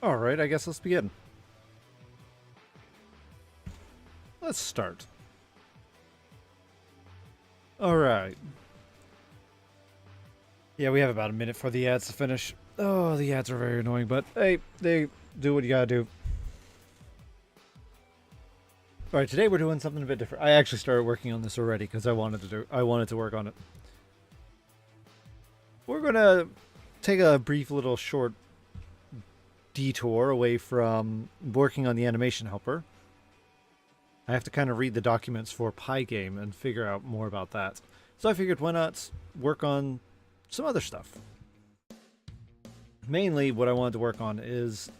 Alright, I guess let's begin. Let's start. Alright. Yeah, we have about a minute for the ads to finish. Oh, the ads are very annoying, but hey, they do what you gotta do. Alright, today we're doing something a bit different. I actually started working on this already because I wanted to work on it. We're gonna take a brief little short detour away from working on the animation helper. I have to kind of read the documents for Pygame and figure out more about that. So I figured why not work on some other stuff. Mainly what I wanted to work on is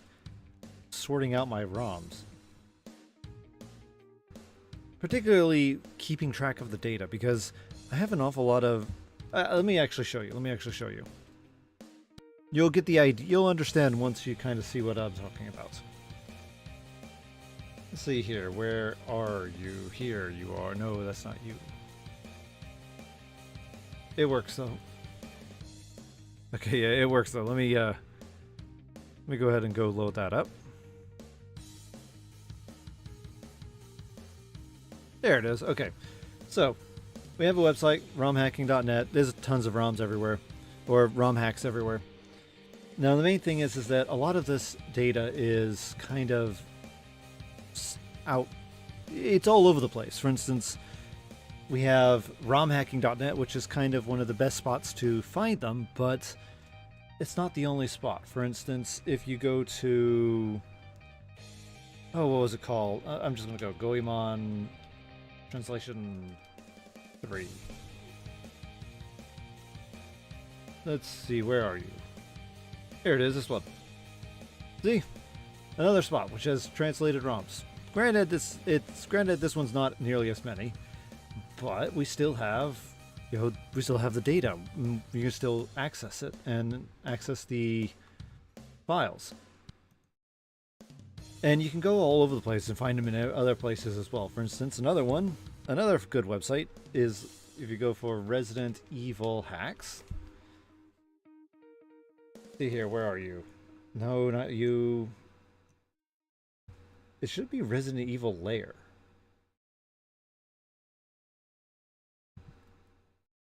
sorting out my ROMs. Particularly keeping track of the data, because I have an awful lot of... let me actually show you. You'll get the idea. You'll understand once you kind of see what I'm talking about. Let's see here. Where are you? Here you are. No, that's not you. It works though. Okay, yeah, it works though. Let me go ahead and go load that up. There it is. Okay. So, we have a website, romhacking.net. There's tons of ROMs everywhere, or ROM hacks everywhere. Now, the main thing is that a lot of this data is kind of out. It's all over the place. For instance, we have romhacking.net, which is kind of one of the best spots to find them, but it's not the only spot. For instance, if you go to... Oh, what was it called? I'm just going to go Goemon Translation 3. Let's see, where are you? Here it is, this one. See? Another spot which has translated ROMs. Granted, this one's not nearly as many, but we still have, the data. You can still access it and access the files. And you can go all over the place and find them in other places as well. For instance, another good website is if you go for Resident Evil hacks. See here, where are you? No, not you. It should be Resident Evil Lair.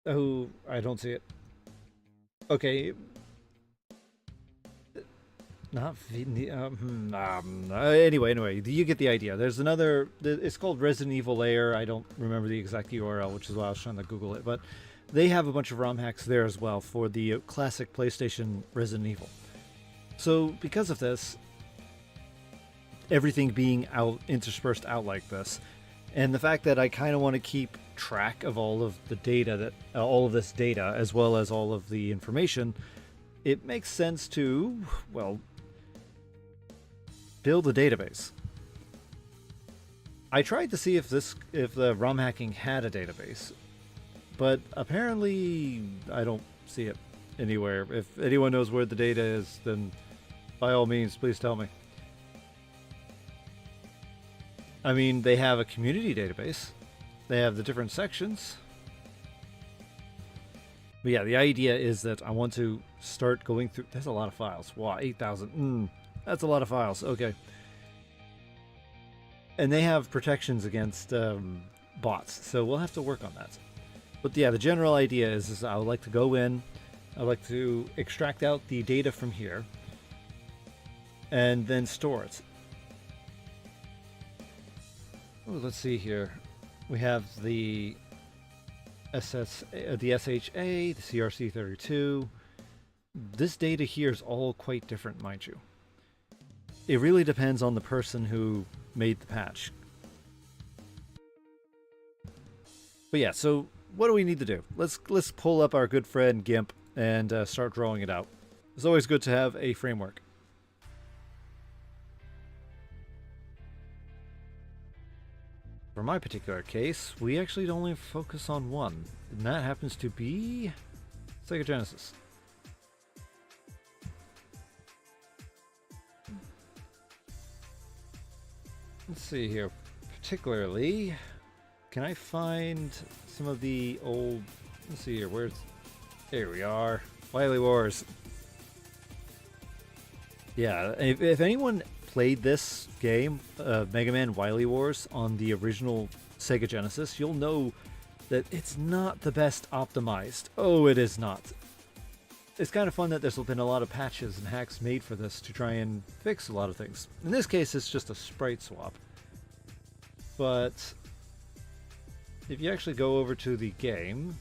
Oh, I don't see it. Okay. Not anyway, you get the idea. There's another. It's called Resident Evil Lair. I don't remember the exact URL, which is why I was trying to Google it. But they have a bunch of ROM hacks there as well for the classic PlayStation Resident Evil. So because of this, everything being interspersed out like this, and the fact that I kind of want to keep track of all of the data all of this data as well as all of the information, it makes sense to, well, build a database. I tried to see if the ROM hacking had a database, but apparently I don't see it anywhere. If anyone knows where the data is, then by all means, please tell me. I mean, they have a community database. They have the different sections. But yeah, the idea is that I want to start going through... There's a lot of files. Wow, 8,000. That's a lot of files. Okay. And they have protections against bots, so we'll have to work on that. But yeah, the general idea is I would like to go in, I would like to extract out the data from here, and then store it. Oh, let's see here. We have the the SHA, the CRC32. This data here is all quite different, mind you. It really depends on the person who made the patch. But yeah, so what do we need to do? Let's pull up our good friend GIMP and start drawing it out. It's always good to have a framework. For my particular case, we actually only focus on one, and that happens to be Sega Genesis. Let's see here. Particularly, can I find some of the old... Let's see here. Where's... Here we are. Wily Wars. Yeah, if anyone played this game, Mega Man Wily Wars, on the original Sega Genesis, you'll know that it's not the best optimized. Oh, it is not. It's kind of fun that there's been a lot of patches and hacks made for this to try and fix a lot of things. In this case, it's just a sprite swap. But if you actually go over to the game,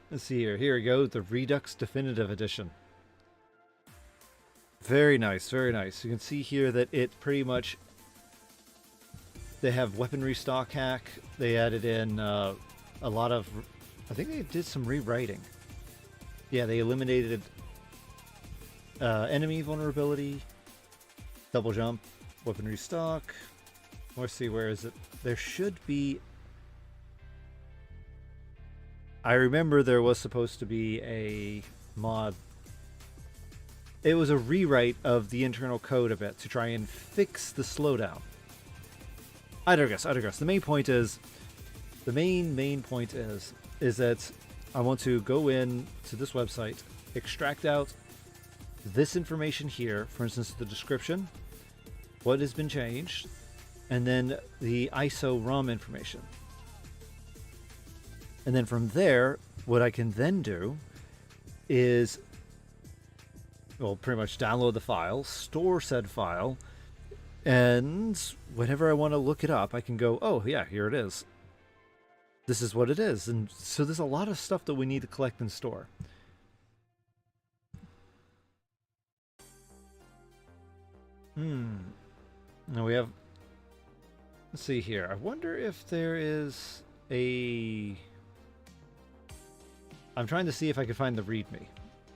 let's see here. Here we go, the Redux Definitive Edition. Very nice, very nice. You can see here that it pretty much, they have weaponry stock hack. They added in a lot of, I think they did some rewriting. Yeah, they eliminated enemy vulnerability, double jump, weaponry stock. Let's see, where is it? There should be, I remember there was supposed to be a mod. It was a rewrite of the internal code a bit to try and fix the slowdown. I digress. The main point is, the main point is that I want to go in to this website, extract out this information here, for instance, the description, what has been changed, and then the ISO ROM information. And then from there, what I can then do is, well, pretty much download the file, store said file, and whenever I want to look it up, I can go, oh yeah, here it is. This is what it is. And so there's a lot of stuff that we need to collect and store. Now we have, let's see here. I wonder if there is a, I'm trying to see if I can find the README.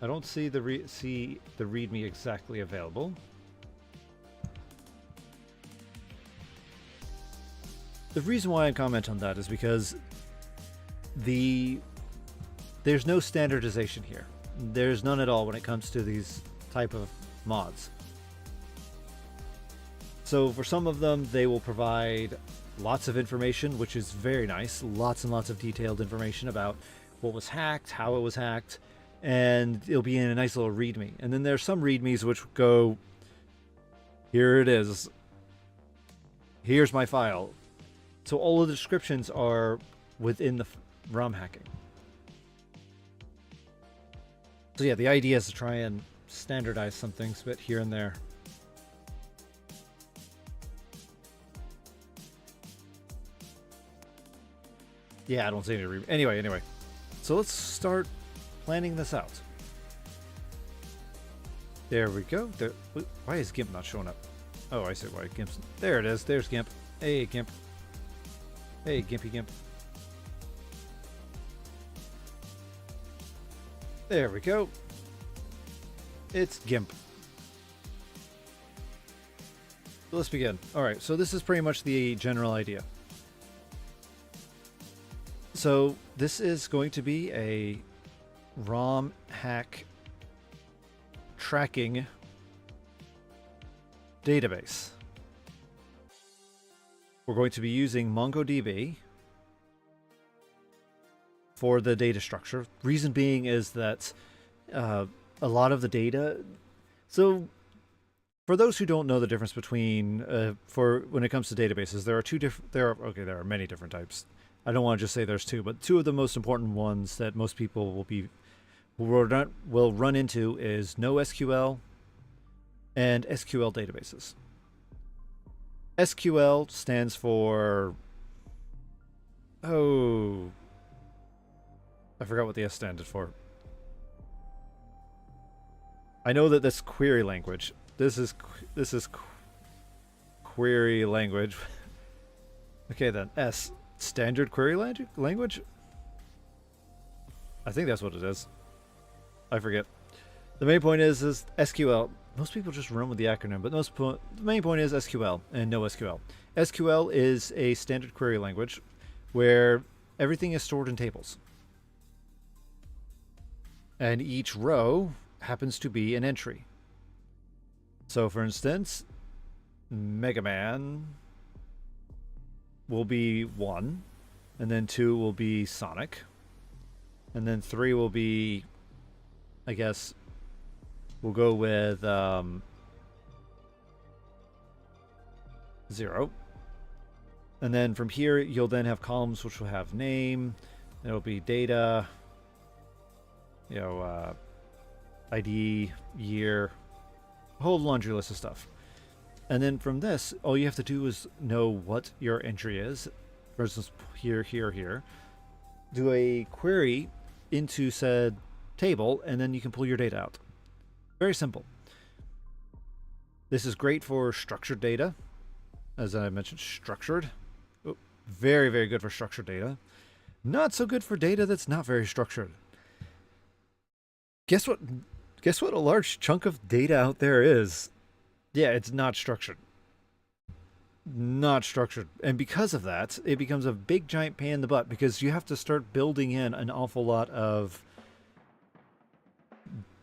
I don't see the README exactly available. The reason why I comment on that is because there's no standardization here. There's none at all when it comes to these type of mods. So for some of them, they will provide lots of information, which is very nice. Lots and lots of detailed information about what was hacked, how it was hacked, and it'll be in a nice little README. And then there's some READMEs which go, here it is. Here's my file. So all of the descriptions are within the ROM hacking. So yeah, the idea is to try and standardize some things a bit here and there. Yeah, I don't see any anyway. So let's start planning this out. There we go. There, why is GIMP not showing up? Oh, I see why GIMP's... There it is. There's GIMP. Hey, GIMP. Hey, Gimpy GIMP. There we go. It's GIMP. So let's begin. Alright, so this is pretty much the general idea. So this is going to be a ROM hack tracking database. We're going to be using MongoDB for the data structure. Reason being is that a lot of the data... So for those who don't know the difference between... for when it comes to databases, there are two different... There are many different types. I don't want to just say there's two, but two of the most important ones that most people will run into is NoSQL and SQL databases. SQL stands for... Oh... I forgot what the S standed for. I know that this query language. This is query language. Okay then, S. Standard query language? I think that's what it is. I forget. The main point is SQL. Most people just run with the acronym, but the main point is SQL and NoSQL. SQL is a standard query language where everything is stored in tables. And each row happens to be an entry. So for instance, Mega Man will be 1, and then 2 will be Sonic, and then 3 will be, I guess, We'll go with 0. And then from here, you'll then have columns which will have name. It'll be data, ID, year, a whole laundry list of stuff. And then from this, all you have to do is know what your entry is. For instance, here, here, here. Do a query into said table, and then you can pull your data out. Very simple. This is great for structured data. As I mentioned, structured. Oh, very, very good for structured data. Not so good for data that's not very structured. Guess what? Guess what a large chunk of data out there is? Yeah, it's not structured. Not structured. And because of that, it becomes a big giant pain in the butt because you have to start building in an awful lot of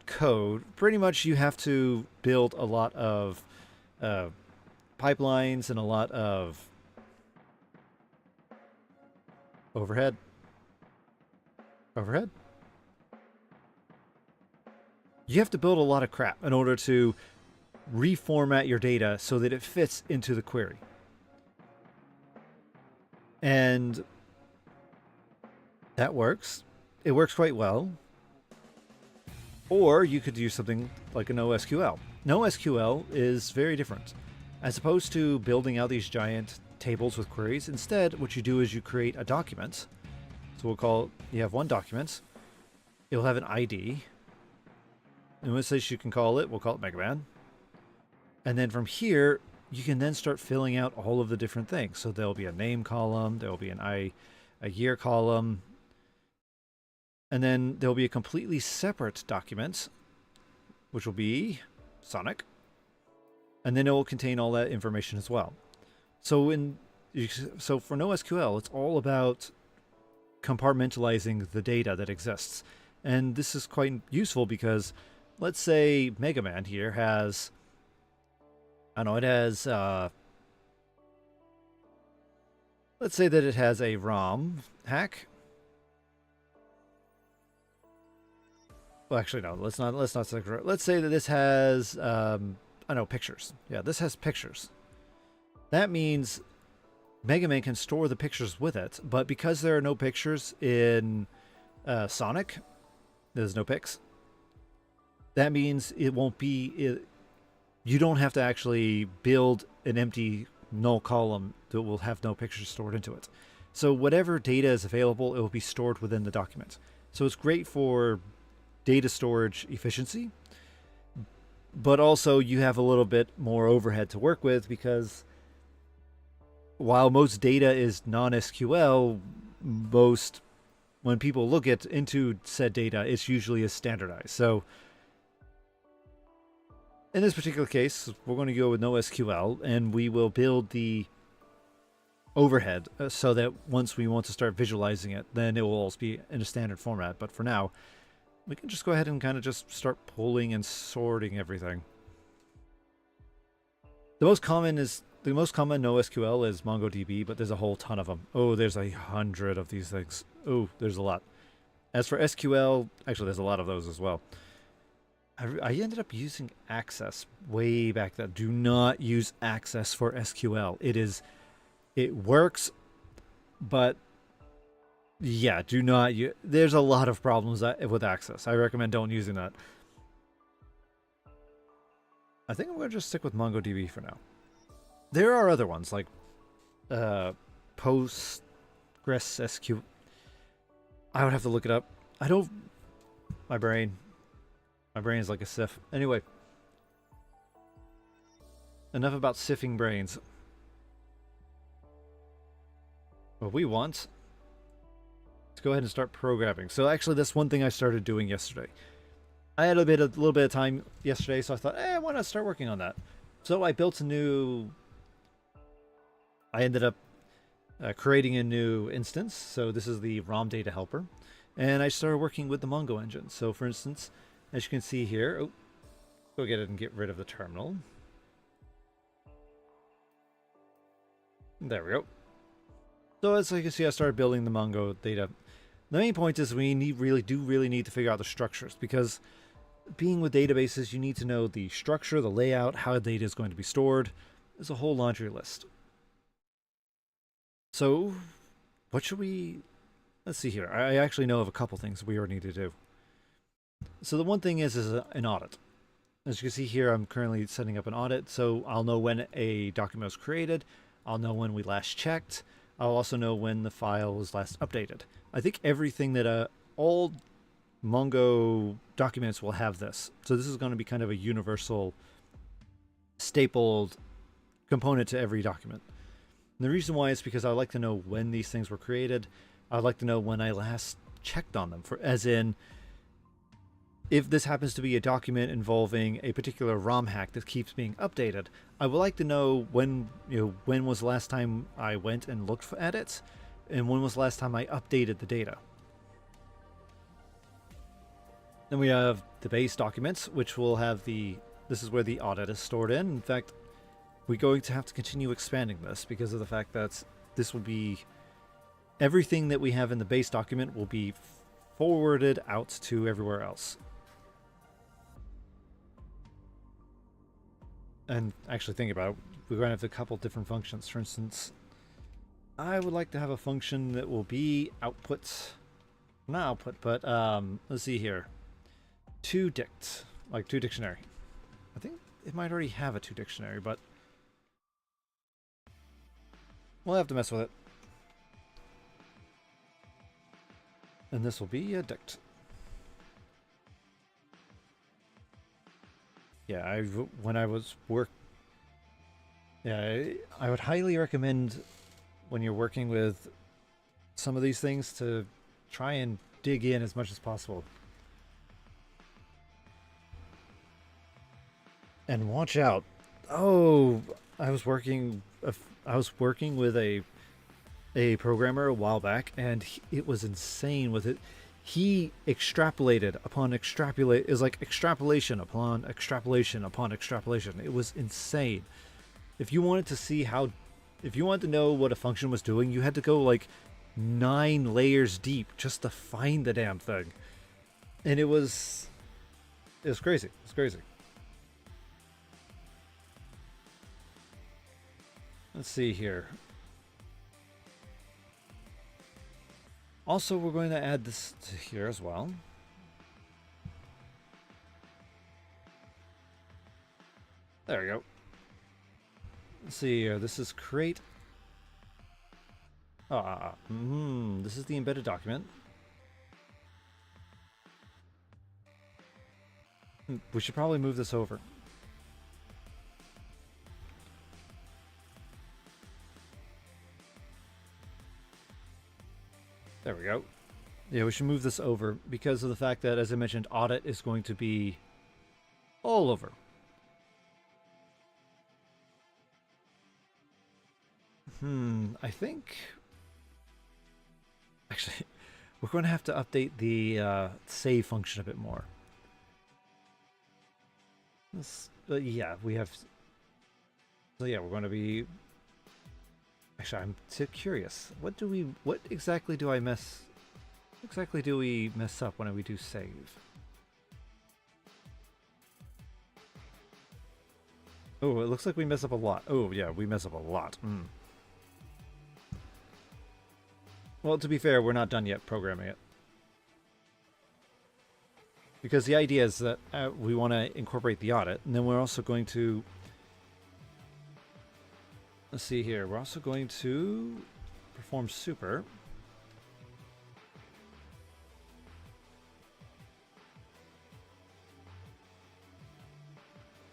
code. Pretty much you have to build a lot of pipelines and a lot of overhead. You have to build a lot of crap in order to reformat your data so that it fits into the query. And that works. It works quite well. Or you could use something like a NoSQL. NoSQL is very different. As opposed to building out these giant tables with queries, instead what you do is you create a document. So we'll call, you have one document. It'll have an ID. In which case you can call it, we'll call it Mega Man. And then from here, you can then start filling out all of the different things. So there'll be a name column, there'll be a year column, and then there'll be a completely separate document, which will be Sonic. And then it will contain all that information as well. So for NoSQL, it's all about compartmentalizing the data that exists. And this is quite useful because let's say Mega Man here has, I don't know, it has, let's say that it has a ROM hack. Well, actually, no, let's not let's say that this has, I know, pictures. Yeah, this has pictures. That means Mega Man can store the pictures with it, but because there are no pictures in Sonic, there's no pics. That means it won't be, you don't have to actually build an empty null column that will have no pictures stored into it. So whatever data is available, it will be stored within the document. So it's great for data storage efficiency, but also you have a little bit more overhead to work with because while most data is non-SQL, when people look into said data, it's usually as standardized. So in this particular case, we're going to go with NoSQL, and we will build the overhead so that once we want to start visualizing it, then it will also be in a standard format. But for now, we can just go ahead and kind of just start pulling and sorting everything. The most common NoSQL is MongoDB, but there's a whole ton of them. Oh, there's 100 of these things. Oh, there's a lot. As for SQL, actually, there's a lot of those as well. I ended up using Access way back then. Do not use Access for SQL. It works, but yeah, do not use. There's a lot of problems with Access. I recommend don't using that. I think I'm going to just stick with MongoDB for now. There are other ones like PostgreSQL. I would have to look it up. My brain is like a sieve. Anyway, enough about sieving brains. What we want, let's go ahead and start programming. So actually, that's one thing I started doing yesterday. I had a little bit of time yesterday, so I thought, why not start working on that? So I built I ended up creating a new instance. So this is the ROM data helper. And I started working with the Mongo engine. So for instance, as you can see here, go get it and get rid of the terminal. There we go. So as you can see, I started building the Mongo data. The main point is we really do need to figure out the structures, because being with databases, you need to know the structure, the layout, how data is going to be stored. There's a whole laundry list. So, what should we... Let's see here. I actually know of a couple things we already need to do. So the one thing is an audit. As you can see here, I'm currently setting up an audit, so I'll know when a document was created. I'll know when we last checked. I'll also know when the file was last updated. I think everything that all Mongo documents will have this. So this is going to be kind of a universal stapled component to every document. And the reason why is because I like to know when these things were created. I'd like to know when I last checked on them, as in, if this happens to be a document involving a particular ROM hack that keeps being updated, I would like to know when was the last time I went and looked at it, and when was the last time I updated the data. Then we have the base documents, which will have this is where the audit is stored in. In fact, we're going to have to continue expanding this because of the fact that this will be everything that we have in the base document will be forwarded out to everywhere else. And actually think about it, we're going to have a couple different functions. For instance, I would like to have a function that will be output, not output, but let's see here, toDict, like toDictionary. I think it might already have a toDictionary, but we'll have to mess with it. And this will be a dict. Yeah, I would highly recommend when you're working with some of these things to try and dig in as much as possible. And watch out. Oh, I was working with a programmer a while back, and it was insane with it. He extrapolated upon extrapolate. Is like extrapolation upon extrapolation upon extrapolation. It was insane. If you wanted to know what a function was doing, you had to go like 9 layers deep just to find the damn thing. And it was crazy. It was crazy. Let's see here. Also, we're going to add this to here as well. There we go. Let's see here. This is create. This is the embedded document. We should probably move this over. There we go. Yeah, we should move this over because of the fact that, as I mentioned, audit is going to be all over. I think... Actually, we're going to have to update the save function a bit more. Yeah, we have... So yeah, we're going to be... Actually, I'm too curious. What exactly do we mess up when we do save? Oh, it looks like we mess up a lot. Oh, yeah, we mess up a lot. Well, to be fair, we're not done yet programming it. Because the idea is that we want to incorporate the audit, and then we're also going to... Let's see here. We're also going to perform super.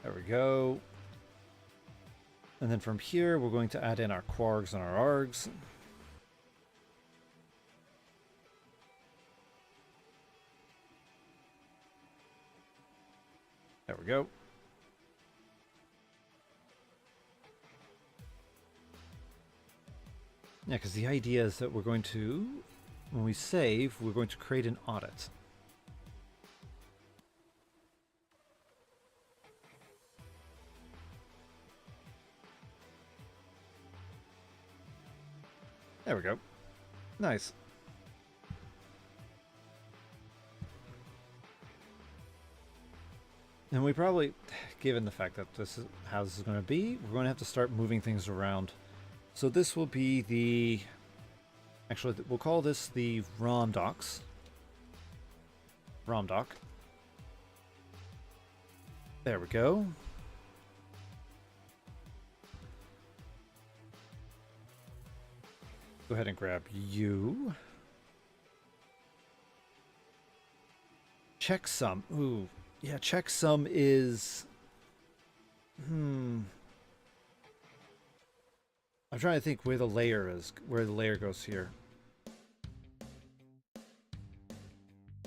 There we go. And then from here, we're going to add in our quargs and our args. There we go. Yeah, because the idea is that we're going to, when we save, we're going to create an audit. There we go. Nice. And we probably, given the fact that this is how this is going to be, we're going to have to start moving things around. So this will be the, actually we'll call this the ROM docs. ROM doc. There we go. Go ahead and grab you. Checksum. Ooh, yeah, checksum is... I'm trying to think where the layer is, where the layer goes here.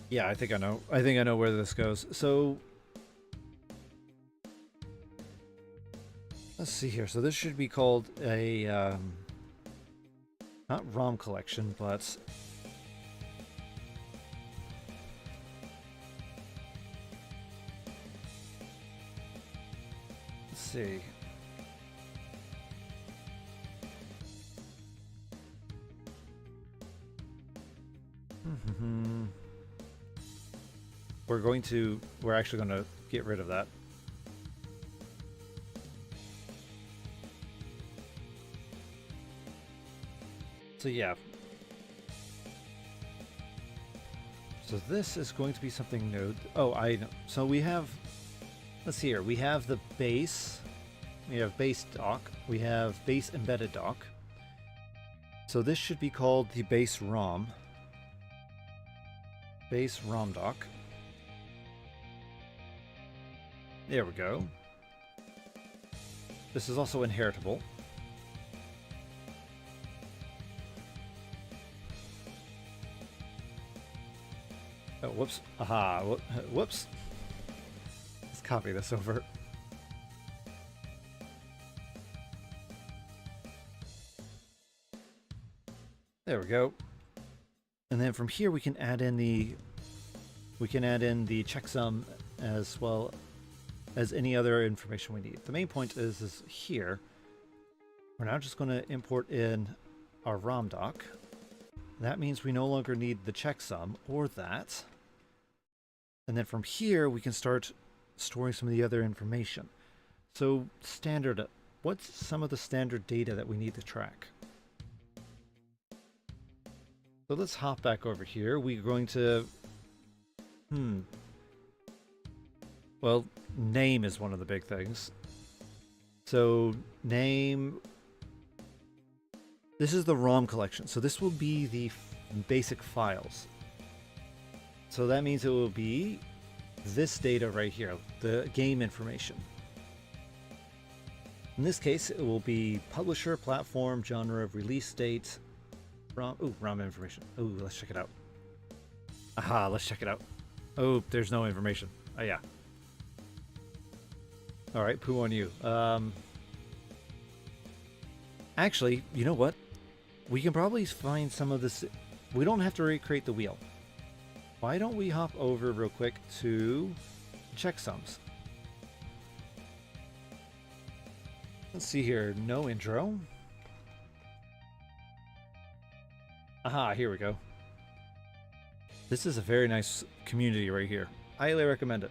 Yeah, I think I know. I think I know where this goes. So let's see here. So this should be called a not ROM collection, but let's see. We're actually going to get rid of that. So yeah. So this is going to be something new. Oh, I know. So we have, let's see here. We have the base. We have base doc. We have base embedded doc. So this should be called the base ROM. Base ROM doc. There we go. This is also inheritable. Oh, whoops. Aha. Whoops. Let's copy this over. There we go. And then from here we can add in the checksum as well as any other information we need. The main point is here. We're now just going to import in our ROM doc. That means we no longer need the checksum or that. And then from here we can start storing some of the other information. So standard, what's some of the standard data that we need to track? So let's hop back over here. We're going to, well, name is one of the big things. So name, this is the ROM collection. So this will be the basic files. So that means it will be this data right here, the game information. In this case, it will be publisher, platform, genre, release date, ROM information. Ooh, let's check it out. Aha, let's check it out. Oh, there's no information. Oh, yeah. All right, poo on you. Actually, you know what? We can probably find some of this. We don't have to recreate the wheel. Why don't we hop over real quick to checksums? Let's see here. No intro. Aha, here we go. This is a very nice community right here. Highly recommend it.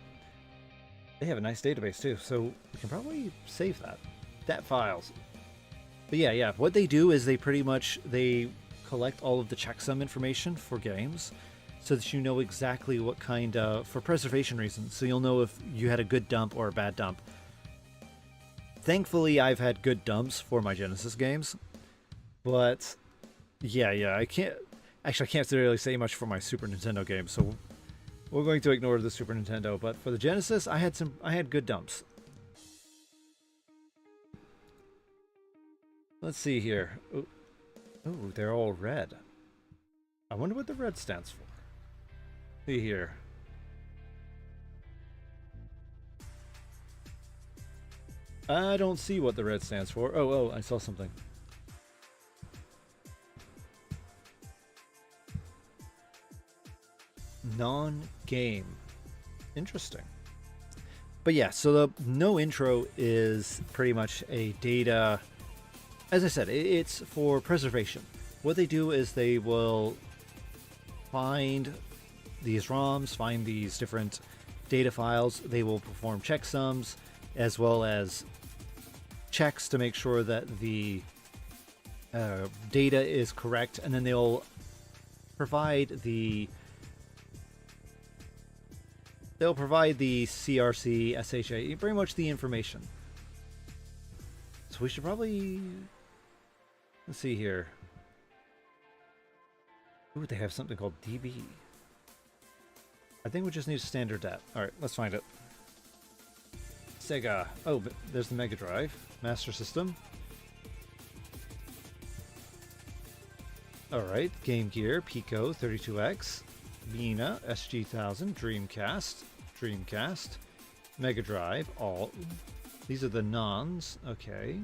They have a nice database too, so we can probably save that. Dat files. But yeah, what they do is they collect all of the checksum information for games so that you know exactly what kind of, for preservation reasons, so you'll know if you had a good dump or a bad dump. Thankfully, I've had good dumps for my Genesis games, but yeah, I can't really say much for my Super Nintendo games, so we're going to ignore the Super Nintendo. But for the Genesis, I had good dumps. Let's see here. Oh, they're all red. I wonder what the red stands for. See here. I don't see what the red stands for. Oh, I saw something. Non-game. Interesting. But yeah, so the no intro is pretty much a data. As I said, it's for preservation. What they do is they will find these ROMs, find these different data files. They will perform checksums as well as checks to make sure that the data is correct, and then they'll provide the CRC, SHA, pretty much the information. So we should probably, let's see here. Ooh, they have something called DB. I think we just need standard DAT. Alright, let's find it. Sega. Oh, but there's the Mega Drive. Master System. Alright, Game Gear, Pico, 32X. Mina, SG-1000, Dreamcast, Mega Drive, all. These are the nons. Okay.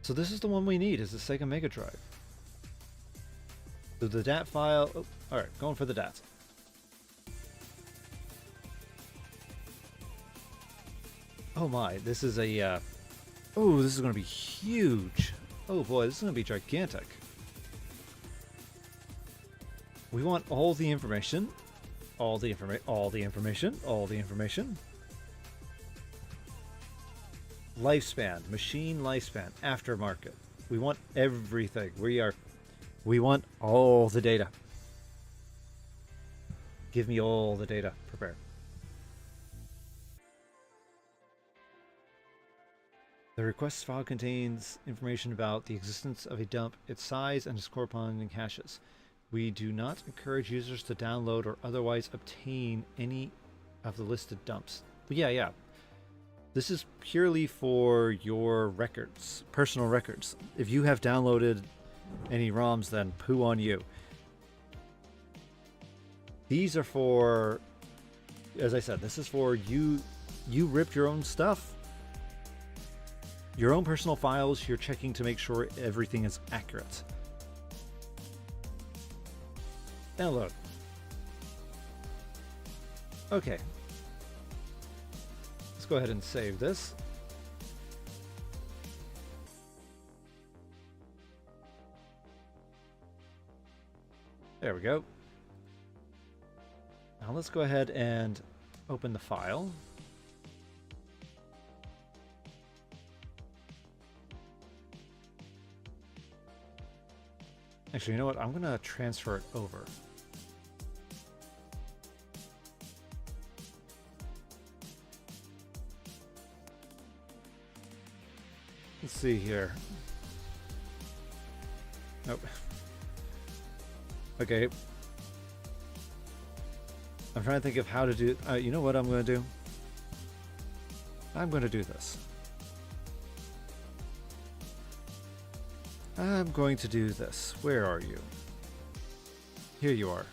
So this is the one we need, is the Sega Mega Drive. So the DAT file... Oh, alright, going for the DAT. Oh my, this is a... oh, this is going to be huge. Oh boy, this is going to be gigantic. We want all the information. All the information. Lifespan, machine lifespan, aftermarket. We want everything. We want all the data. Give me all the data. Prepare. The request file contains information about the existence of a dump, its size, and its corresponding caches. We do not encourage users to download or otherwise obtain any of the listed dumps. But yeah. This is purely for your records, personal records. If you have downloaded any ROMs, then poo on you. These are for, as I said, this is for you. You ripped your own stuff. Your own personal files, you're checking to make sure everything is accurate. Download. Okay. Let's go ahead and save this. There we go. Now let's go ahead and open the file. Actually, you know what? I'm going to transfer it over. Let's see here. Nope. Okay. I'm trying to think of how to do... you know what I'm going to do? I'm going to do this. I'm going to do this. Where are you? Here you are.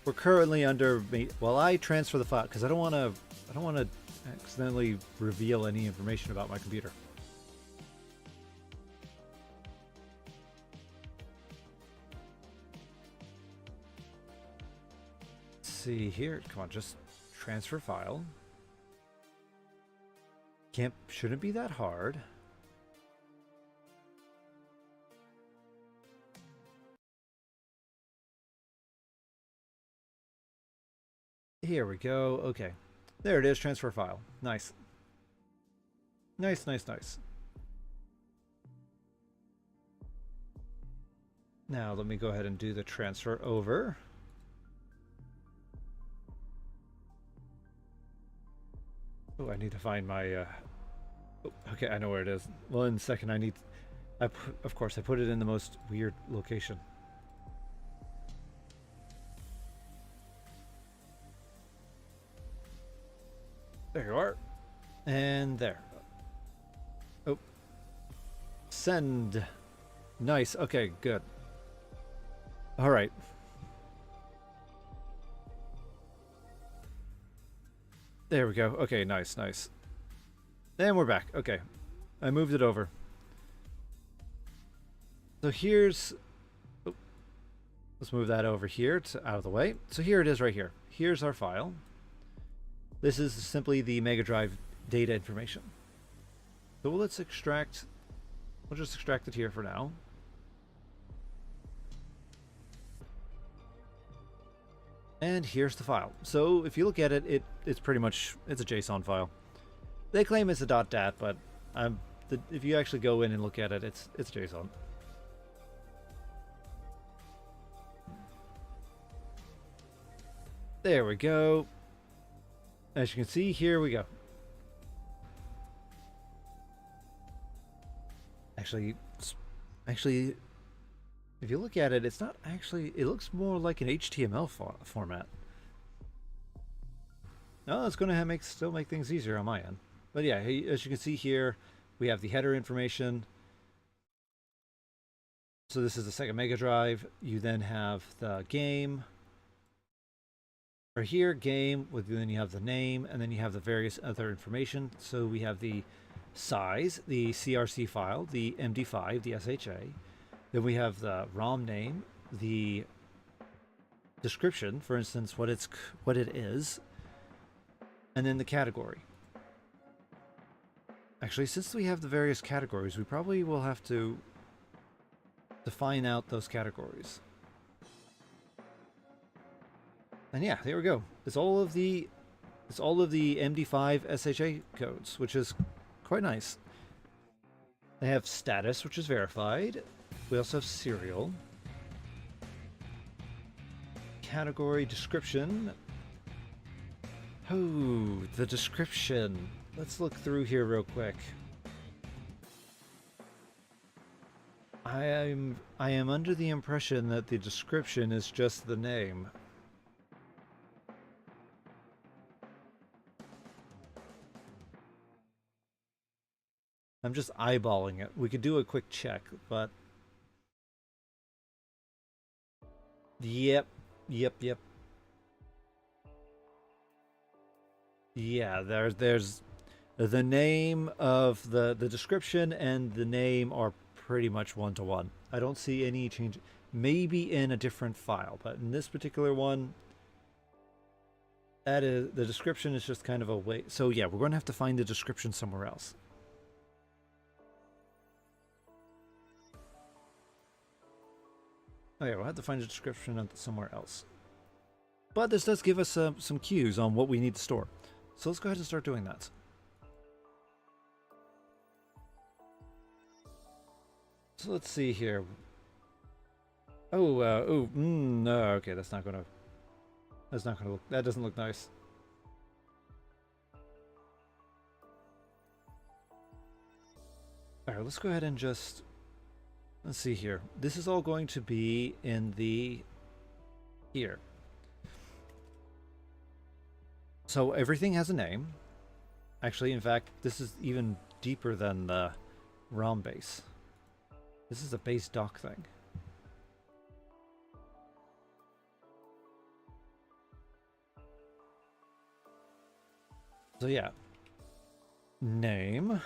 We're currently under... Well, I transfer the file because I don't want to accidentally reveal any information about my computer. See here. Come on, just transfer file. Shouldn't be that hard. Here we go. Okay. There it is, transfer file. Nice. Nice. Now let me go ahead and do the transfer over. Oh, I need to find my... oh, okay, I know where it is. Well, in a second, of course, I put it in the most weird location. There you are. And there. Oh. Send. Nice. Okay, good. All right. There we go. Okay, nice. And we're back. Okay. I moved it over. So here's... Oh, let's move that over here out of the way. So here it is right here. Here's our file. This is simply the Mega Drive data information. So let's extract... We'll just extract it here for now. And here's the file. So if you look at it, it's pretty much, it's a JSON file. They claim it's a .dat, but if you actually go in and look at it, it's JSON. There we go. As you can see, here we go. Actually, if you look at it, it's not actually, it looks more like an HTML format. No, that's going to still make things easier on my end. But yeah, as you can see here, we have the header information. So this is the second Mega Drive. You then have the game. Or here, game, then you have the name, and then you have the various other information. So we have the size, the CRC file, the MD5, the SHA. Then we have the ROM name, the description, for instance, what it is, and then the category. Actually, since we have the various categories, we probably will have to define out those categories. And yeah, there we go. It's all of the MD5 SHA codes, which is quite nice. They have status, which is verified. We also have serial. Category, description. Oh, the description. Let's look through here real quick. I am under the impression that the description is just the name. I'm just eyeballing it. We could do a quick check, but yep. Yeah, there's the name of the description and the name are pretty much one-to-one. I don't see any change. Maybe in a different file, but in this particular one, that is, the description is just kind of a way. So yeah, we're going to have to find the description somewhere else. Oh yeah, we'll have to find a description somewhere else. But this does give us some cues on what we need to store. So let's go ahead and start doing that. So let's see here. Oh, no, okay, that doesn't look nice. All right, let's go ahead and just, let's see here. This is all going to be in here. So everything has a name. Actually, in fact, this is even deeper than the ROM base. This is a base doc thing. So yeah, name.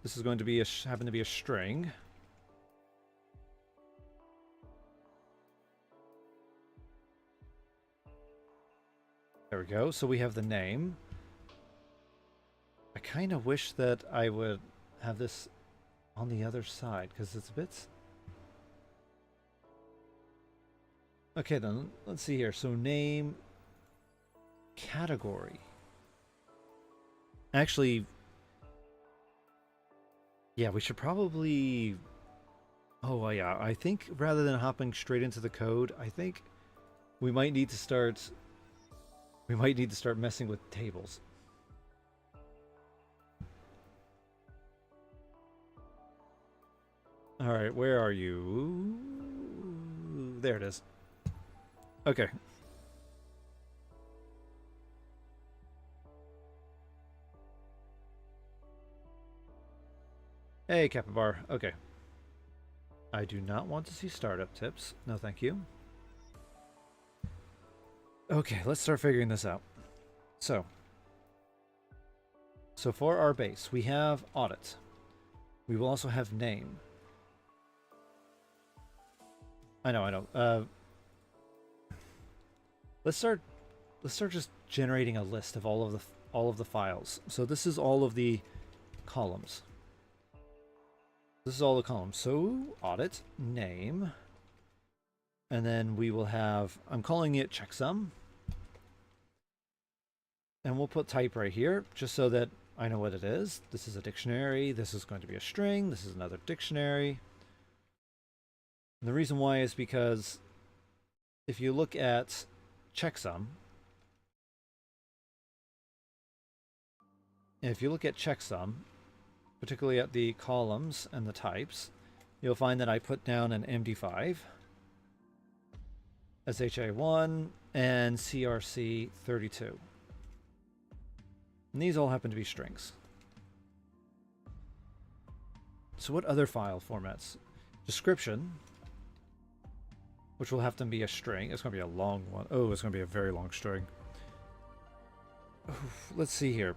This is going to be happen to be a string. There we go. So we have the name. I kind of wish that I would have this on the other side because it's a bit. Okay, then let's see here. So name, category. Actually, yeah, we should probably. Oh, yeah. I think rather than hopping straight into the code, I think we might need to start. We might need to start messing with tables. All right, where are you? There it is. Okay. Hey, Capybar. Okay. I do not want to see startup tips. No, thank you. Okay, let's start figuring this out. So for our base, we have audit. We will also have name. I know. Let's start just generating a list of all of the files. So this is all of the columns. This is all the columns. So audit, name, and then we will have, I'm calling it checksum. And we'll put type right here just so that I know what it is. This is a dictionary. This is going to be a string. This is another dictionary. And the reason why is because if you look at checksum, particularly at the columns and the types, you'll find that I put down an MD5, SHA1, and CRC32. And these all happen to be strings. So what other file formats? Description, which will have to be a string. It's going to be a long one. Oh, it's going to be a very long string. Oof, let's see here.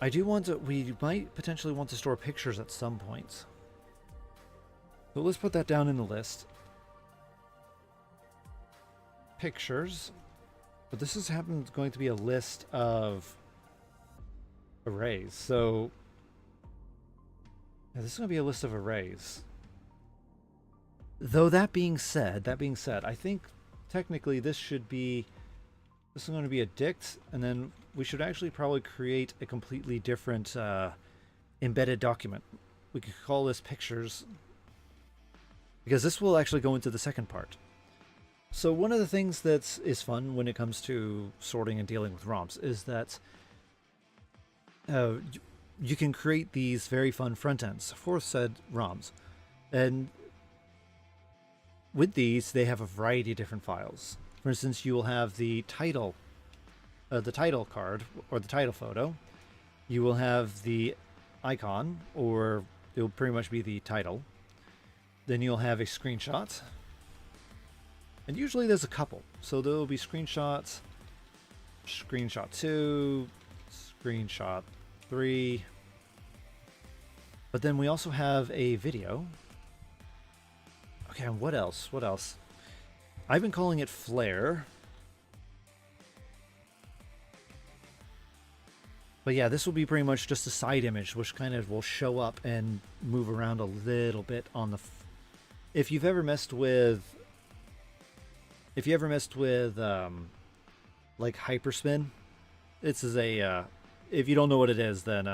I do want to... We might potentially want to store pictures at some point. So let's put that down in the list. Pictures. But this is going to be a list of arrays. So yeah, this is going to be a list of arrays. Though that being said, I think technically this is going to be a dict, and then we should actually probably create a completely different embedded document. We could call this pictures, because this will actually go into the second part. So one of the things that is fun when it comes to sorting and dealing with ROMs is that you can create these very fun front ends for said ROMs. And with these, they have a variety of different files. For instance, you will have the title card or the title photo. You will have the icon, or it'll pretty much be the title. Then you'll have a screenshot. And usually there's a couple. So there will be screenshots, screenshot 2, screenshot 3. But then we also have a video. Okay, and what else? What else? I've been calling it flare. But yeah, this will be pretty much just a side image, which kind of will show up and move around a little bit on the... If you've ever messed with... like Hyperspin, this is a... if you don't know what it is, then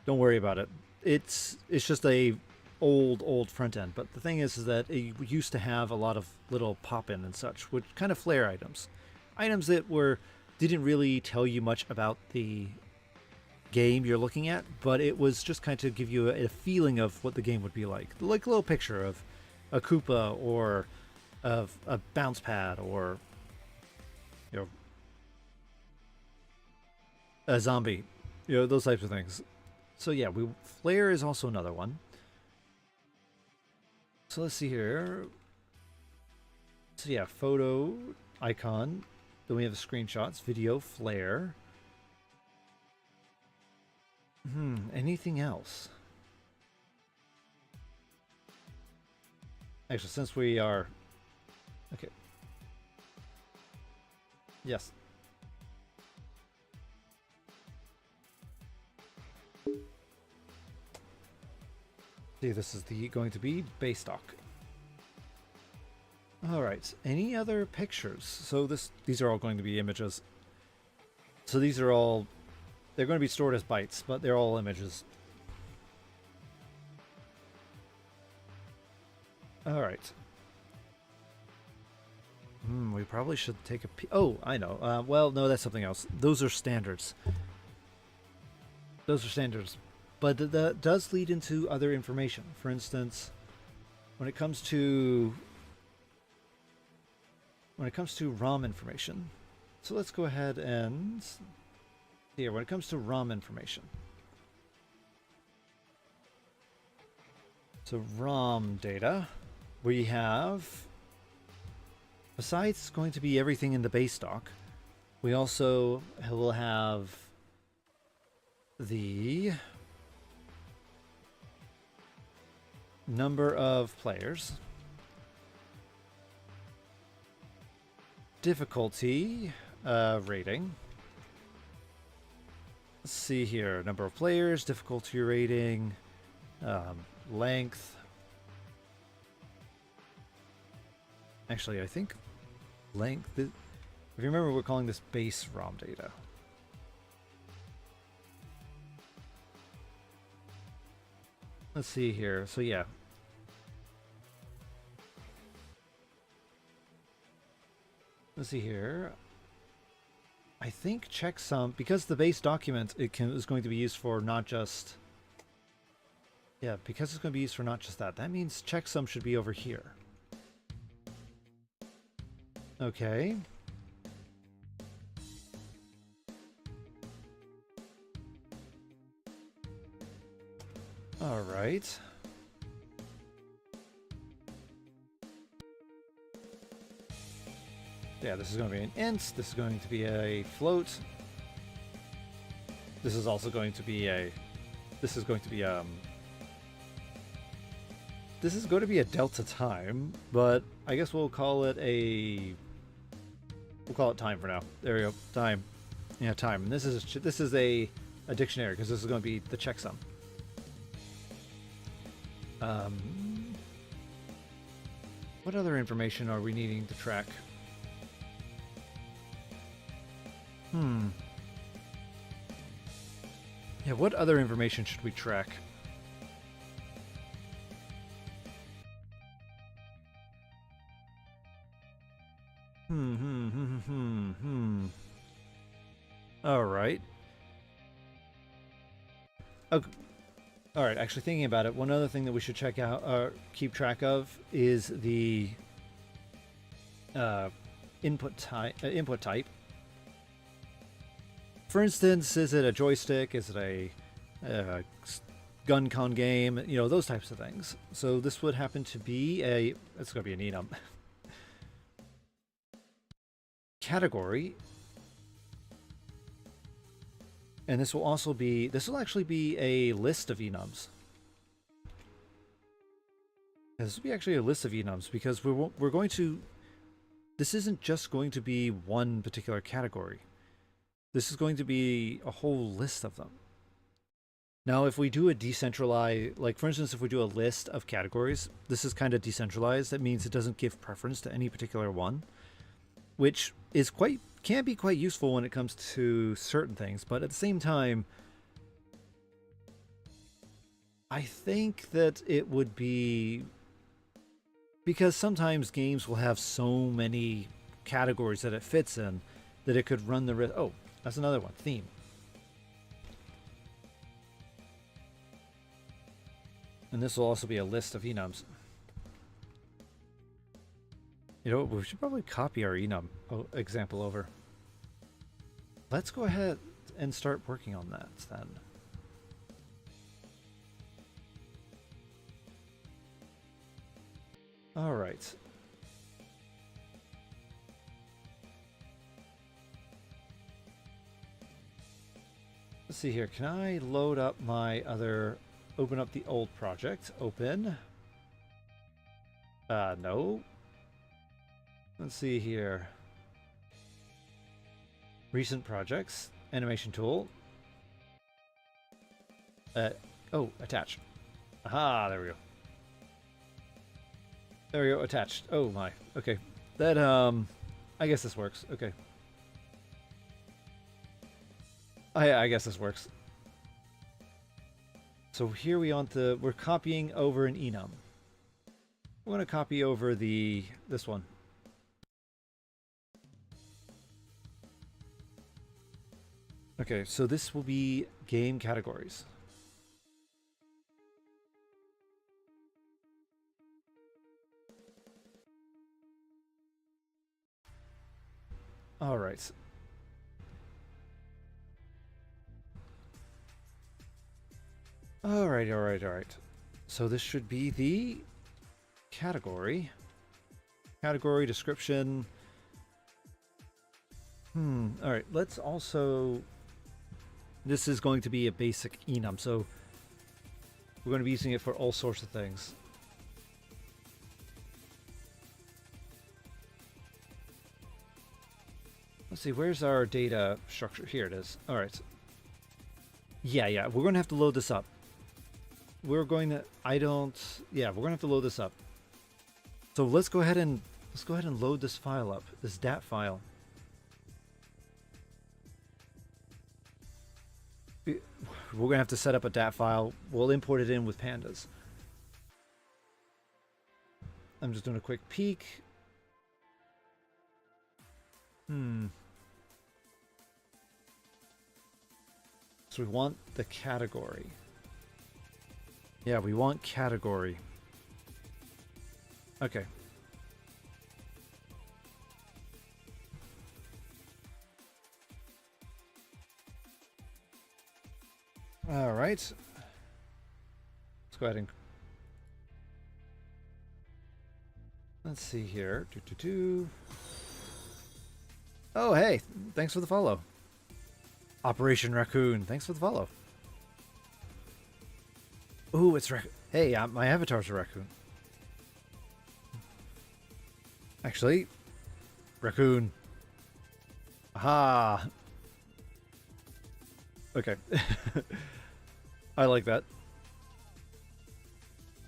don't worry about it. It's just a old front end. But the thing is that it used to have a lot of little pop-in and such, which kind of flare items. Items that didn't really tell you much about the game you're looking at, but it was just kind of give you a feeling of what the game would be like a little picture of a Koopa, or of a bounce pad, or a zombie, those types of things. So yeah, flare is also another one. So let's see here. So yeah, photo, icon, then we have the screenshots, video, flare. Anything else? Actually, since we are... Okay. Yes. See, this is going to be base stock. All right. Any other pictures? So these are all going to be images. So these are all... They're going to be stored as bytes, but they're all images. All right. We probably should take a peek. Oh, I know. Well, no, that's something else. Those are standards. Those are standards. But that does lead into other information. For instance, when it comes to ROM information. So let's go ahead and... Here, when it comes to ROM information. So ROM data, we have, besides going to be everything in the base stock, we also will have the number of players, difficulty rating. Let's see here. Number of players, difficulty rating, length. Actually, I think length. If you remember, we're calling this base ROM data. Let's see here. So yeah. Let's see here. I think checksum, because the base document is going to be used for not just... Yeah, because it's going to be used for not just that. That means checksum should be over here. Okay. All right. Yeah, this is going to be an int. This is going to be a float. This is also going to be a... This is going to be This is going to be a delta time, but I guess we'll call it a... We'll call it time for now. There we go. Time. Yeah, time. And this is a dictionary, because this is going to be the checksum. What other information are we needing to track? Yeah, what other information should we track? All right. Okay. All right, actually thinking about it, one other thing that we should check out, keep track of, is the input type. For instance, is it a joystick? Is it a gun con game? You know, those types of things. So this would happen to be it's going to be an enum category. And this will actually be a list of enums. This will be actually a list of enums, because we're going to... This isn't just going to be one particular category. This is going to be a whole list of them. Now, if we do a decentralized... Like, for instance, if we do a list of categories, this is kind of decentralized. That means it doesn't give preference to any particular one, which is can be quite useful when it comes to certain things, but at the same time, I think that it would be... Because sometimes games will have so many categories that it fits in that it could run the risk... Oh, that's another one. Theme. And this will also be a list of enums. You know, we should probably copy our enum example over. Let's go ahead and start working on that then. All right. Let's see here. Can I load up my other... Open up the old project. Open. No. Let's see here. Recent projects. Animation tool. Oh, attach. Aha, there we go. There we go, attached. Oh my. Okay. That, I guess this works. Okay. I guess this works. So here we're copying over an enum. We're going to copy over this one. Okay, so this will be game categories. All right. All right. So this should be the category. Category description. All right, let's also... This is going to be a basic enum, so we're going to be using it for all sorts of things. Let's see, where's our data structure? Here it is. All right. Yeah, we're going to have to load this up. We're going to... we're going to have to load this up. So let's go ahead and Let's go ahead and load this file up, this DAT file. We're going to have to set up a DAT file. We'll import it in with pandas. I'm just doing a quick peek. So we want the category. Yeah, we want category. Okay. All right. Let's go ahead and let's see here. Oh, hey, thanks for the follow. Operation Raccoon, thanks for the follow. Ooh, it's hey, my avatar's a raccoon. Actually, raccoon. Aha. Okay. I like that.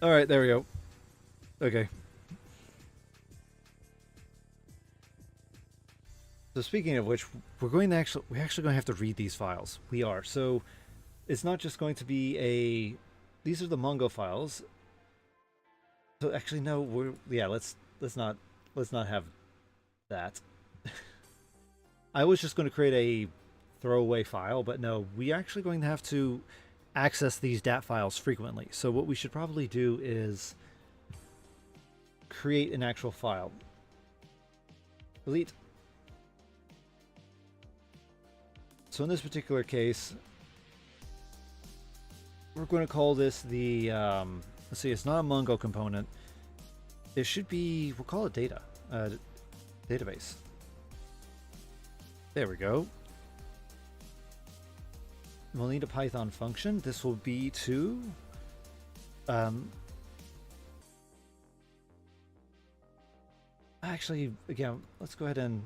All right, there we go. Okay. So speaking of which, we're actually going to have to read these files. We are. So it's not just going to be these are the Mongo files. So actually no, let's not have that. I was just going to create a throwaway file, but no, we actually going to have to access these DAT files frequently. So what we should probably do is create an actual file. Delete. So in this particular case, we're going to call this the, let's see, it's not a Mongo component. It should be, we'll call it data, database. There we go. We'll need a Python function. This will be to, actually, again, let's go ahead and,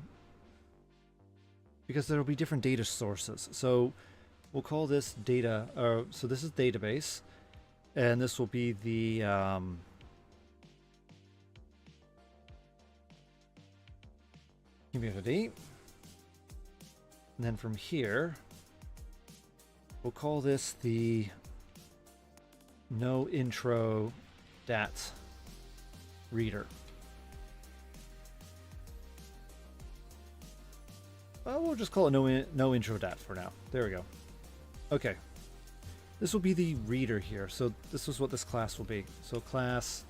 because there will be different data sources. So we'll call this data, so this is database, and this will be the, community. And then from here, we'll call this the no intro dat reader. We'll just call it no intro dat for now. There we go. Okay. This will be the reader here. So this is what this class will be. So class,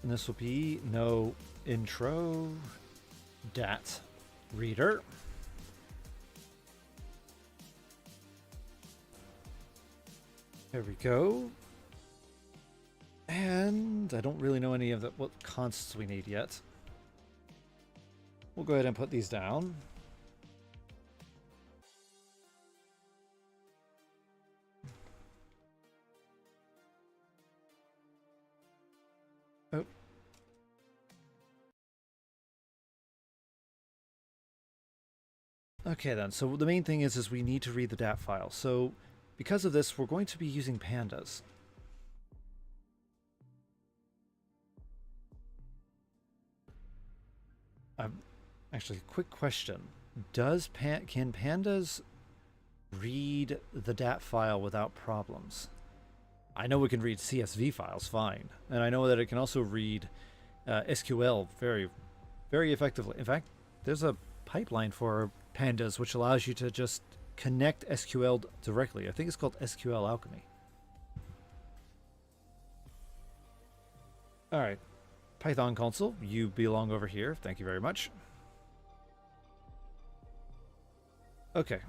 and this will be no intro dat reader. There we go. And I don't really know any of what constants we need yet. We'll go ahead and put these down. Oh. Okay then, so the main thing is we need to read the DAT file. So because of this, we're going to be using pandas. Actually, quick question. Can pandas read the DAT file without problems? I know we can read CSV files fine, and I know that it can also read SQL very, very effectively. In fact, there's a pipeline for pandas which allows you to just connect SQL directly. I think it's called SQL Alchemy. All right, Python console, you belong over here. Thank you very much. Okay.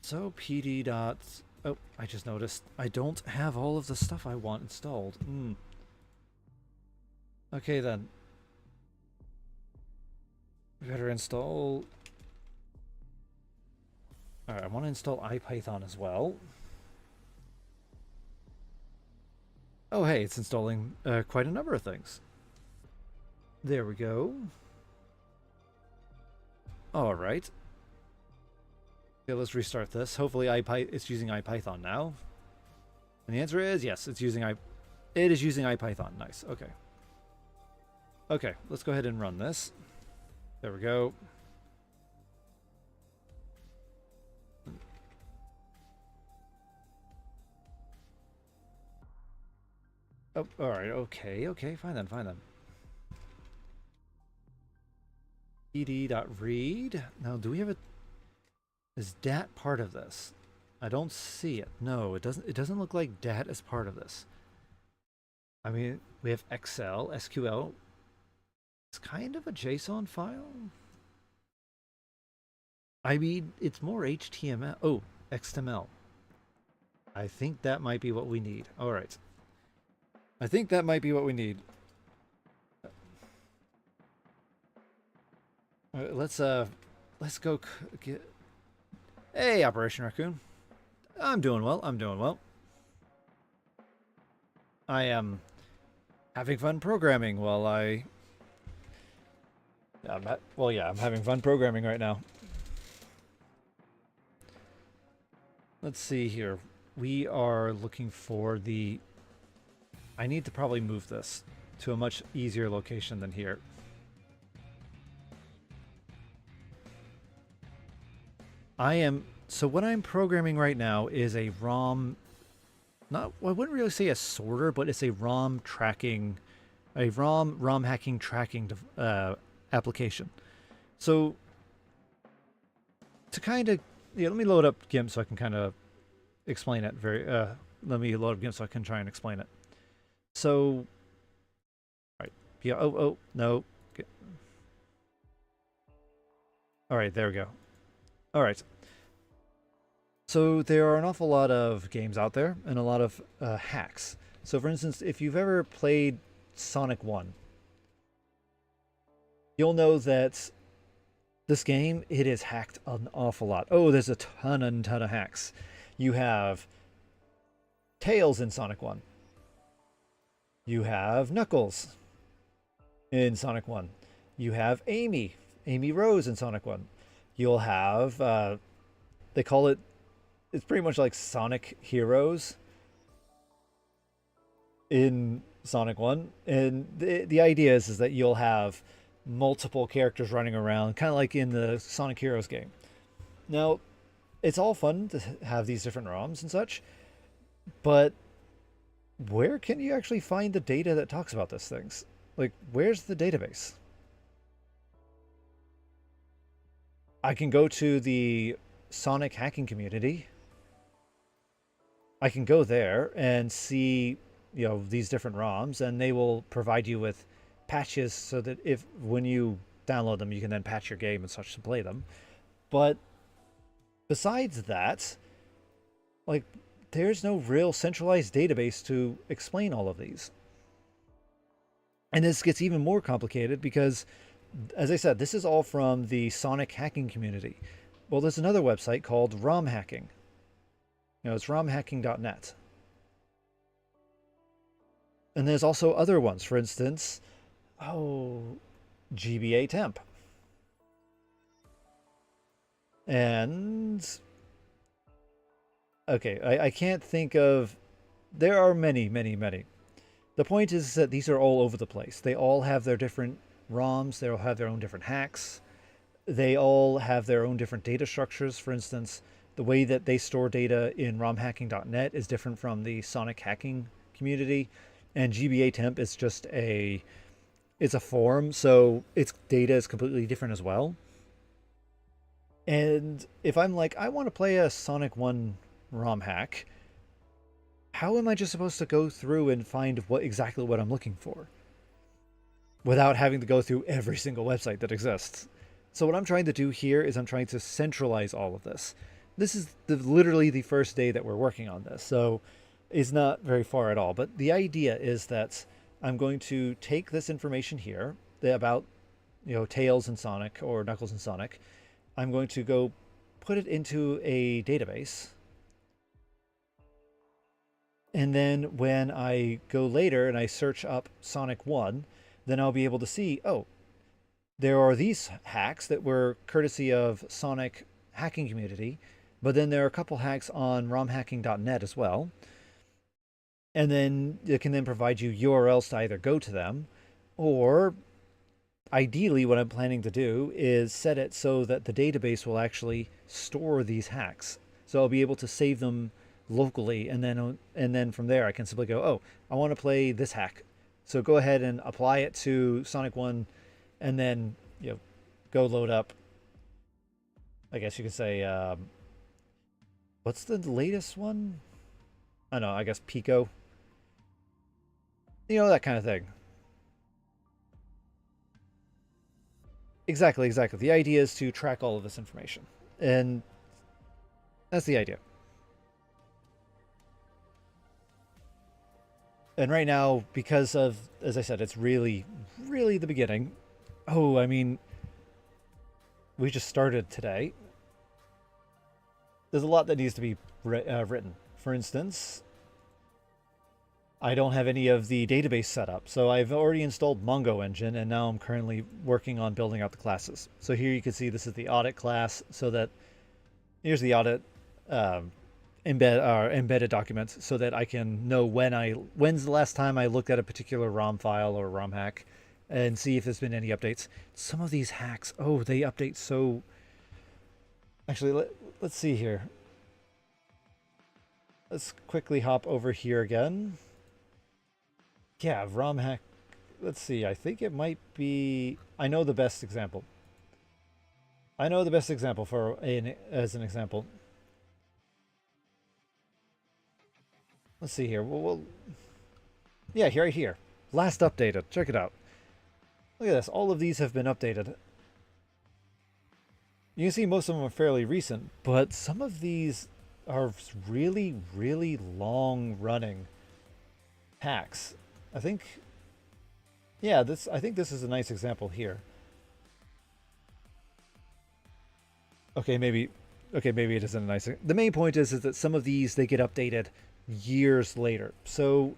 So pd dot, oh, I just noticed I don't have all of the stuff I want installed. Okay then. We better install. Alright, I want to install IPython as well. Oh hey, it's installing quite a number of things. There we go. Alright. Okay, let's restart this. Hopefully it's using IPython now. And the answer is yes, it's using It is using IPython. Nice. Okay. Okay, let's go ahead and run this. There we go. Oh, all right. Okay. Okay. Fine then. Fine then. ed.read. Now, do we have a... Is dat part of this? I don't see it. No, it doesn't. It doesn't look like dat is part of this. I mean, we have Excel, SQL. It's kind of a JSON file. I mean, it's more HTML. Oh, XML. I think that might be what we need. All right. I think that might be what we need. All right, let's go get... Hey, Operation Raccoon. I'm doing well. I'm doing well. I am having fun programming while well, yeah, I'm having fun programming right now. Let's see here. We are looking for the... I need to probably move this to a much easier location than here. So what I'm programming right now is a ROM, I wouldn't really say a sorter, but it's a ROM hacking tracking application. So to kind of, let me load up GIMP so I can kind of explain it let me load up GIMP so I can try and explain it. So, all right, yeah, oh, no. All right, there we go. All right. So there are an awful lot of games out there and a lot of hacks. So for instance, if you've ever played Sonic 1, you'll know that this game, it is hacked an awful lot. Oh, there's a ton of hacks. You have Tails in Sonic 1. You have Knuckles in Sonic 1. You have Amy Rose in Sonic 1. You'll have, they call it, it's pretty much like Sonic Heroes in Sonic 1. And the idea is that you'll have multiple characters running around, kind of like in the Sonic Heroes game. Now, it's all fun to have these different ROMs and such, but where can you actually find the data that talks about these things? Like, where's the database? I can go to the Sonic hacking community. I can go there and see, these different ROMs, and they will provide you with patches so that when you download them, you can then patch your game and such to play them. But besides that, like, there's no real centralized database to explain all of these. And this gets even more complicated because, as I said, this is all from the Sonic hacking community. Well, there's another website called ROM hacking. It's romhacking.net. And there's also other ones. For instance, GBA temp. And okay, I can't think of... There are many. The point is that these are all over the place. They all have their different ROMs. They all have their own different hacks. They all have their own different data structures. For instance, the way that they store data in romhacking.net is different from the Sonic hacking community. And GBA temp is just it's a form, so its data is completely different as well. And if I'm like, I want to play a Sonic 1 ROM hack, how am I just supposed to go through and find exactly what I'm looking for without having to go through every single website that exists? So what I'm trying to do here is I'm trying to centralize all of this. This is literally the first day that we're working on this, so it's not very far at all. But the idea is that I'm going to take this information here about, Tails and Sonic or Knuckles and Sonic. I'm going to go put it into a database. And then when I go later and I search up Sonic 1, then I'll be able to see, there are these hacks that were courtesy of Sonic hacking community, but then there are a couple hacks on romhacking.net as well. and then it can then provide you URLs to either go to them, or ideally what I'm planning to do is set it so that the database will actually store these hacks. So I'll be able to save them locally, and then from there I can simply go, oh, I want to play this hack. So go ahead and apply it to Sonic 1, and then go load up. I guess you could say, what's the latest one? I don't know, I guess Pico. That kind of thing. Exactly. The idea is to track all of this information. And that's the idea. And right now, because of, as I said, it's really, really the beginning. Oh, I mean, we just started today. There's a lot that needs to be written. For instance, I don't have any of the database set up. So I've already installed Mongo Engine, and now I'm currently working on building out the classes. So here you can see this is the audit class, so that here's the audit embedded documents, so that I can know when's the last time I looked at a particular ROM file or ROM hack and see if there's been any updates. Some of these hacks, oh, they update so... Actually, let's see here. Let's quickly hop over here again. Yeah, ROM hack. Let's see. I think it might be... I know the best example. As an example. Let's see here. Yeah, right here. Last updated. Check it out. Look at this. All of these have been updated. You can see most of them are fairly recent, but some of these are really, really long-running hacks. I think this is a nice example here. Okay, maybe it isn't a nice. The main point is that some of these, they get updated years later. So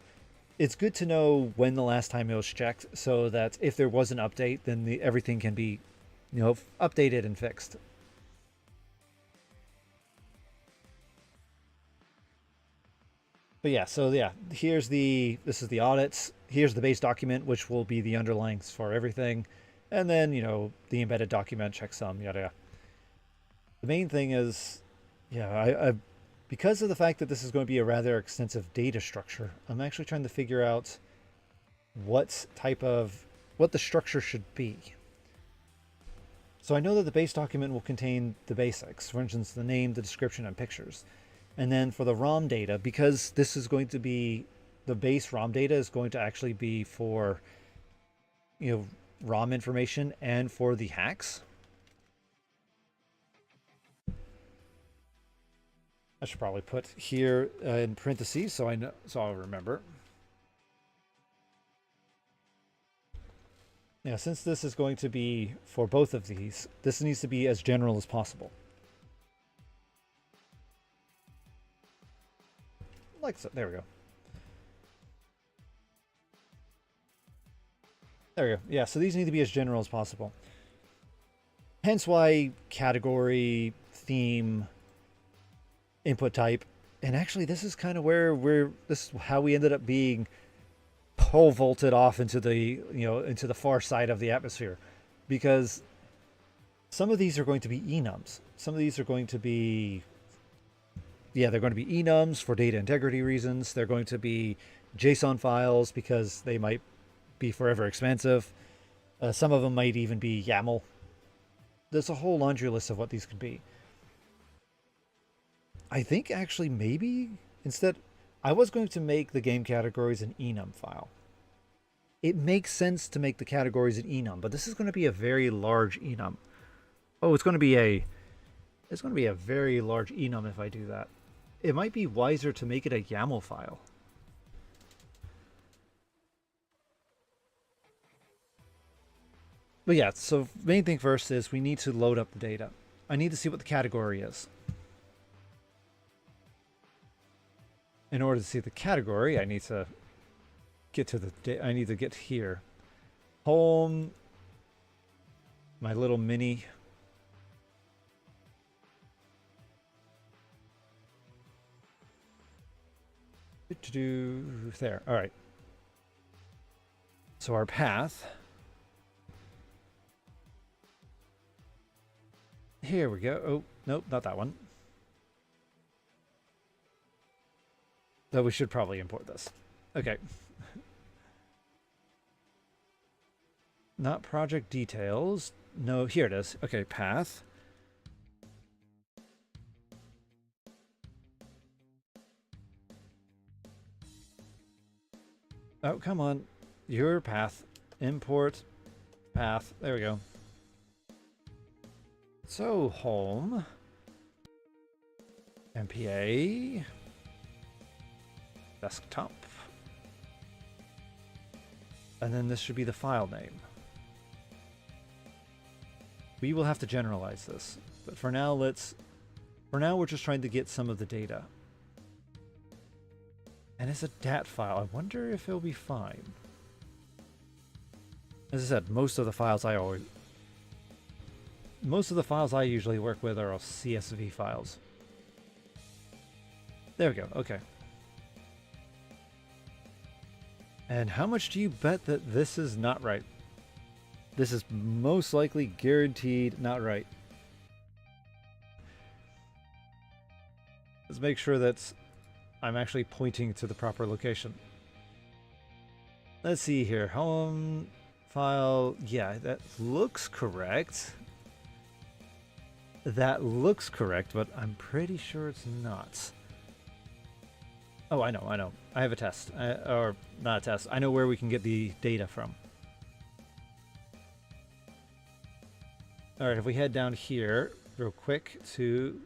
it's good to know when the last time it was checked, so that if there was an update, then everything can be, updated and fixed. But yeah, so yeah, this is the audits. Here's the base document, which will be the underlines for everything. And then, the embedded document, checksum, yada yada. The main thing is, I because of the fact that this is going to be a rather extensive data structure, I'm actually trying to figure out what the structure should be. So I know that the base document will contain the basics, for instance, the name, the description, and pictures. And then for the ROM data, because this is going to be, the base ROM data is going to actually be for, ROM information and for the hacks. I should probably put here in parentheses so I'll remember. Now, since this is going to be for both of these, this needs to be as general as possible. Like so. There we go. There we go. Yeah, so these need to be as general as possible. Hence why category, theme, input type, and actually this is kind of this is how we ended up being pole vaulted off into the into the far side of the atmosphere, because some of these are going to be enums. Some of these are going to be they're going to be enums for data integrity reasons. They're going to be JSON files because they might be forever expensive. Some of them might even be YAML. There's a whole laundry list of what these could be. I think actually maybe instead I was going to make the game categories an enum file. It makes sense to make the categories an enum, but this is going to be a very large enum. Oh, it's going to be a very large enum if I do that. It might be wiser to make it a YAML file. But yeah, so main thing first is we need to load up the data. I need to see what the category is. In order to see the category, I need to get here. Home, my little mini. There. All right. So our path. Here we go. Oh, nope, not that one. Though we should probably import this. Okay. Not project details. No, here it is. Okay, path. Oh, come on. Your path. Import path. There we go. So, home. MPA. Desktop. And then this should be the file name. We will have to generalize this. But for now, we're just trying to get some of the data. And it's a DAT file. I wonder if it'll be fine. As I said, most of the files I usually work with are all CSV files. There we go. Okay. And how much do you bet that this is not right? This is most likely guaranteed not right. Let's make sure that I'm actually pointing to the proper location. Let's see here. Home file. Yeah, that looks correct. That looks correct, but I'm pretty sure it's not. Oh, I know. I have a test. Or not a test. I know where we can get the data from. Alright, if we head down here real quick to...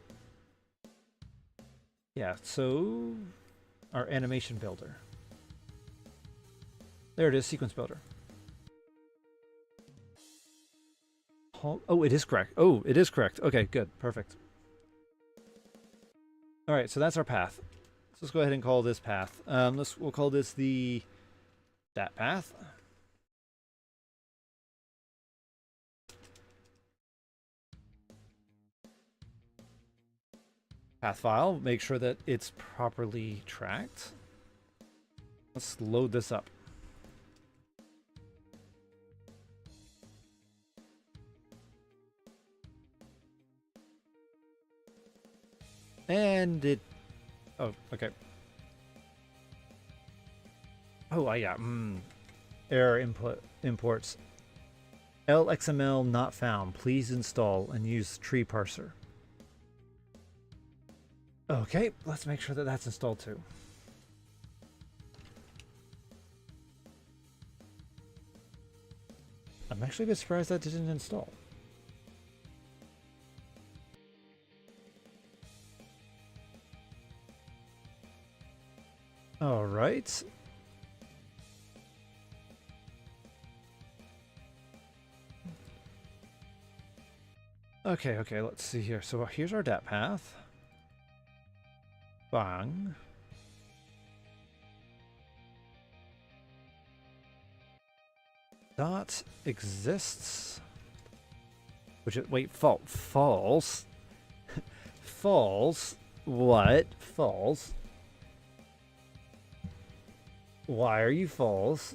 Yeah, so... Our animation builder. There it is, sequence builder. Oh, it is correct. Oh, it is correct. Okay, good. Perfect. Alright, so that's our path. So let's go ahead and call this path. We'll call this the DAT path. Path file, make sure that it's properly tracked. Let's load this up. And it... Oh, okay. Oh, yeah. Error imports. LXML not found. Please install and use tree parser. Okay, let's make sure that that's installed too. I'm actually a bit surprised that didn't install. All right. Okay, let's see here. So here's our DAT path. Bang. Dot exists. Which is, wait, false. False. What? False. Why are you false?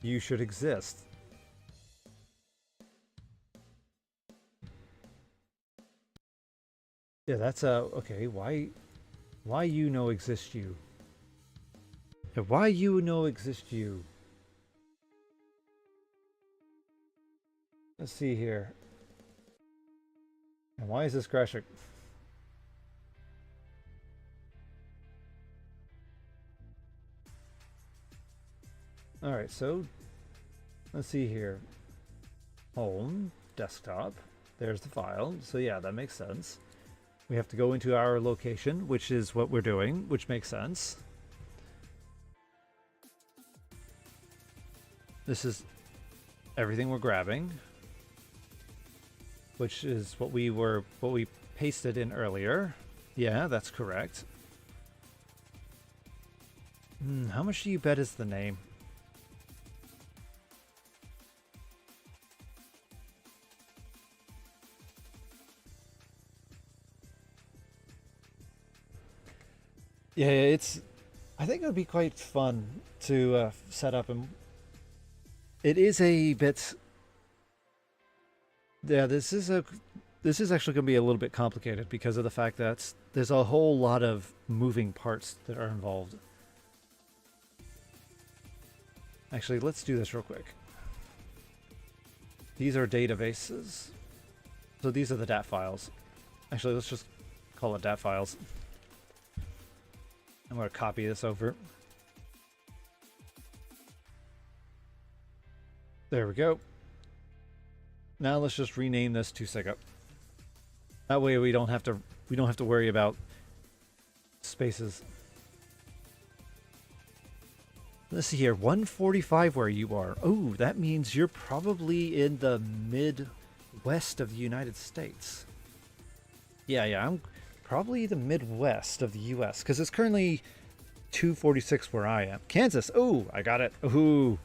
You should exist. Yeah, that's okay. Why you no exist you? Yeah, why you no exist you? Let's see here. And why is this crashing? All right, so let's see here. Home, desktop. There's the file. So yeah, that makes sense. We have to go into our location, which is what we're doing, which makes sense. This is everything we're grabbing, which is what we pasted in earlier. Yeah, that's correct. How much do you bet is the name? Yeah, it's. I think it would be quite fun to set up, and it is a bit. Yeah, this is actually going to be a little bit complicated because of the fact that there's a whole lot of moving parts that are involved. Actually, let's do this real quick. These are databases. So these are the DAT files. Actually, let's just call it DAT files. I'm going to copy this over. There we go. Now let's just rename this to Sega. That way we don't have to worry about spaces. Let's see here, 145 where you are. Oh, that means you're probably in the Midwest of the United States. Yeah, I'm probably the Midwest of the U.S. because it's currently 246 where I am. Kansas. Oh, I got it. Ooh.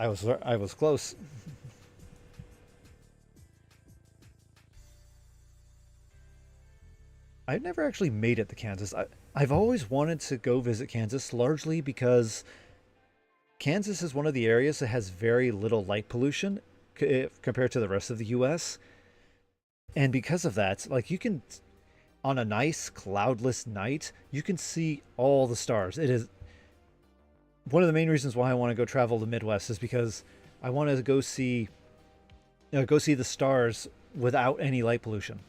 I was close. I've never actually made it to Kansas. I've always wanted to go visit Kansas, largely because Kansas is one of the areas that has very little light pollution compared to the rest of the U.S. And because of that, like you can, on a nice cloudless night, you can see all the stars. It is one of the main reasons why I want to go travel the Midwest is because I want to go see the stars without any light pollution.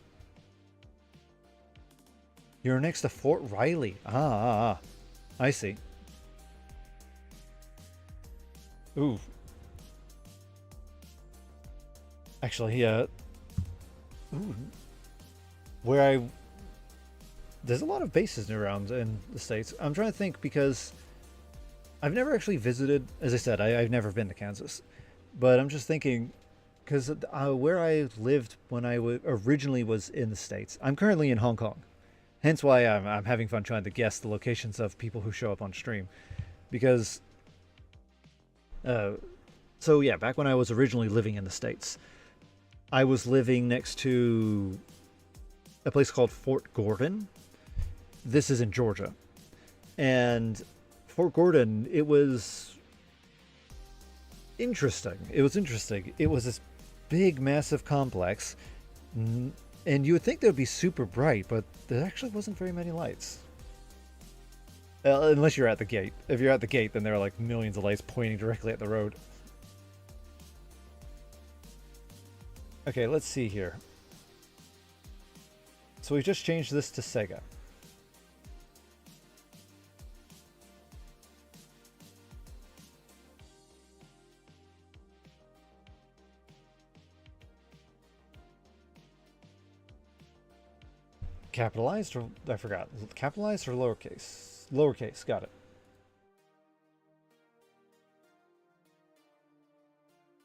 You're next to Fort Riley. I see. Ooh. Actually, ooh. There's a lot of bases around in the States. I'm trying to think because I've never actually visited, as I said, I've never been to Kansas. But I'm just thinking, because where I lived when I originally was in the States, I'm currently in Hong Kong. Hence why I'm having fun trying to guess the locations of people who show up on stream. Because, so yeah, back when I was originally living in the States, I was living next to a place called Fort Gordon. This is in Georgia. And Fort Gordon, it was interesting. It was this big, massive complex. And you would think they would be super bright, but there actually wasn't very many lights. Unless you're at the gate. If you're at the gate, then there are like millions of lights pointing directly at the road. Okay, let's see here. So we just changed this to Sega. Capitalized or I forgot. Capitalized or lowercase? Lowercase, got it.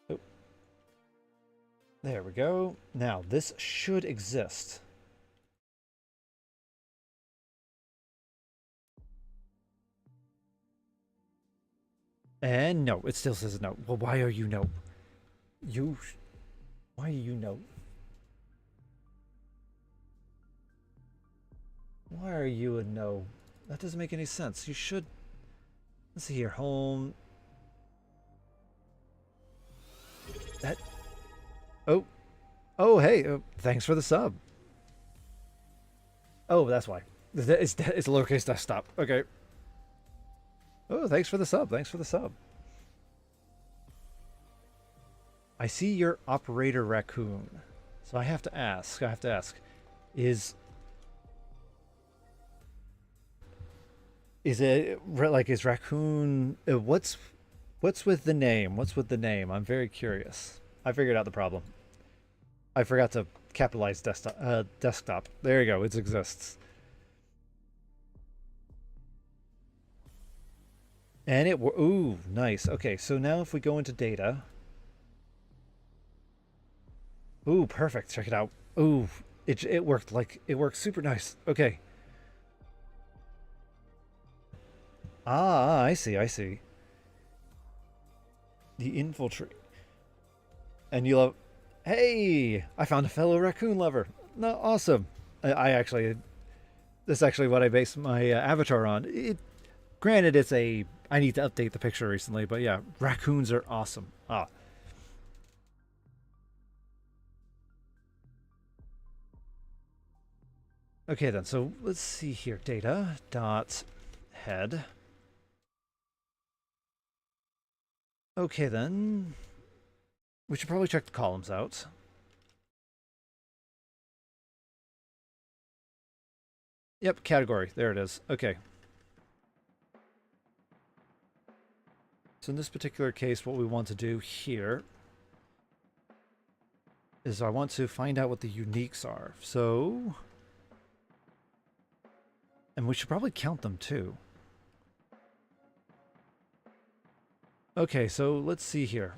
Oh. There we go. Now this should exist. And no, it still says no. Well, why are you no? Why are you no? Why are you a no? That doesn't make any sense. You should. Let's see here. Home. That. Oh. Oh, hey. Thanks for the sub. Oh, that's why. It's lowercase desktop. Okay. Oh, thanks for the sub. Thanks for the sub. I see your operator raccoon. So I have to ask. Is it like is raccoon? What's with the name? What's with the name? I'm very curious. I figured out the problem. I forgot to capitalize desktop. Desktop. There you go. It exists. And ooh, nice. Okay, so now if we go into data. Ooh, perfect. Check it out. Ooh, it worked super nice. Okay. I see. The infiltrate. And you love. Hey, I found a fellow raccoon lover. No, awesome. I actually, That's actually what I base my avatar on. Granted, it's a I need to update the picture recently, but yeah, raccoons are awesome. Ah, okay then. So let's see here. Data dot head. Okay then. We should probably check the columns out. Yep, category. There it is. Okay. So in this particular case, what we want to do here is I want to find out what the uniques are. So, and we should probably count them too. Okay, so let's see here.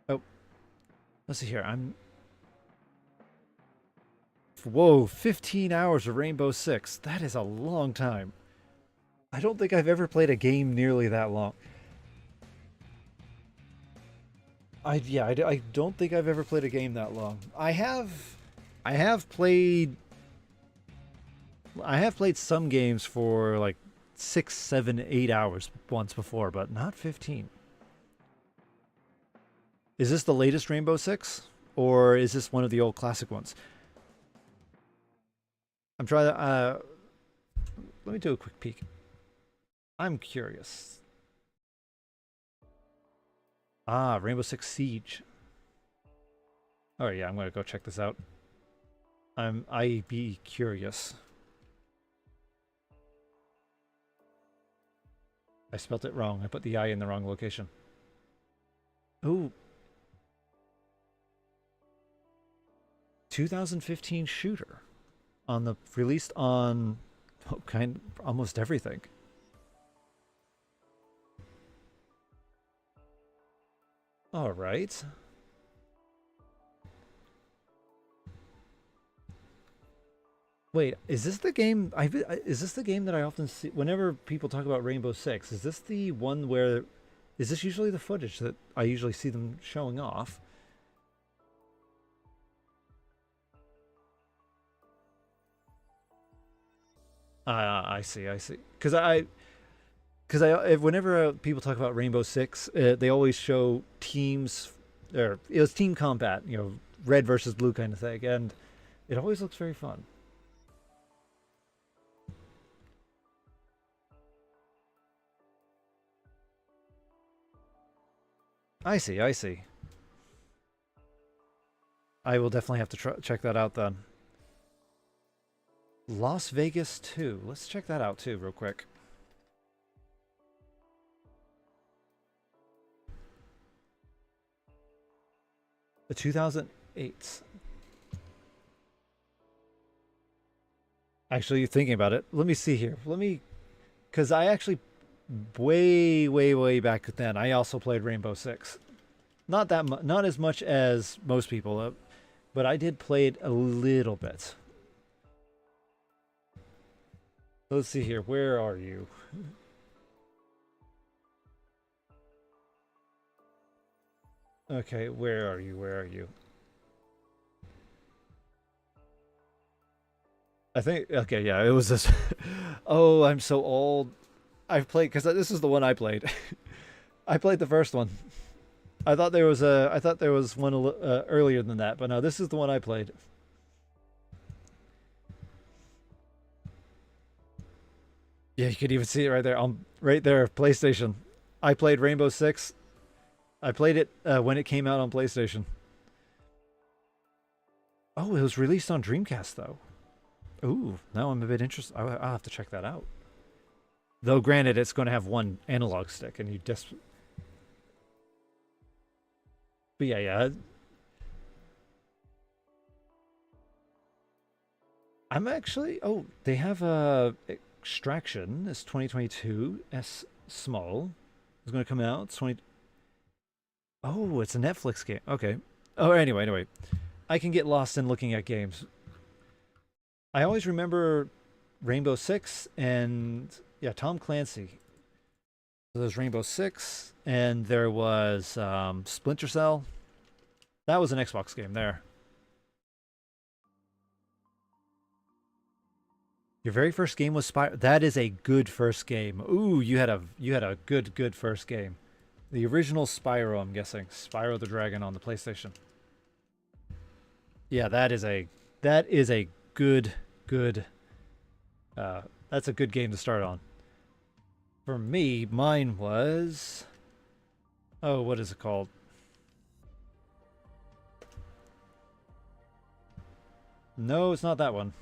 Oh, let's see here. Whoa, 15 hours of Rainbow Six. That is a long time. I don't think I've ever played a game nearly that long. I don't think I've ever played a game that long. I have played some games for like 6, 7, 8 hours once before, but not 15. Is this the latest Rainbow Six, or is this one of the old classic ones? I'm trying to. Let me do a quick peek. I'm curious. Ah, Rainbow Six Siege. Oh yeah, I'm gonna go check this out. I be curious. I spelt it wrong. I put the I in the wrong location. Ooh. 2015 shooter on the released on almost everything. All right. Wait, is this the game? Is this the game that I often see whenever people talk about Rainbow Six? Is this the one where? Is this usually the footage that I usually see them showing off? I see, I see. Whenever people talk about Rainbow Six, they always show teams, or it was team combat, you know, red versus blue kind of thing, and it always looks very fun. I see, I see. I will definitely have to check that out then. Las Vegas 2. Let's check that out too, real quick. The 2008. Actually, thinking about it, let me see here. Because I actually, way, way, way back then, I also played Rainbow Six. Not that much, not as much as most people, but I did play it a little bit. Let's see here. Where are you? Okay, where are you? Where are you? I think, okay, yeah, it was this. Oh, I'm so old. I've played, because this is the one I played. I played the first one. I thought there was one earlier than that, but no, this is the one I played. Yeah, you could even see it right there. Right there, PlayStation. I played Rainbow Six. I played it when it came out on PlayStation. Oh, it was released on Dreamcast though. Ooh, now I'm a bit interested. I'll have to check that out. Though, granted, it's going to have one analog stick, and you just. But yeah, yeah. I'm actually. Oh, they have a Extraction. It's 2022. S small. It's going to come out. It's 20. Oh, it's a Netflix game. Okay. Oh, anyway. I can get lost in looking at games. I always remember Rainbow Six and yeah, Tom Clancy. So there's Rainbow Six, and there was Splinter Cell. That was an Xbox game there. Your very first game was Spyro. That is a good first game. Ooh, you had a good first game. The original Spyro, I'm guessing. Spyro the Dragon on the PlayStation. Yeah, that is a good that's a good game to start on. For me, mine was, oh, what is it called? No, it's not that one.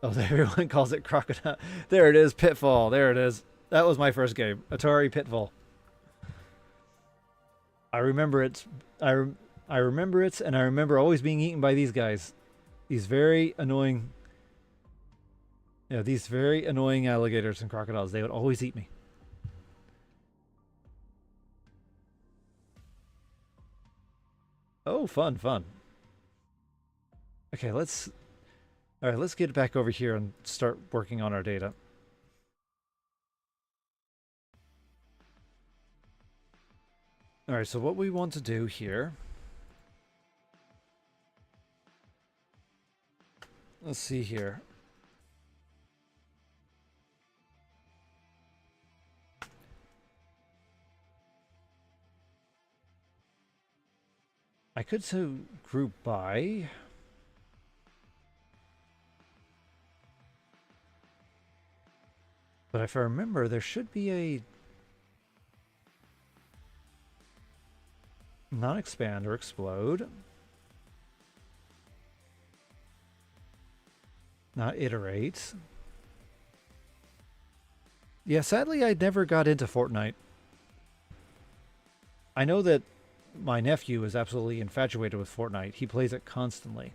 Oh, everyone calls it Crocodile. There it is, Pitfall. There it is. That was my first game, Atari Pitfall. I remember it. I remember it, and I remember always being eaten by these guys. These very annoying, these very annoying alligators and crocodiles. They would always eat me. Oh, fun, fun. Okay, all right, let's get back over here and start working on our data. All right, so what we want to do here, let's see here. I could so group by. But if I remember, there should be a not expand or explode. Not iterate. Yeah, sadly, I never got into Fortnite. I know that my nephew is absolutely infatuated with Fortnite. He plays it constantly.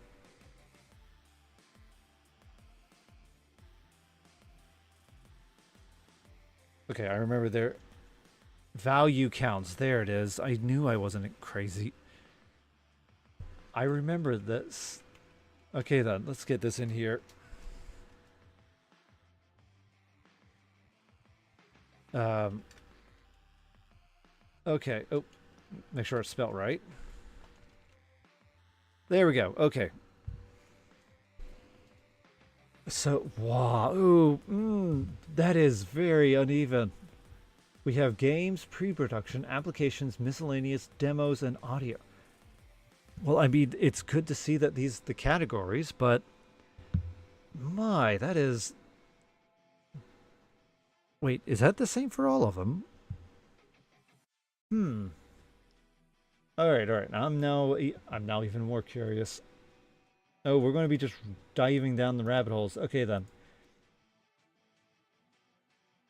Okay, I remember there. Value counts. There it is. I knew I wasn't crazy. I remember this. Okay then, let's get this in here. Okay. Oh, make sure it's spelled right. There we go. Okay. So, wow. Ooh, that is very uneven. We have games, pre-production, applications, miscellaneous, demos, and audio. Well, I mean, it's good to see that these the categories, but my, that is. Wait, is that the same for all of them? Hmm. All right, all right. I'm now even more curious. Oh, we're going to be just diving down the rabbit holes. Okay, then.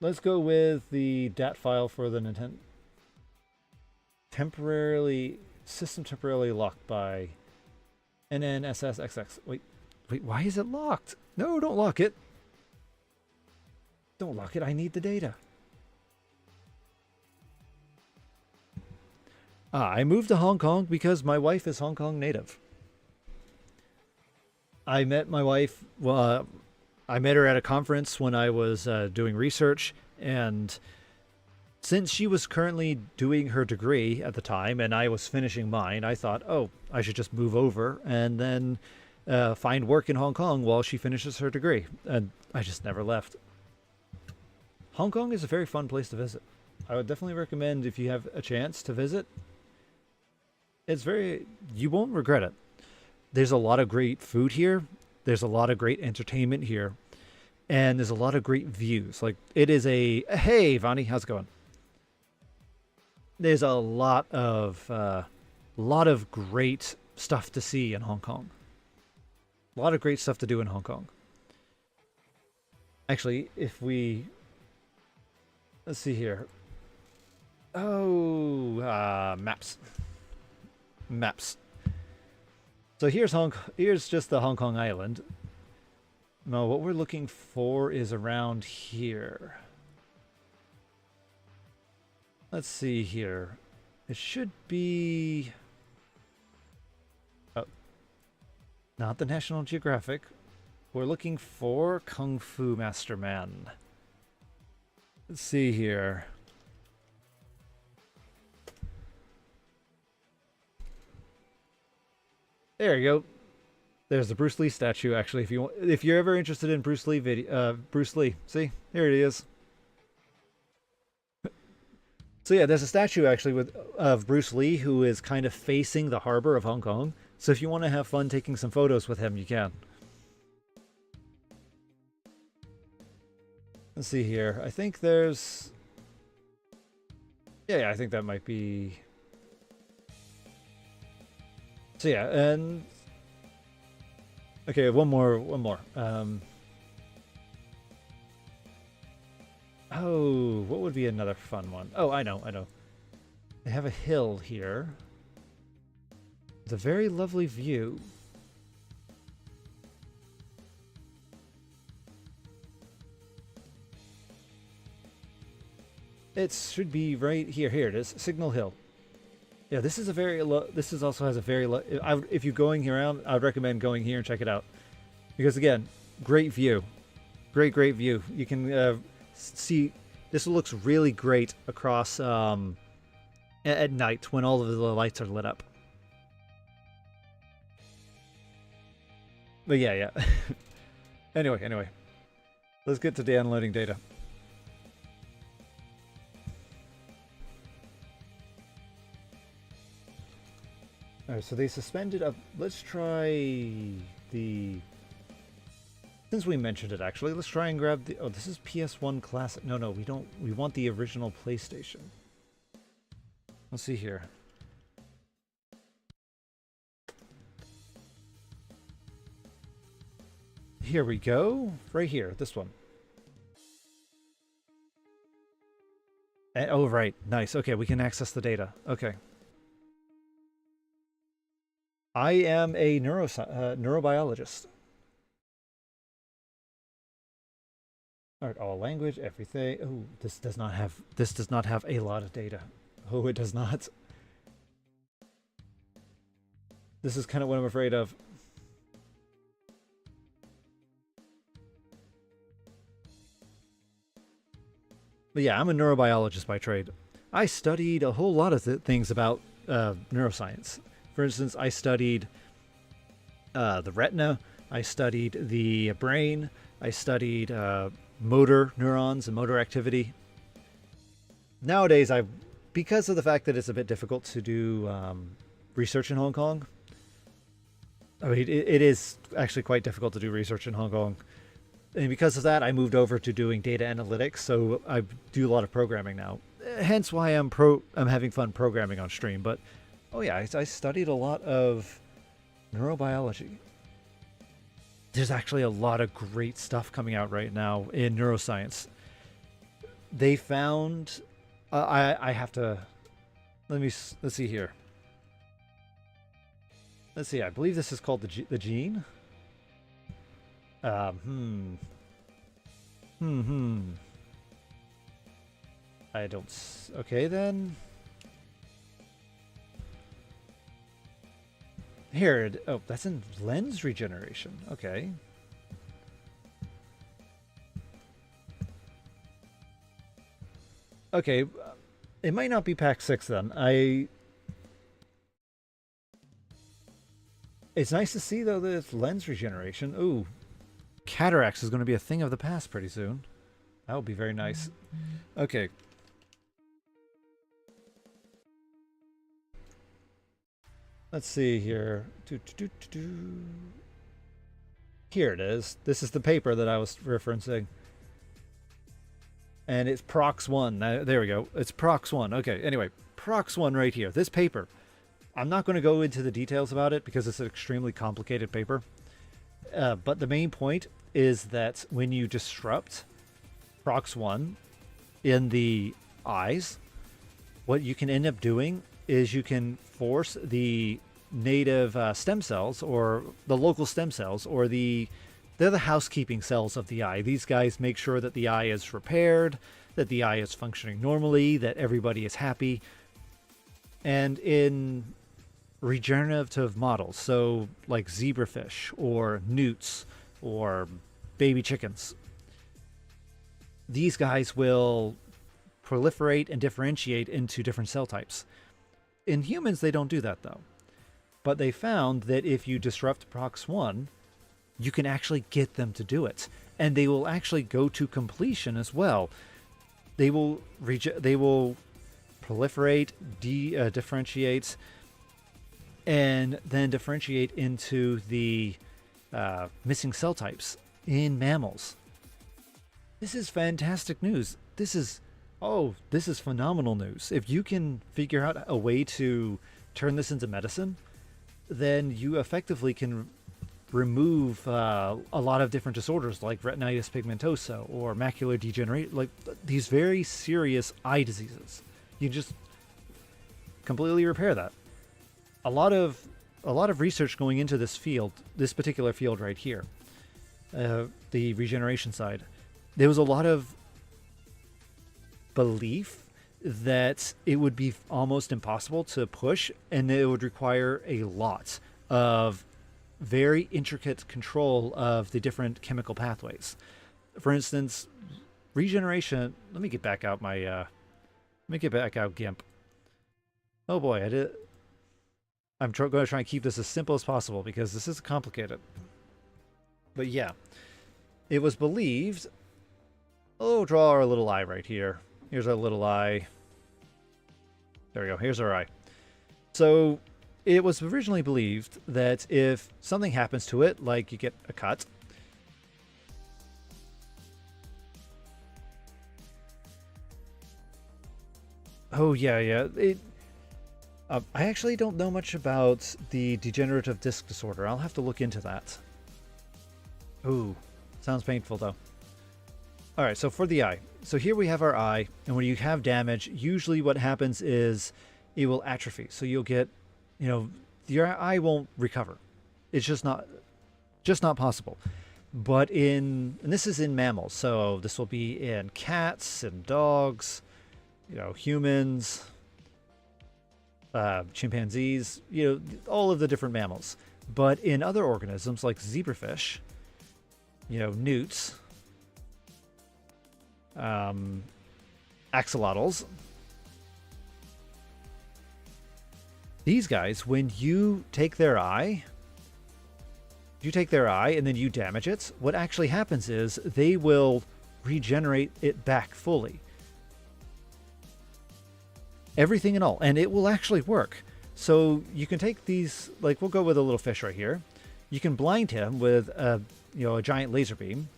Let's go with the DAT file for the Nintendo. System temporarily locked by NNSSXX. Wait, why is it locked? No, don't lock it. Don't lock it. I need the data. I moved to Hong Kong because my wife is Hong Kong native. I met my wife. Well, I met her at a conference when I was doing research, and since she was currently doing her degree at the time, and I was finishing mine, I thought, oh, I should just move over and then find work in Hong Kong while she finishes her degree. And I just never left. Hong Kong is a very fun place to visit. I would definitely recommend if you have a chance to visit. You won't regret it. There's a lot of great food here. There's a lot of great entertainment here. And there's a lot of great views. Like, it is hey, Vani, how's it going? There's a lot of great stuff to see in Hong Kong. A lot of great stuff to do in Hong Kong. Actually, let's see here. Oh, maps. So here's just the Hong Kong island. No, what we're looking for is around here. Let's see here. It should be... Oh, not the National Geographic. We're looking for Kung Fu Master Man. Let's see here. There you go. There's the Bruce Lee statue. Actually, if you're ever interested in Bruce Lee video, Bruce Lee. See, here it is. So yeah, there's a statue actually of Bruce Lee who is kind of facing the harbor of Hong Kong. So if you want to have fun taking some photos with him, you can. Let's see here. I think there's... Yeah, I think that might be... So yeah, and... Okay, one more. Oh, what would be another fun one? Oh, I know. They have a hill here. It's a very lovely view. It should be right here. Here it is, Signal Hill. Yeah, this is a very this is also has a very if you're going around, I would recommend going here and check it out. Because again, great view. Great view. You can see this looks really great across at night when all of the lights are lit up. But yeah. Anyway. Let's get to downloading data. Alright, so they suspended up. Let's try the... Since we mentioned it, actually, let's try and grab the... Oh, this is PS1 Classic. No, we don't. We want the original PlayStation. Let's see here. Here we go. Right here, this one. And, oh, right. Nice. Okay, we can access the data. Okay. I am a neurobiologist. All right, all language, everything. Oh, this does not have a lot of data. Oh, it does not. This is kind of what I'm afraid of. But yeah, I'm a neurobiologist by trade. I studied a whole lot of things about neuroscience. For instance, I studied the retina, I studied the brain, I studied motor neurons and motor activity. Nowadays, because of the fact that it's a bit difficult to do research in Hong Kong, I mean, it is actually quite difficult to do research in Hong Kong. And because of that, I moved over to doing data analytics, so I do a lot of programming now. Hence why I'm having fun programming on stream, but oh yeah, I studied a lot of neurobiology. There's actually a lot of great stuff coming out right now in neuroscience. They found... I have to... Let's see here. Let's see, I believe this is called the gene. I don't... Okay, then... Here, oh, that's in lens regeneration. Okay. Okay, it might not be Pack 6 then. It's nice to see, though, that it's lens regeneration. Ooh, cataracts is going to be a thing of the past pretty soon. That would be very nice. Okay. Let's see here. Here it is. This is the paper that I was referencing. And it's Prox1. There we go. It's Prox1. Okay, anyway, Prox1 right here. This paper. I'm not going to go into the details about it because it's an extremely complicated paper. But the main point is that when you disrupt Prox1 in the eyes, what you can end up doing is you can force the native stem cells, or the local stem cells, or they're the housekeeping cells of the eye. These guys make sure that the eye is repaired, that the eye is functioning normally, that everybody is happy. And in regenerative models, so like zebrafish or newts or baby chickens, these guys will proliferate and differentiate into different cell types. In humans, they don't do that though. But they found that if you disrupt PROX1, you can actually get them to do it. And they will actually go to completion as well. They will proliferate, differentiate, and then differentiate into the missing cell types in mammals. This is fantastic news. This is phenomenal news. If you can figure out a way to turn this into medicine, then you effectively can remove a lot of different disorders like retinitis pigmentosa or macular degeneration, like these very serious eye diseases. You just completely repair that. A lot of research going into this field, this particular field right here, the regeneration side. There was a lot of belief that it would be almost impossible to push, and it would require a lot of very intricate control of the different chemical pathways. For instance, regeneration. Let me get back out GIMP. Oh boy, I'm going to try and keep this as simple as possible because this is complicated. But yeah, it was believed. Oh, draw our little eye right here. Here's our little eye. There we go. Here's our eye. So it was originally believed that if something happens to it, like you get a cut, oh yeah. I actually don't know much about the degenerative disc disorder. I'll have to look into that. Ooh, sounds painful though. All right, so for the eye. So here we have our eye, and when you have damage, usually what happens is it will atrophy. So you'll get, your eye won't recover. It's just not possible. But and this is in mammals. So this will be in cats and dogs, humans, chimpanzees, all of the different mammals. But in other organisms like zebrafish, newts, axolotls, these guys, when you take their eye, and then you damage it, what actually happens is they will regenerate it back fully. Everything and all, and it will actually work. So you can take these, like we'll go with a little fish right here. You can blind him with a giant laser beam,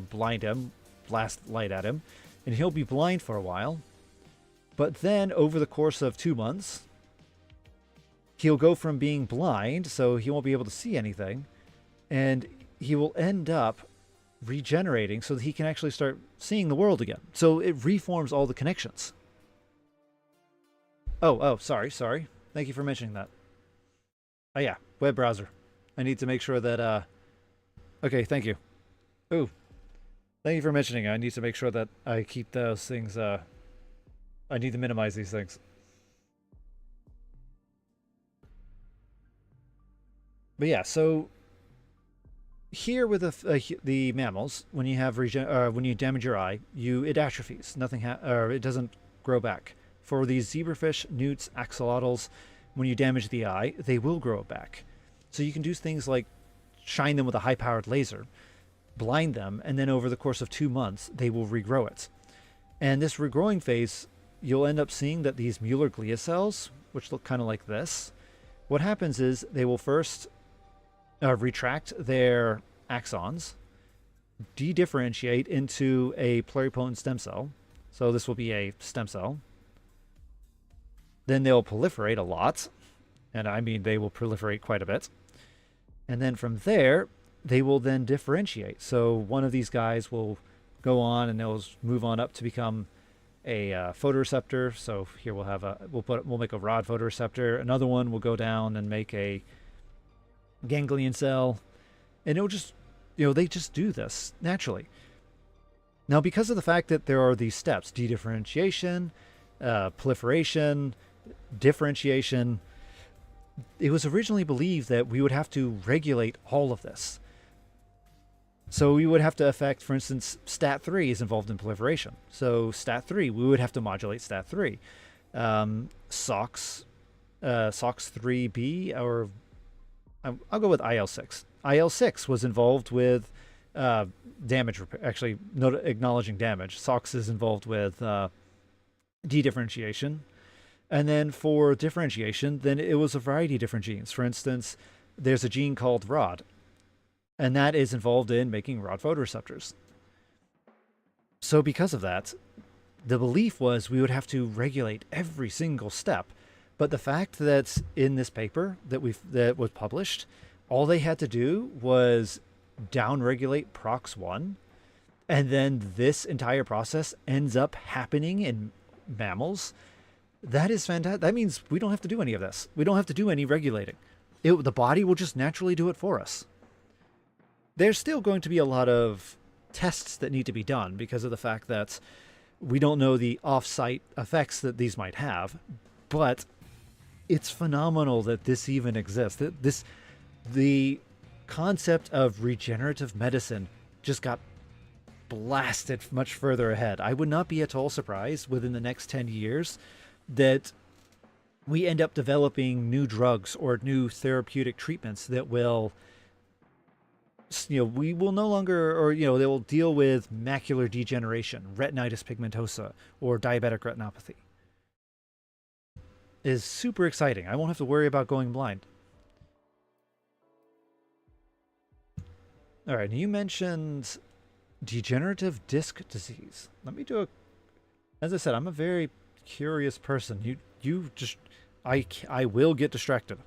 blind him, blast light at him, and he'll be blind for a while. But then over the course of 2 months, he'll go from being blind, so he won't be able to see anything, and he will end up regenerating so that he can actually start seeing the world again. So it reforms all the connections. Oh, sorry. Thank you for mentioning that. Oh yeah, web browser. I need to make sure that, okay, thank you. Ooh, thank you for mentioning it. I need to make sure that I keep those things, I need to minimize these things. But yeah, so here with the mammals, when you have when you damage your eye, it atrophies. It doesn't grow back. For these zebrafish, newts, axolotls, when you damage the eye, they will grow it back. So you can do things like shine them with a high-powered laser, blind them, and then over the course of 2 months, they will regrow it. And this regrowing phase, you'll end up seeing that these Mueller glia cells, which look kind of like this, what happens is they will first retract their axons, de-differentiate into a pluripotent stem cell. So this will be a stem cell. Then they'll proliferate a lot. And I mean, they will proliferate quite a bit. And then from there, they will then differentiate. So one of these guys will go on and they'll move on up to become a photoreceptor. So here we'll make a rod photoreceptor. Another one will go down and make a ganglion cell. And it'll just, they just do this naturally. Now, because of the fact that there are these steps, de-differentiation, proliferation, differentiation, it was originally believed that we would have to regulate all of this. So we would have to affect, for instance, stat 3 is involved in proliferation. So stat 3, we would have to modulate stat 3. SOX, SOX 3B, or I'll go with IL6. IL6 was involved with damage, actually, not acknowledging damage. SOX is involved with dedifferentiation. And then for differentiation, then it was a variety of different genes. For instance, there's a gene called ROD, and that is involved in making rod photoreceptors. So because of that, the belief was we would have to regulate every single step. But the fact that in this paper that was published, all they had to do was downregulate PROX1, and then this entire process ends up happening in mammals. That is fantastic. That means we don't have to do any of this. We don't have to do any regulating. The body will just naturally do it for us. There's still going to be a lot of tests that need to be done because of the fact that we don't know the off-site effects that these might have, but it's phenomenal that this even exists. The concept of regenerative medicine just got blasted much further ahead. I would not be at all surprised within the next 10 years that we end up developing new drugs or new therapeutic treatments that will, we will no longer, or, they will deal with macular degeneration, retinitis pigmentosa, or diabetic retinopathy. It is super exciting. I won't have to worry about going blind. All right, you mentioned degenerative disc disease. Let me do as I said, I'm a very curious person. I will get distracted.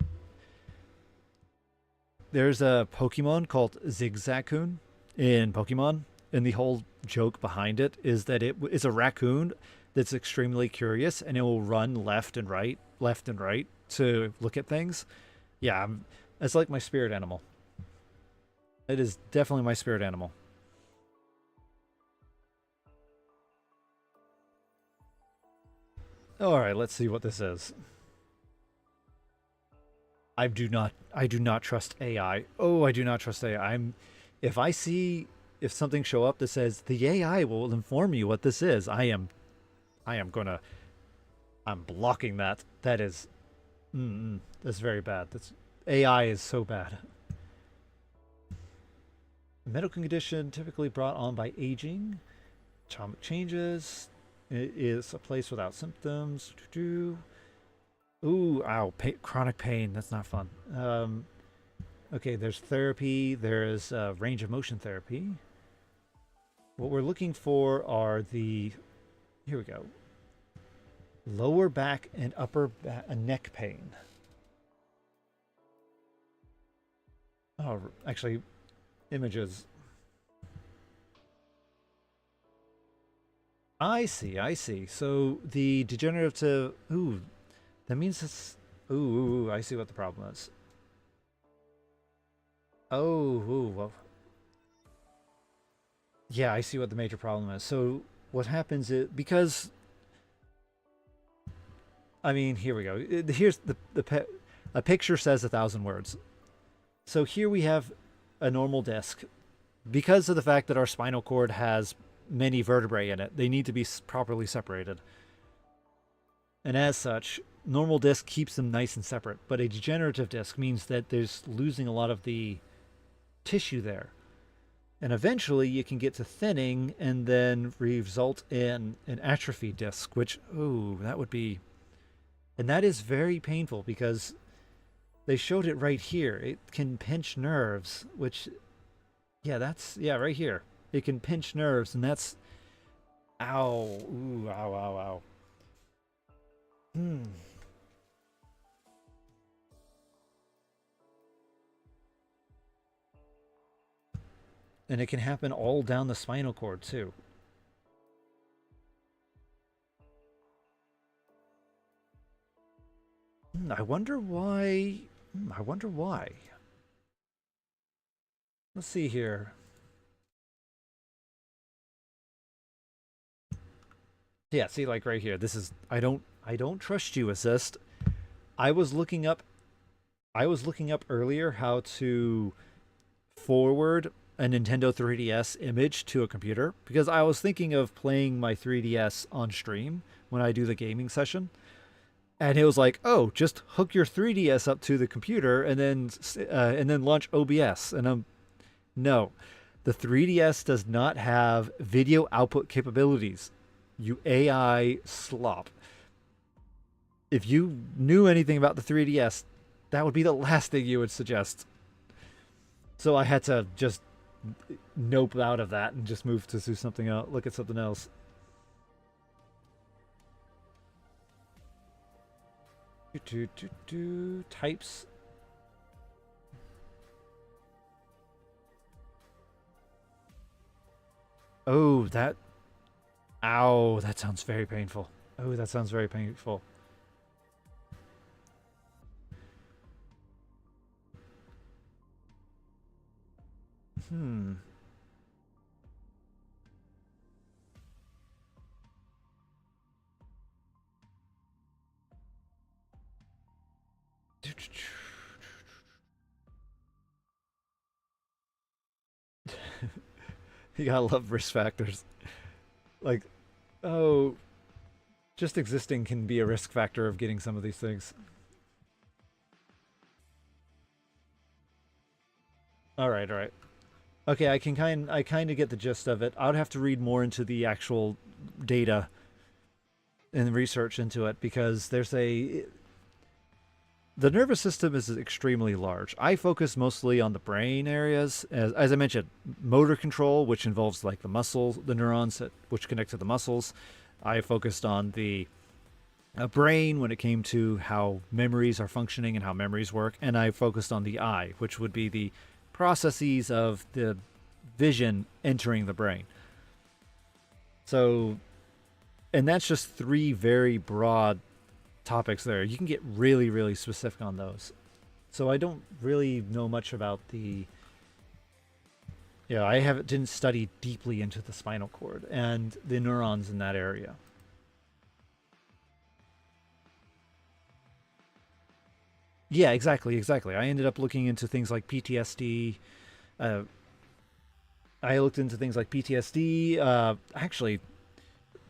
There's a Pokemon called Zigzagoon in Pokemon, and the whole joke behind it is that it is a raccoon that's extremely curious, and it will run left and right to look at things. Yeah, it's like my spirit animal. It is definitely my spirit animal. All right, let's see what this is. I do not trust AI. Oh, I do not trust AI. If something show up that says the AI will inform you what this is, I'm blocking that. That is, that's very bad. AI is so bad. Medical condition typically brought on by aging, atomic changes. It is a place without symptoms. Ooh, ow, chronic pain. That's not fun. Okay, there's therapy. There's range of motion therapy. What we're looking for are here we go. Lower back and upper neck pain. Oh, actually, images. I see. So the degenerative, that means it's, I see what the problem is. Well. Yeah, I see what the major problem is. So what happens is, because, I mean, here we go. Here's a picture says 1,000 words. So here we have a normal disc. Because of the fact that our spinal cord has many vertebrae in it, they need to be properly separated. And as such, normal disc keeps them nice and separate, but a degenerative disc means that there's losing a lot of the tissue there. And eventually you can get to thinning and then result in an atrophy disc, which, that would be... And that is very painful because they showed it right here. It can pinch nerves, which... Yeah, right here. It can pinch nerves, and that's... Ow. Ooh, ow. And it can happen all down the spinal cord, too. I wonder why... Let's see here. Yeah, see, like right here. This is... I don't trust you, assist. I was looking up earlier how to forward a Nintendo 3DS image to a computer because I was thinking of playing my 3DS on stream when I do the gaming session. And it was like, "Oh, just hook your 3DS up to the computer and then launch OBS." And no, the 3DS does not have video output capabilities. You AI slop. If you knew anything about the 3DS, that would be the last thing you would suggest. So I had to just nope out of that and just move to do something else, look at something else. Types. Oh, that. Ow, that sounds very painful. Oh, that sounds very painful. Hmm. You gotta love risk factors. Like, oh, just existing can be a risk factor of getting some of these things. All right, all right. Okay, I kind of get the gist of it. I would have to read more into the actual data and research into it because the nervous system is extremely large. I focus mostly on the brain areas, as I mentioned, motor control, which involves like the muscles, the neurons which connect to the muscles. I focused on the brain when it came to how memories are functioning and how memories work, and I focused on the eye, which would be the processes of the vision entering the brain. So, and that's just three very broad topics there. You can get really, really specific on those. So I don't really know much about the. Yeah, I haven't didn't study deeply into the spinal cord and the neurons in that area. Yeah, exactly, exactly. I ended up looking into things like PTSD. Uh, I looked into things like PTSD. Actually,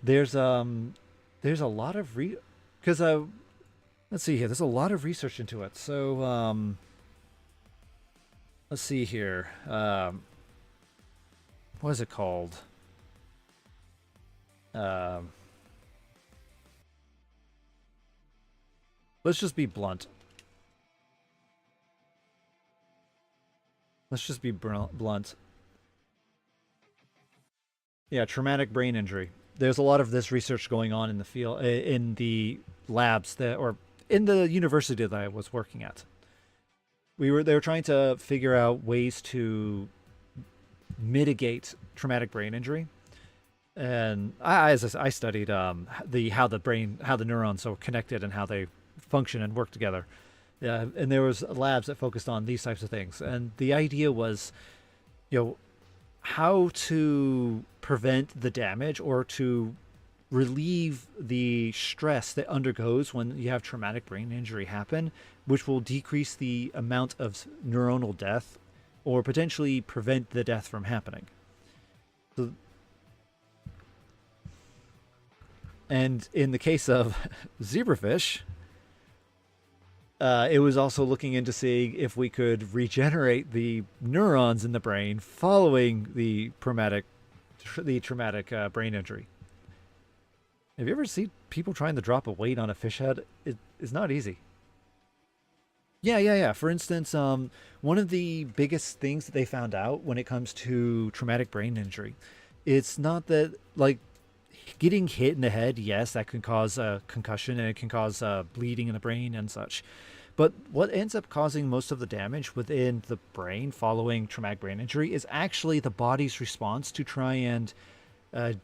there's there's a lot of because let's see here. There's a lot of research into it. So let's see here. What is it called? Um, let's just be blunt. Let's just be blunt. Yeah, traumatic brain injury. There's a lot of this research going on in the field, in the labs that, or in the university that I was working at. They were trying to figure out ways to mitigate traumatic brain injury. And I studied how the brain, how the neurons are connected and how they function and work together. Yeah, and there was labs that focused on these types of things. And the idea was, you know, how to prevent the damage or to relieve the stress that undergoes when you have traumatic brain injury happen, which will decrease the amount of neuronal death or potentially prevent the death from happening. So, and in the case of zebrafish, it was also looking into seeing if we could regenerate the neurons in the brain following the traumatic brain injury. Have you ever seen people trying to drop a weight on a fish head? It's not easy. Yeah, yeah, yeah. For instance, one of the biggest things that they found out when it comes to traumatic brain injury, it's not that like getting hit in the head. Yes, that can cause a concussion and it can cause bleeding in the brain and such. But what ends up causing most of the damage within the brain following traumatic brain injury is actually the body's response to try and uh,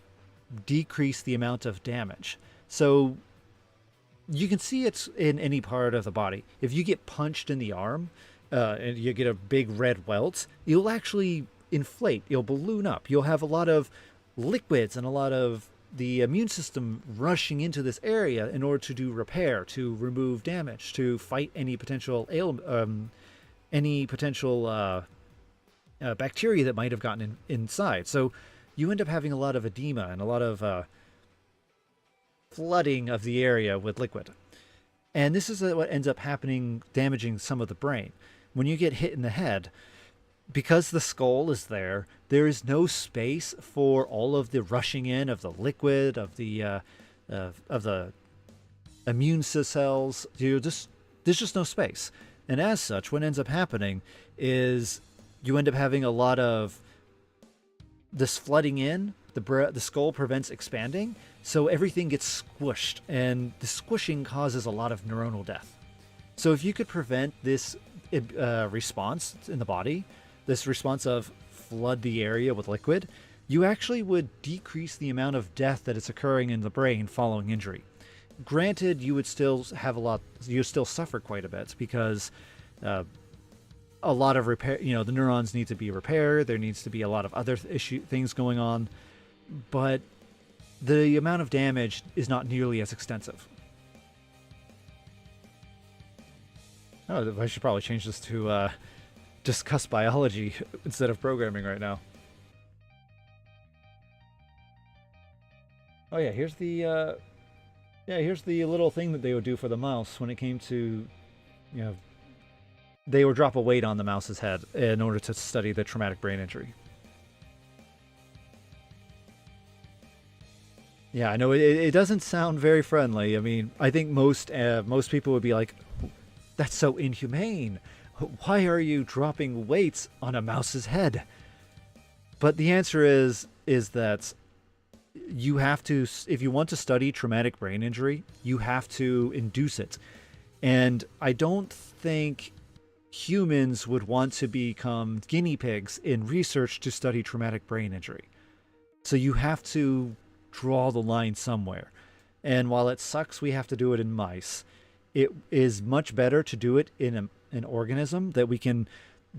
decrease the amount of damage. So you can see it's in any part of the body. If you get punched in the arm and you get a big red welt, you'll actually inflate. You'll balloon up. You'll have a lot of liquids and a lot of the immune system rushing into this area in order to do repair, to remove damage, to fight any potential bacteria that might have gotten inside. So you end up having a lot of edema and a lot of flooding of the area with liquid. And this is what ends up happening, damaging some of the brain. When you get hit in the head, because the skull is there, there is no space for all of the rushing in of the liquid, of the immune cells. There's just no space. And as such, what ends up happening is you end up having a lot of this flooding in. The skull prevents expanding, so everything gets squished, and the squishing causes a lot of neuronal death. So if you could prevent this response in the body, this response of flood the area with liquid, you actually would decrease the amount of death that is occurring in the brain following injury. Granted, you would still you still suffer quite a bit because a lot of repair, the neurons need to be repaired. There needs to be a lot of other things going on, but the amount of damage is not nearly as extensive. Oh, I should probably change this to discuss biology instead of programming right now. Oh yeah, here's the little thing that they would do for the mouse when it came to, they would drop a weight on the mouse's head in order to study the traumatic brain injury. Yeah, I know it doesn't sound very friendly. I mean, I think most people would be like, "That's so inhumane. Why are you dropping weights on a mouse's head?" But the answer is that you have to, if you want to study traumatic brain injury, you have to induce it. And I don't think humans would want to become guinea pigs in research to study traumatic brain injury. So you have to draw the line somewhere. And while it sucks we have to do it in mice, it is much better to do it in an organism that we can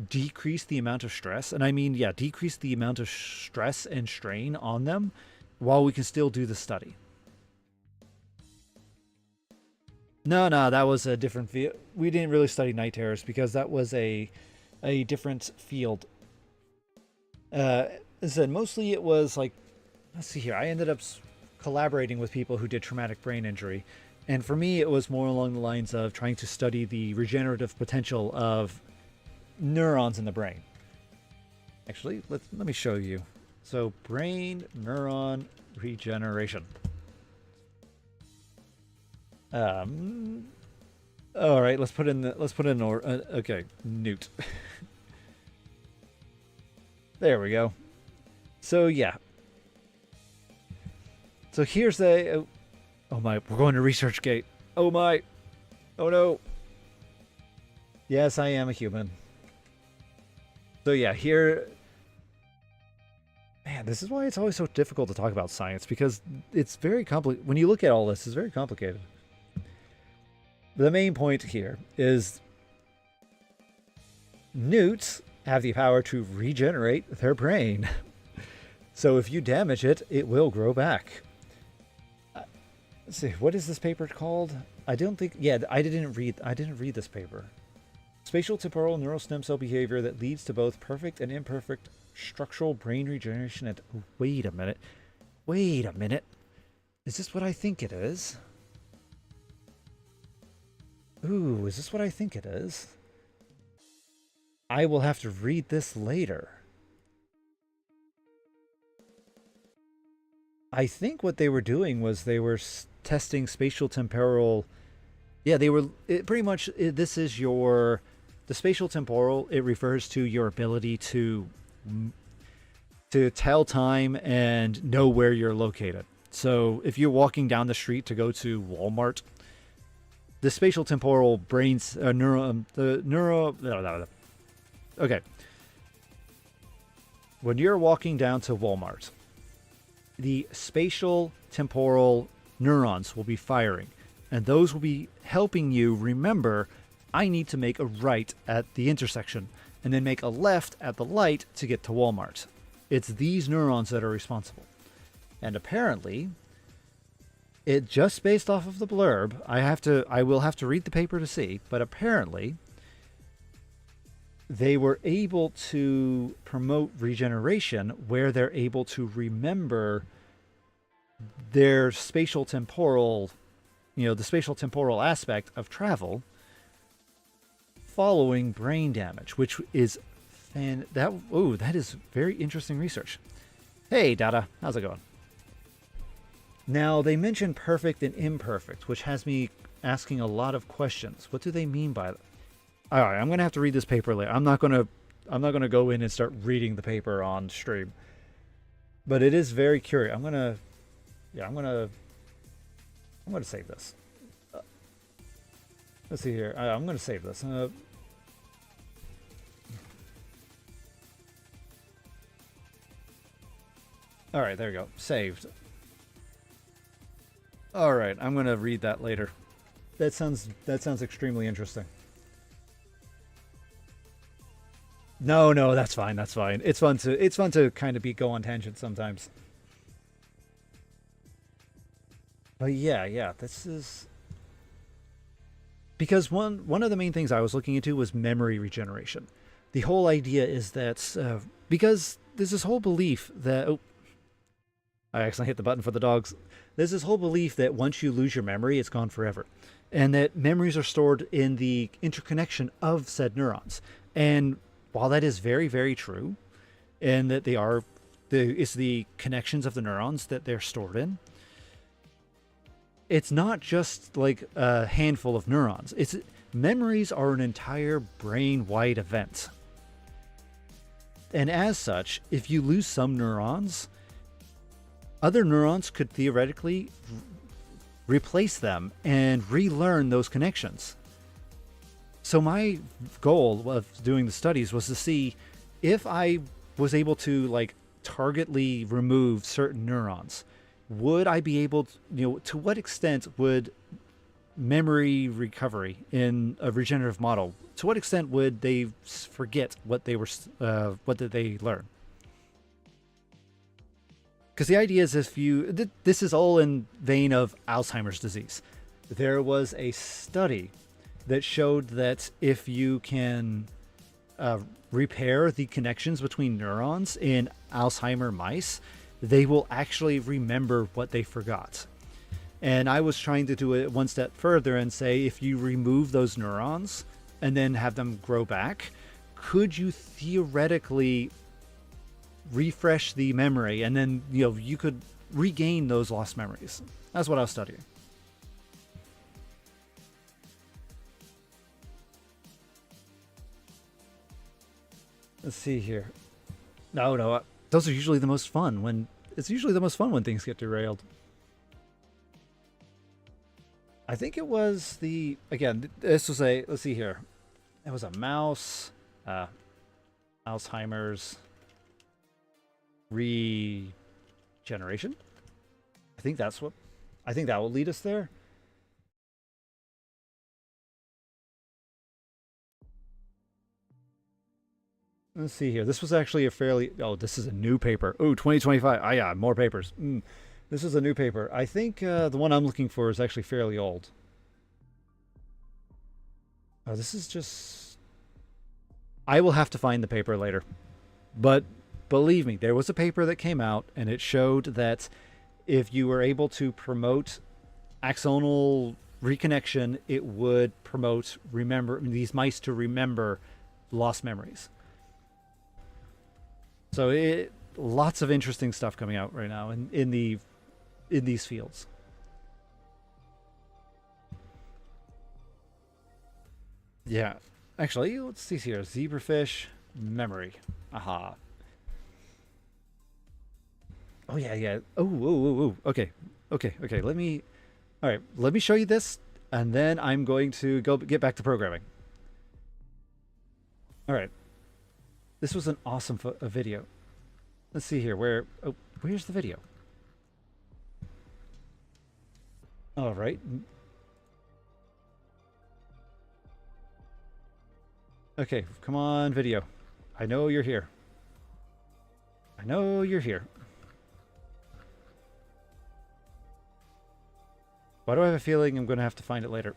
decrease the amount of stress. And I mean, decrease the amount of stress and strain on them while we can still do the study. No, that was a different field. We didn't really study night terrors because that was a different field. As I said, mostly it was like, let's see here. I ended up collaborating with people who did traumatic brain injury. And for me, it was more along the lines of trying to study the regenerative potential of neurons in the brain. Actually, let me show you. So, brain neuron regeneration. All right, let's put in okay, newt. There we go. So yeah. So here's the. Oh my, we're going to ResearchGate. Oh my. Oh no. Yes, I am a human. So yeah, here. Man, this is why it's always so difficult to talk about science, because it's very complicated. When you look at all this, it's very complicated. The main point here is newts have the power to regenerate their brain. So if you damage it, it will grow back. Let's see, what is this paper called? I didn't read this paper. Spatial temporal neural stem cell behavior that leads to both perfect and imperfect structural brain regeneration. And wait a minute. Is this what I think it is? Ooh, is this what I think it is? I will have to read this later. I think what they were doing was they were testing spatial temporal. Yeah, they were pretty much. This is the spatial temporal. It refers to your ability to tell time and know where you're located. So if you're walking down the street to go to Walmart, the spatial temporal brains okay. When you're walking down to Walmart, the spatial temporal neurons will be firing, and those will be helping you remember, I need to make a right at the intersection and then make a left at the light to get to Walmart. It's these neurons that are responsible. And apparently, it just based off of the blurb, I will have to read the paper to see, but apparently they were able to promote regeneration where they're able to remember their spatial temporal, the spatial temporal aspect of travel following brain damage, which is that is very interesting research. Hey, Dada, how's it going? Now, they mention perfect and imperfect, which has me asking a lot of questions. What do they mean by that? All right, I'm going to have to read this paper later. I'm not going to go in and start reading the paper on stream. But it is very curious. I'm going to save this. Let's see here. I'm going to save this. All right, there we go. Saved. All right, I'm going to read that later. That sounds extremely interesting. No, that's fine. That's fine. It's fun to kind of go on tangent sometimes. But yeah, this is because one of the main things I was looking into was memory regeneration. The whole idea is that because there's this whole belief that I accidentally hit the button for the dogs. There's this whole belief that once you lose your memory, it's gone forever, and that memories are stored in the interconnection of said neurons. And while that is very, very true, and that it's the connections of the neurons that they're stored in, it's not just like a handful of neurons. Memories are an entire brain-wide event. And as such, if you lose some neurons, other neurons could theoretically replace them and relearn those connections. So my goal of doing the studies was to see if I was able to targetly remove certain neurons, would I be able to, to what extent would memory recovery in a regenerative model, to what extent would they forget what did they learn? Because the idea is this is all in vein of Alzheimer's disease. There was a study that showed that if you can repair the connections between neurons in Alzheimer mice, they will actually remember what they forgot. And I was trying to do it one step further and say, if you remove those neurons and then have them grow back, could you theoretically refresh the memory and then you could regain those lost memories? That's what I was studying. Let's see here. No, those are usually the most fun when things get derailed. I think it was let's see here. It was a mouse, Alzheimer's regeneration. I think that will lead us there. Let's see here. This was actually this is a new paper. Oh, 2025. Ah, yeah, more papers. This is a new paper. I think the one I'm looking for is actually fairly old. Oh, this is just... I will have to find the paper later. But believe me, there was a paper that came out, and it showed that if you were able to promote axonal reconnection, it would promote these mice to remember lost memories. So lots of interesting stuff coming out right now in these fields. Yeah, actually, let's see here. Zebrafish memory. Aha. Oh yeah. Oh. Okay. All right. Let me show you this, and then I'm going to get back to programming. All right. This was an awesome video. Let's see here. Where's the video? All right. Okay, come on, video. I know you're here. Why do I have a feeling I'm going to have to find it later?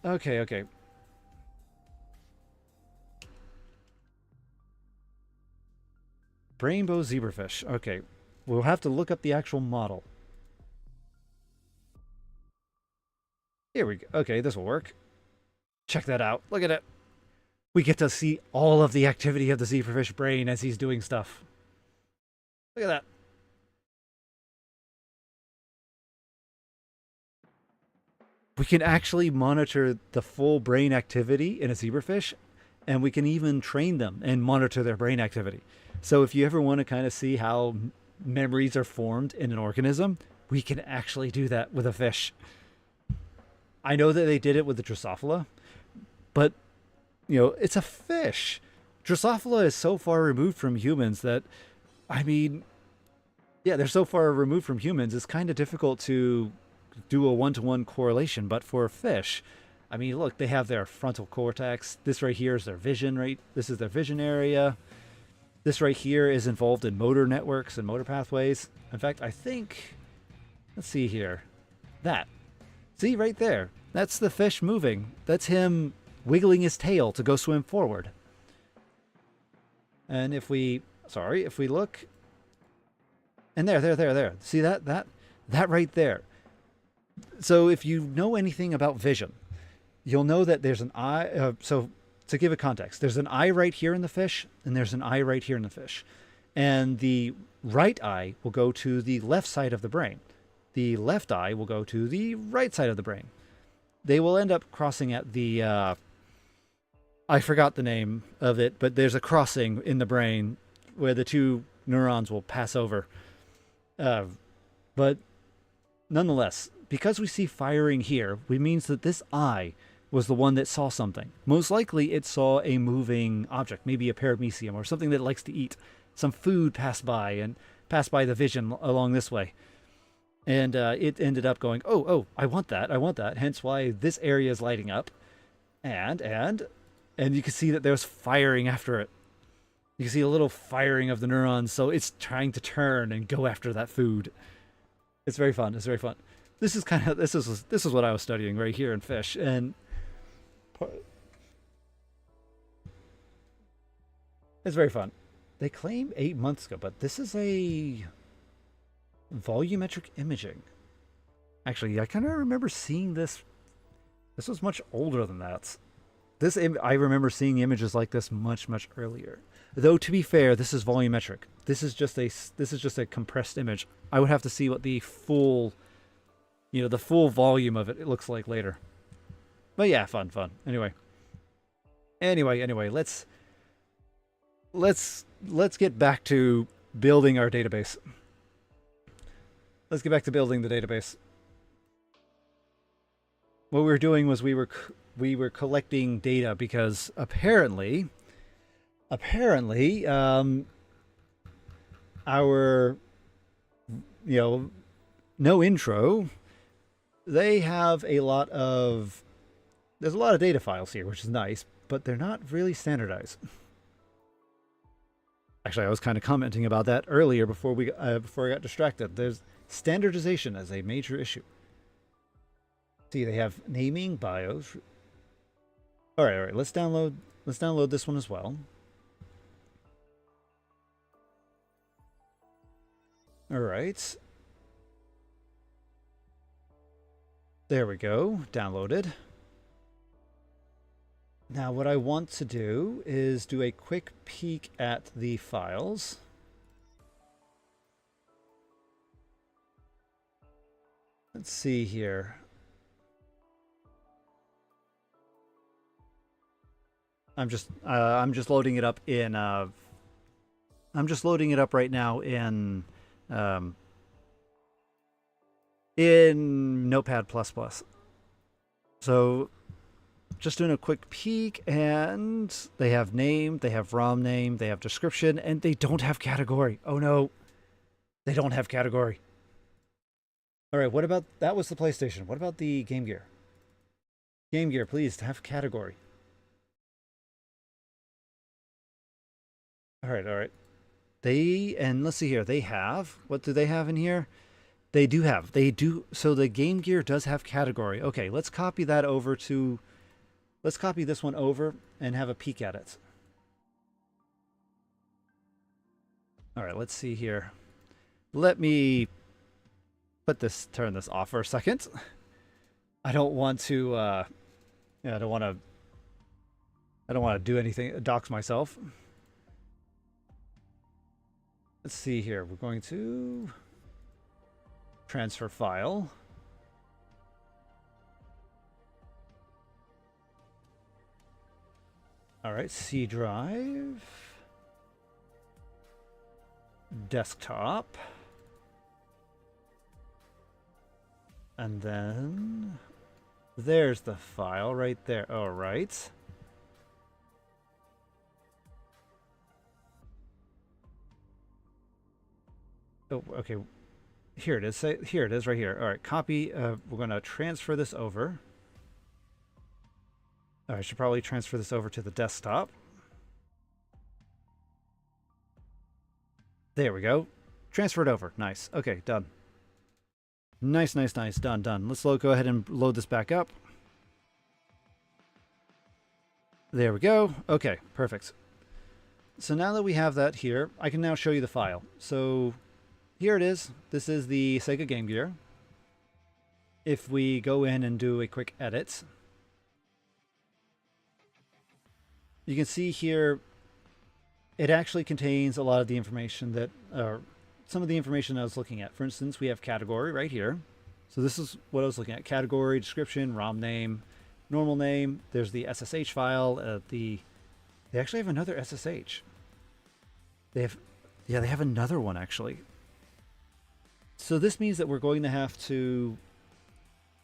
Okay, okay. Rainbow zebrafish. Okay. We'll have to look up the actual model. Here we go. Okay, this will work. Check that out. Look at it. We get to see all of the activity of the zebrafish brain as he's doing stuff. Look at that. We can actually monitor the full brain activity in a zebrafish, and we can even train them and monitor their brain activity. So if you ever want to kind of see how memories are formed in an organism, we can actually do that with a fish. I know that they did it with the Drosophila, but it's a fish. Drosophila is so far removed from humans that, I mean, yeah, they're so far removed from humans, it's kind of difficult to do a one-to-one correlation. But for a fish, I mean, look, they have their frontal cortex. This right here is their vision, right? This is their vision area. This right here is involved in motor networks and motor pathways. In fact, I think, let's see here. That. See, right there. That's the fish moving. That's him wiggling his tail to go swim forward. And if we look, and there. See that right there. So if you know anything about vision, you'll know that there's an eye. So to give a context, there's an eye right here in the fish, and there's an eye right here in the fish. And the right eye will go to the left side of the brain. The left eye will go to the right side of the brain. They will end up crossing at the, I forgot the name of it, but there's a crossing in the brain where the two neurons will pass over. But nonetheless, because we see firing here, it means that this eye was the one that saw something. Most likely it saw a moving object, maybe a paramecium or something that it likes to eat. Some food passed by the vision along this way. And it ended up going, oh, I want that. Hence why this area is lighting up. And you can see that there's firing after it. You can see a little firing of the neurons, so it's trying to turn and go after that food. It's very fun. This is what I was studying right here in fish, and it's very fun. They claim 8 months ago, but this is a volumetric imaging. Actually, I kind of remember seeing this. This was much older than that. I remember seeing images like this much earlier. Though to be fair, this is volumetric. This is just a compressed image. I would have to see what the full, the full volume of it looks like later. But yeah, fun. Anyway, let's get back to building our database. Let's get back to building the database. What we were doing was we were collecting data because apparently, our, no intro, they have there's a lot of data files here, which is nice, but they're not really standardized. Actually, I was kind of commenting about that earlier before I got distracted. There's standardization as a major issue. See, they have naming, bios. All right. Let's download this one as well. All right. There we go. Downloaded. Now, what I want to do is do a quick peek at the files. Let's see here. I'm just loading it up in I'm just loading it up right now in Notepad++. So just doing a quick peek, and they have name, they have ROM name, they have description, and they don't have category. Oh no, they don't have category. All right, what about, that was the PlayStation. What about the Game Gear? Game Gear, please have category. All right. And let's see here. They have, what do they have in here? They do. So the Game Gear does have category. Okay, let's copy that over to Let's copy this one over and have a peek at it. All right, let's see here. Let me turn this off for a second. I don't want to, yeah, I don't want to do anything, dox myself. Let's see here. We're going to transfer file. All right, C drive, desktop, and then there's the file right there. All right. Oh, okay. Here it is. Here it is right here. All right, copy. We're going to transfer this over. I should probably transfer this over to the desktop. There we go. Transfer it over. Nice. Okay, done. Nice, nice, nice. Done, done. Let's go ahead and load this back up. There we go. Okay, perfect. So now that we have that here, I can now show you the file. So here it is. This is the Sega Game Gear. If we go in and do a quick edit, you can see here it actually contains a lot of the information that, some of the information I was looking at. For instance, we have category right here. So this is what I was looking at. Category, description, ROM name, normal name. There's the SSH file. They actually have another SSH. They have another one actually. So this means that we're going to have to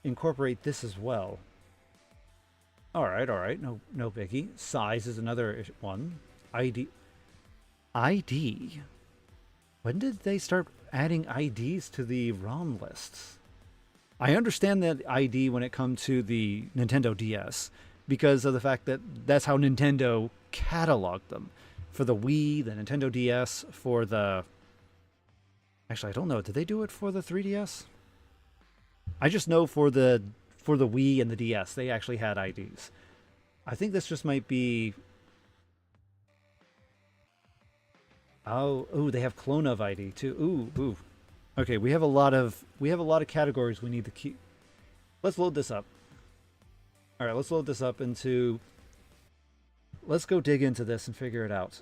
incorporate this as well. All right, no biggie. Size is another one. ID. When did they start adding IDs to the ROM lists? I understand that ID when it comes to the Nintendo DS because of the fact that that's how Nintendo cataloged them. For the Wii, the Nintendo DS, for the... Actually, I don't know. Did they do it for the 3DS? I just know for the Wii and the DS, they actually had IDs. I think this just might be... Oh, ooh, they have clone of ID too. Ooh. Okay, we have a lot of categories we need to keep. Let's load this up. All right, let's load this up into... Let's go dig into this and figure it out.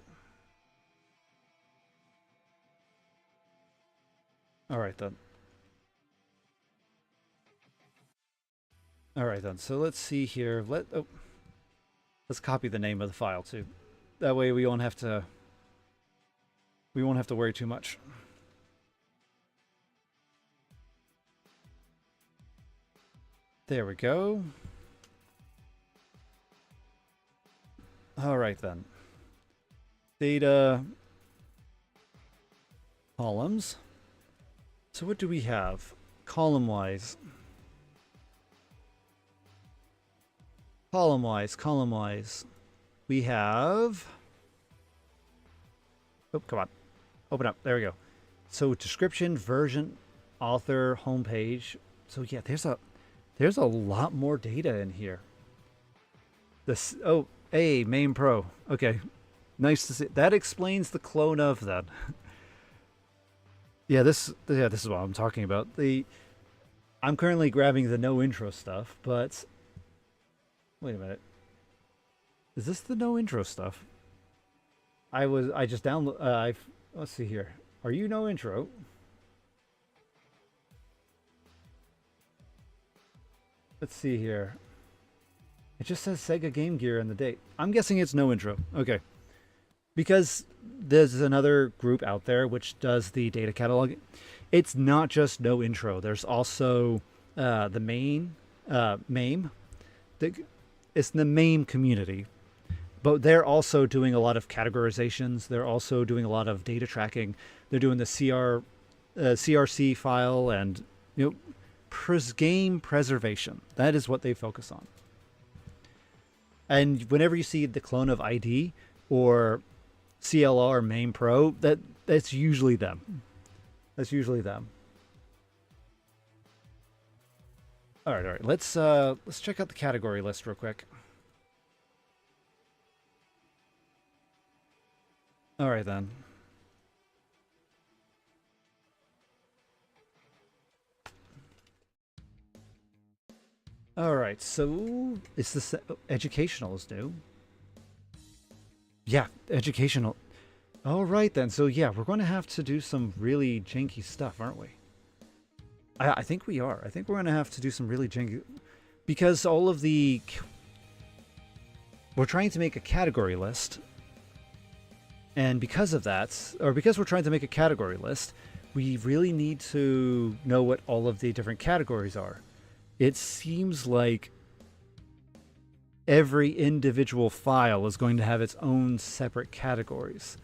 All right then. All right then. So let's see here. Let's copy the name of the file too. That way we won't have to worry too much. There we go. All right then. Data columns. So what do we have? Column-wise. Column-wise. We have... Oh, come on. Open up. There we go. So description, version, author, homepage. So yeah, there's a lot more data in here. This MAME Pro. Okay. Nice to see. That explains the clone of that. This is what I'm talking about. I'm currently grabbing the no intro stuff, but wait a minute. Is this the no intro stuff? I just download let's see here. Are you no intro? Let's see here. It just says Sega Game Gear and the date. I'm guessing it's no intro. Okay. Because there's another group out there which does the data catalog. It's not just no intro. There's also the main MAME. It's the MAME community. But they're also doing a lot of categorizations. They're also doing a lot of data tracking. They're doing the CRC file and game preservation. That is what they focus on. And whenever you see the clone of ID or CLR MAME Pro, that's usually them. That's usually them. All right. Let's check out the category list real quick. All right then. All right, so is this educational is new? Yeah, educational. All right then. So yeah, we're going to have to do some really janky stuff, aren't we? I think we are. I think we're going to have to do some really janky because all of the we're trying to make a category list. And because of that, or because we're trying to make a category list, we really need to know what all of the different categories are. It seems like every individual file is going to have its own separate categories.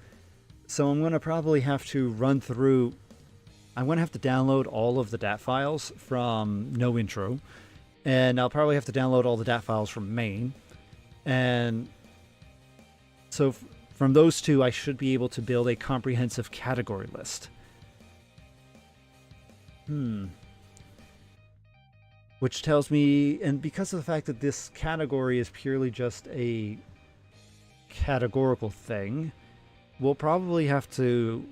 So I'm going to probably have to run through, I'm going to have to download all of the DAT files from No Intro, and I'll probably have to download all the DAT files from main. And so from those two, I should be able to build a comprehensive category list. Which tells me, and because of the fact that this category is purely just a categorical thing, we'll probably have to.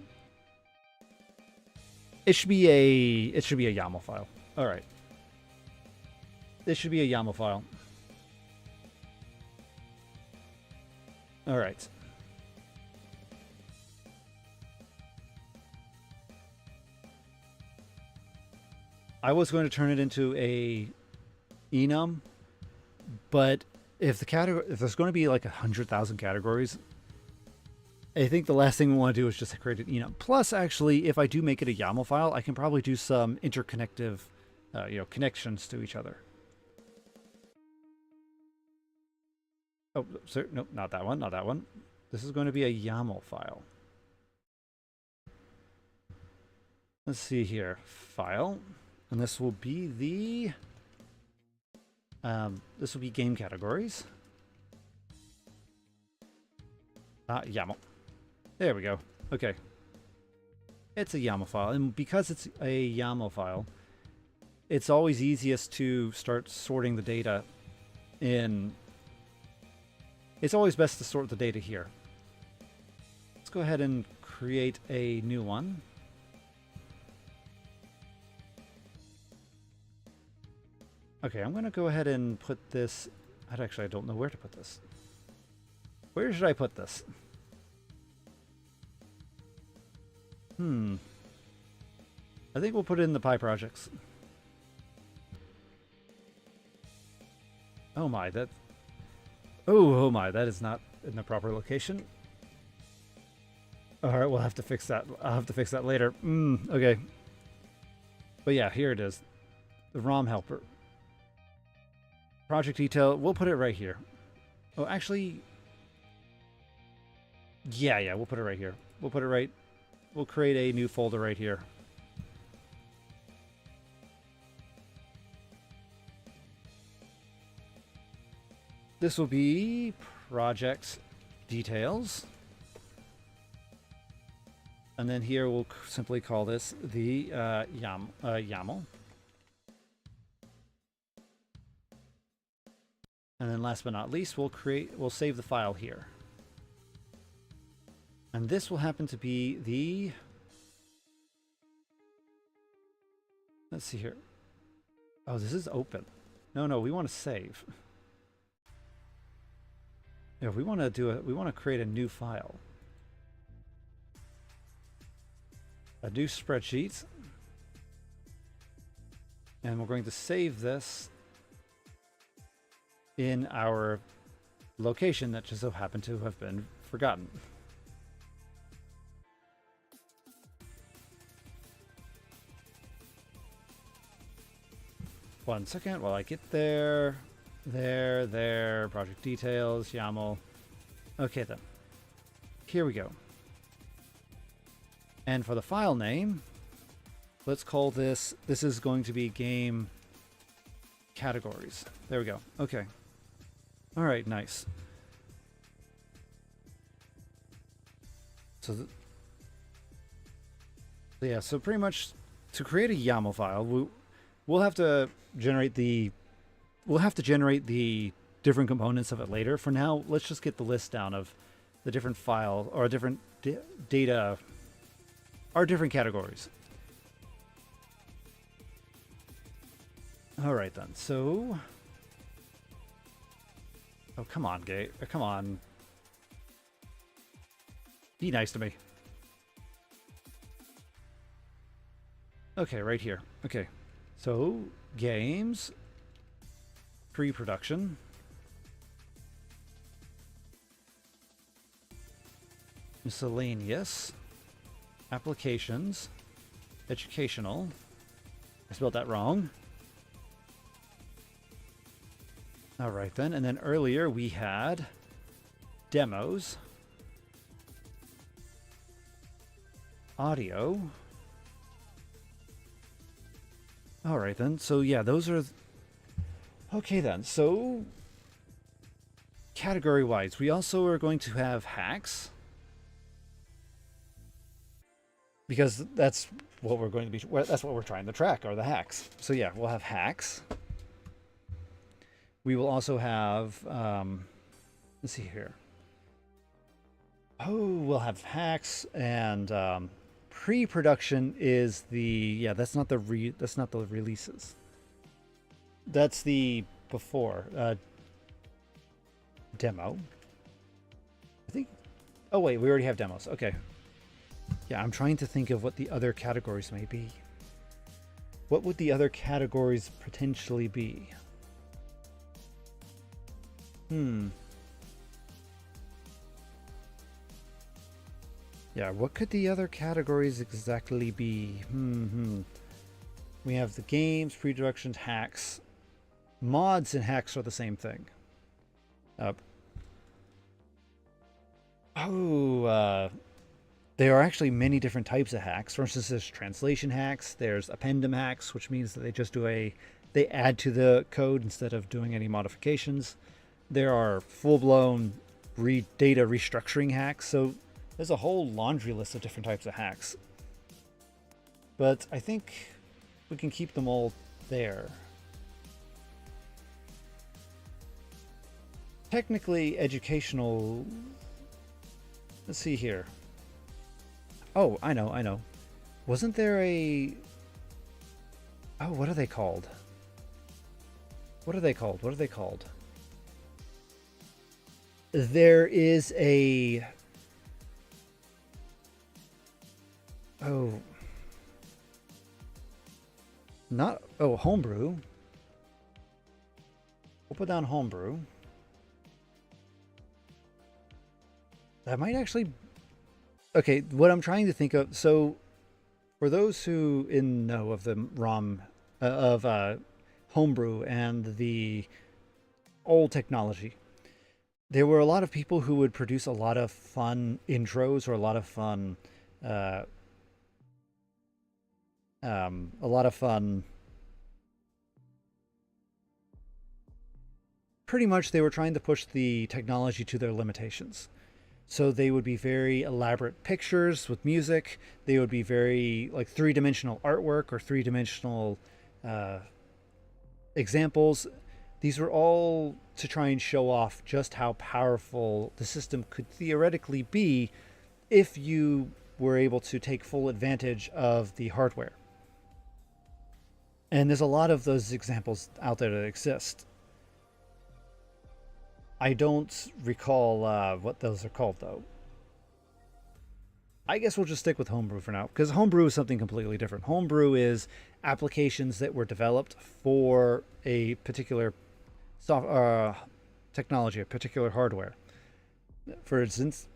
It should be a YAML file. All right. This should be a YAML file. All right. I was going to turn it into a enum, but if there's going to be like 100,000 categories, I think the last thing we want to do is just create an enum. Plus, actually, if I do make it a YAML file, I can probably do some interconnective, connections to each other. Oh, sorry, no, not that one, not that one. This is going to be a YAML file. Let's see here, file. And this will be the this will be game categories. YAML. There we go. Okay. It's a YAML file, and because it's a YAML file, it's always easiest to start sorting the data in. It's always best to sort the data here. Let's go ahead and create a new one. Okay, I'm going to go ahead and put this. Actually, I don't know where to put this. Where should I put this? I think we'll put it in the Pi projects. Oh my, that. Oh my, that is not in the proper location. All right, we'll have to fix that. I'll have to fix that later. Okay. But yeah, here it is. The ROM helper. Project detail, we'll put it right here. Oh, actually, yeah, we'll put it right here. We'll put it right, we'll create a new folder right here. This will be project details. And then here we'll simply call this the YAML. And then last but not least, we'll save the file here. And this will happen to be the, let's see here. Oh, this is open. No, we want to save. Yeah, we want to create a new file. A new spreadsheet. And we're going to save this in our location that just so happened to have been forgotten. One second while I get there. There, project details, YAML. Okay then. Here we go. And for the file name, let's call this is going to be game categories. There we go. Okay. All right, nice. So, yeah, so pretty much to create a YAML file, we'll have to generate the different components of it later. For now, let's just get the list down of the different file or different data are different categories. All right then. So, oh come on, Gay, come on, be nice to me. Okay, right here. Okay, so games, pre-production, miscellaneous, applications, educational. I spelled that wrong. All right then, and then earlier we had demos, audio. All right then, so yeah, those are... Okay then, so category-wise, we also are going to have hacks, because that's what we're going to be, that's what we're trying to track, are the hacks. So yeah, we'll have hacks. We will also have, let's see here. Oh, we'll have hacks, and pre-production is the, yeah, that's not the releases. That's the before demo. I think. Oh wait, we already have demos. Okay. Yeah, I'm trying to think of what the other categories may be. What would the other categories potentially be? Yeah, what could the other categories exactly be? We have the games, pre-production, hacks. Mods and hacks are the same thing. There are actually many different types of hacks. For instance, there's translation hacks, there's appendum hacks, which means that they just do they add to the code instead of doing any modifications. There are full-blown data restructuring hacks, so there's a whole laundry list of different types of hacks. But I think we can keep them all there. Technically educational... Let's see here. Oh, I know. Wasn't there a... Oh, what are they called? There is a... Oh. Not... Oh, homebrew. We'll put down homebrew. That might actually... Okay, what I'm trying to think of... So, for those who know of the ROM... homebrew and the old technology, there were a lot of people who would produce a lot of fun intros or a lot of fun... Pretty much they were trying to push the technology to their limitations. So they would be very elaborate pictures with music. They would be very like three-dimensional artwork or three-dimensional examples. These were all to try and show off just how powerful the system could theoretically be if you were able to take full advantage of the hardware. And there's a lot of those examples out there that exist. I don't recall what those are called, though. I guess we'll just stick with homebrew for now, because homebrew is something completely different. Homebrew is applications that were developed for a particular technology, a particular hardware. For instance,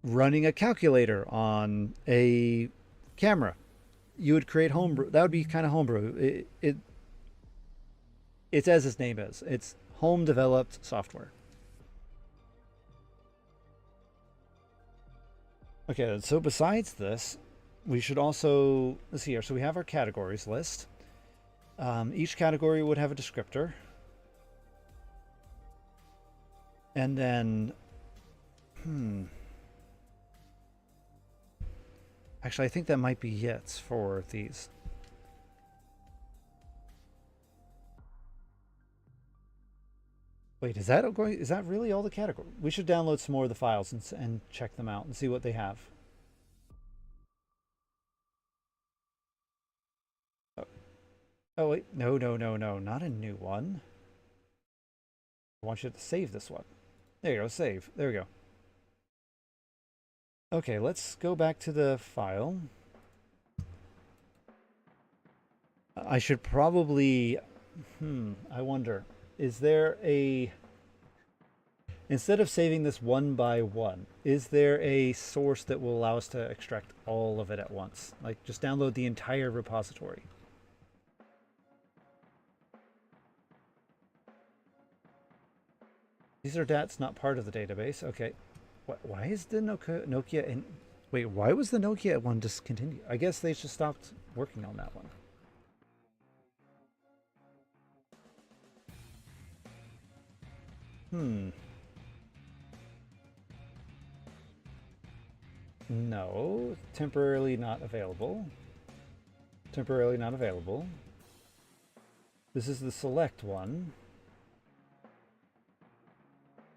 running a calculator on a camera. You would create homebrew. That would be kind of homebrew. It's as its name is. It's home-developed software. Okay, so besides this, we should also... Let's see here. So we have our categories list. Each category would have a descriptor. And then... Actually, I think that might be it for these. Wait, is that really all the category? We should download some more of the files and check them out and see what they have. Oh, oh wait, no, not a new one. I want you to save this one. There you go, save. There we go. Okay, let's go back to the file. I should probably, I wonder, is there a, instead of saving this one by one, is there a source that will allow us to extract all of it at once? Like just download the entire repository. These are DATs not part of the database. Okay. Why is the Nokia in, wait, why was the Nokia one discontinued? I guess they just stopped working on that one. No, temporarily not available. Temporarily not available. This is the select one.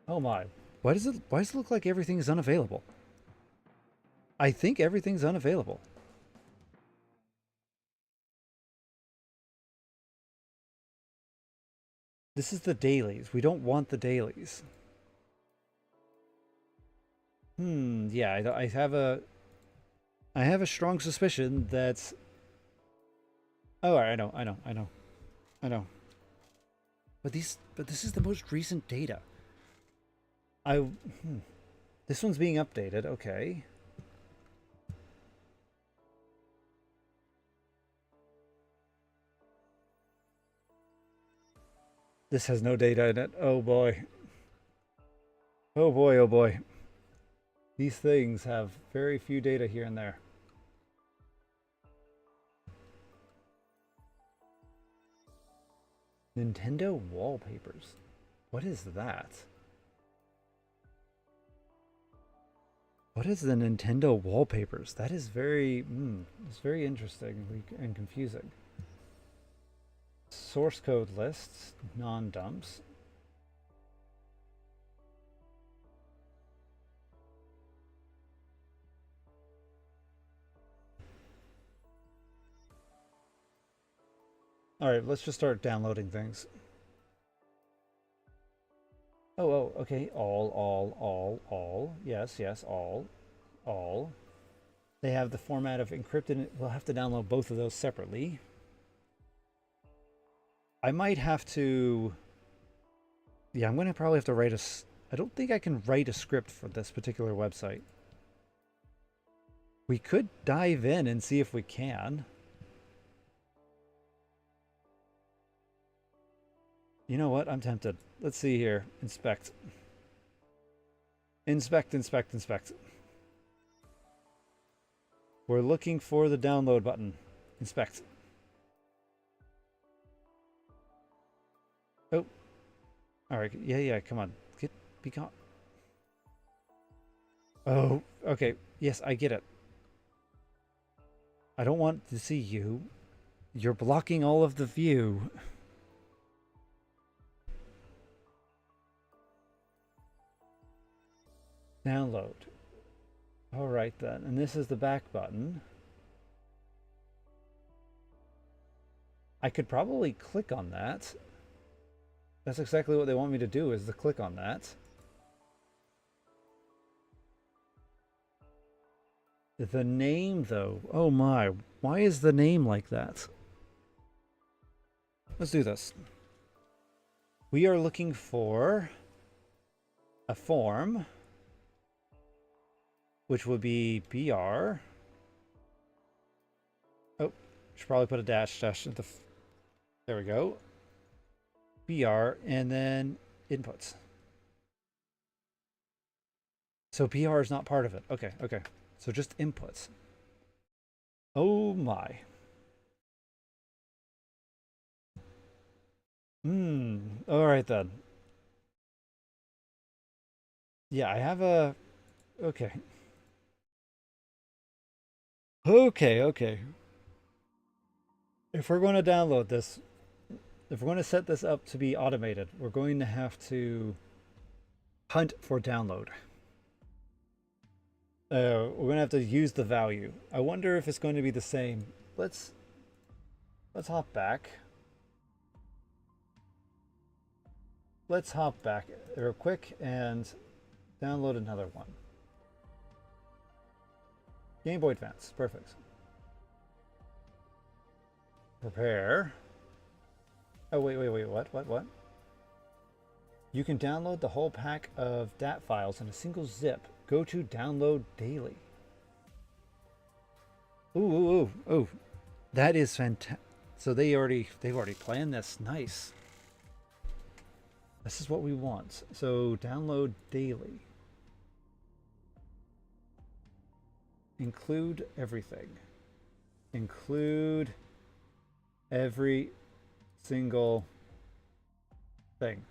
Oh my. Why does it look like everything is unavailable? I think everything's unavailable. This is the dailies. We don't want the dailies. Yeah, I have a strong suspicion that, oh, I know. But this is the most recent data. This one's being updated. Okay. This has no data in it. Oh boy. Oh boy, oh boy. These things have very few data here and there. Nintendo wallpapers. What is that? What is the Nintendo wallpapers? That is it's very interesting and confusing. Source code lists, non-dumps. All right, let's just start downloading things. Oh, okay. All. Yes, all. They have the format of encrypted. We'll have to download both of those separately. I might have to, yeah, I'm going to probably have to write I don't think I can write a script for this particular website. We could dive in and see if we can. You know what? I'm tempted. Let's see here. Inspect. Inspect. We're looking for the download button. Inspect. Oh. All right. Yeah. Come on. Be gone. Oh. Okay. Yes, I get it. I don't want to see you. You're blocking all of the view. Download. All right then. And this is the back button. I could probably click on that. That's exactly what they want me to do, is to click on that. The name, though. Oh my. Why is the name like that? Let's do this. We are looking for a form, which would be BR. Oh, should probably put a dash at the. There we go. BR and then inputs. So BR is not part of it. Okay. So just inputs. Oh my. All right then. Yeah, I have a. Okay. Okay. If we're going to download this, if we're going to set this up to be automated, we're going to have to hunt for download. We're going to have to use the value. I wonder if it's going to be the same. Let's hop back. Let's hop back real quick and download another one. Game Boy Advance, perfect. Prepare. Oh, wait, what? You can download the whole pack of DAT files in a single zip. Go to download daily. Ooh. That is fantastic. So they've already planned this. Nice. This is what we want. So download daily. Include everything. Include every single thing.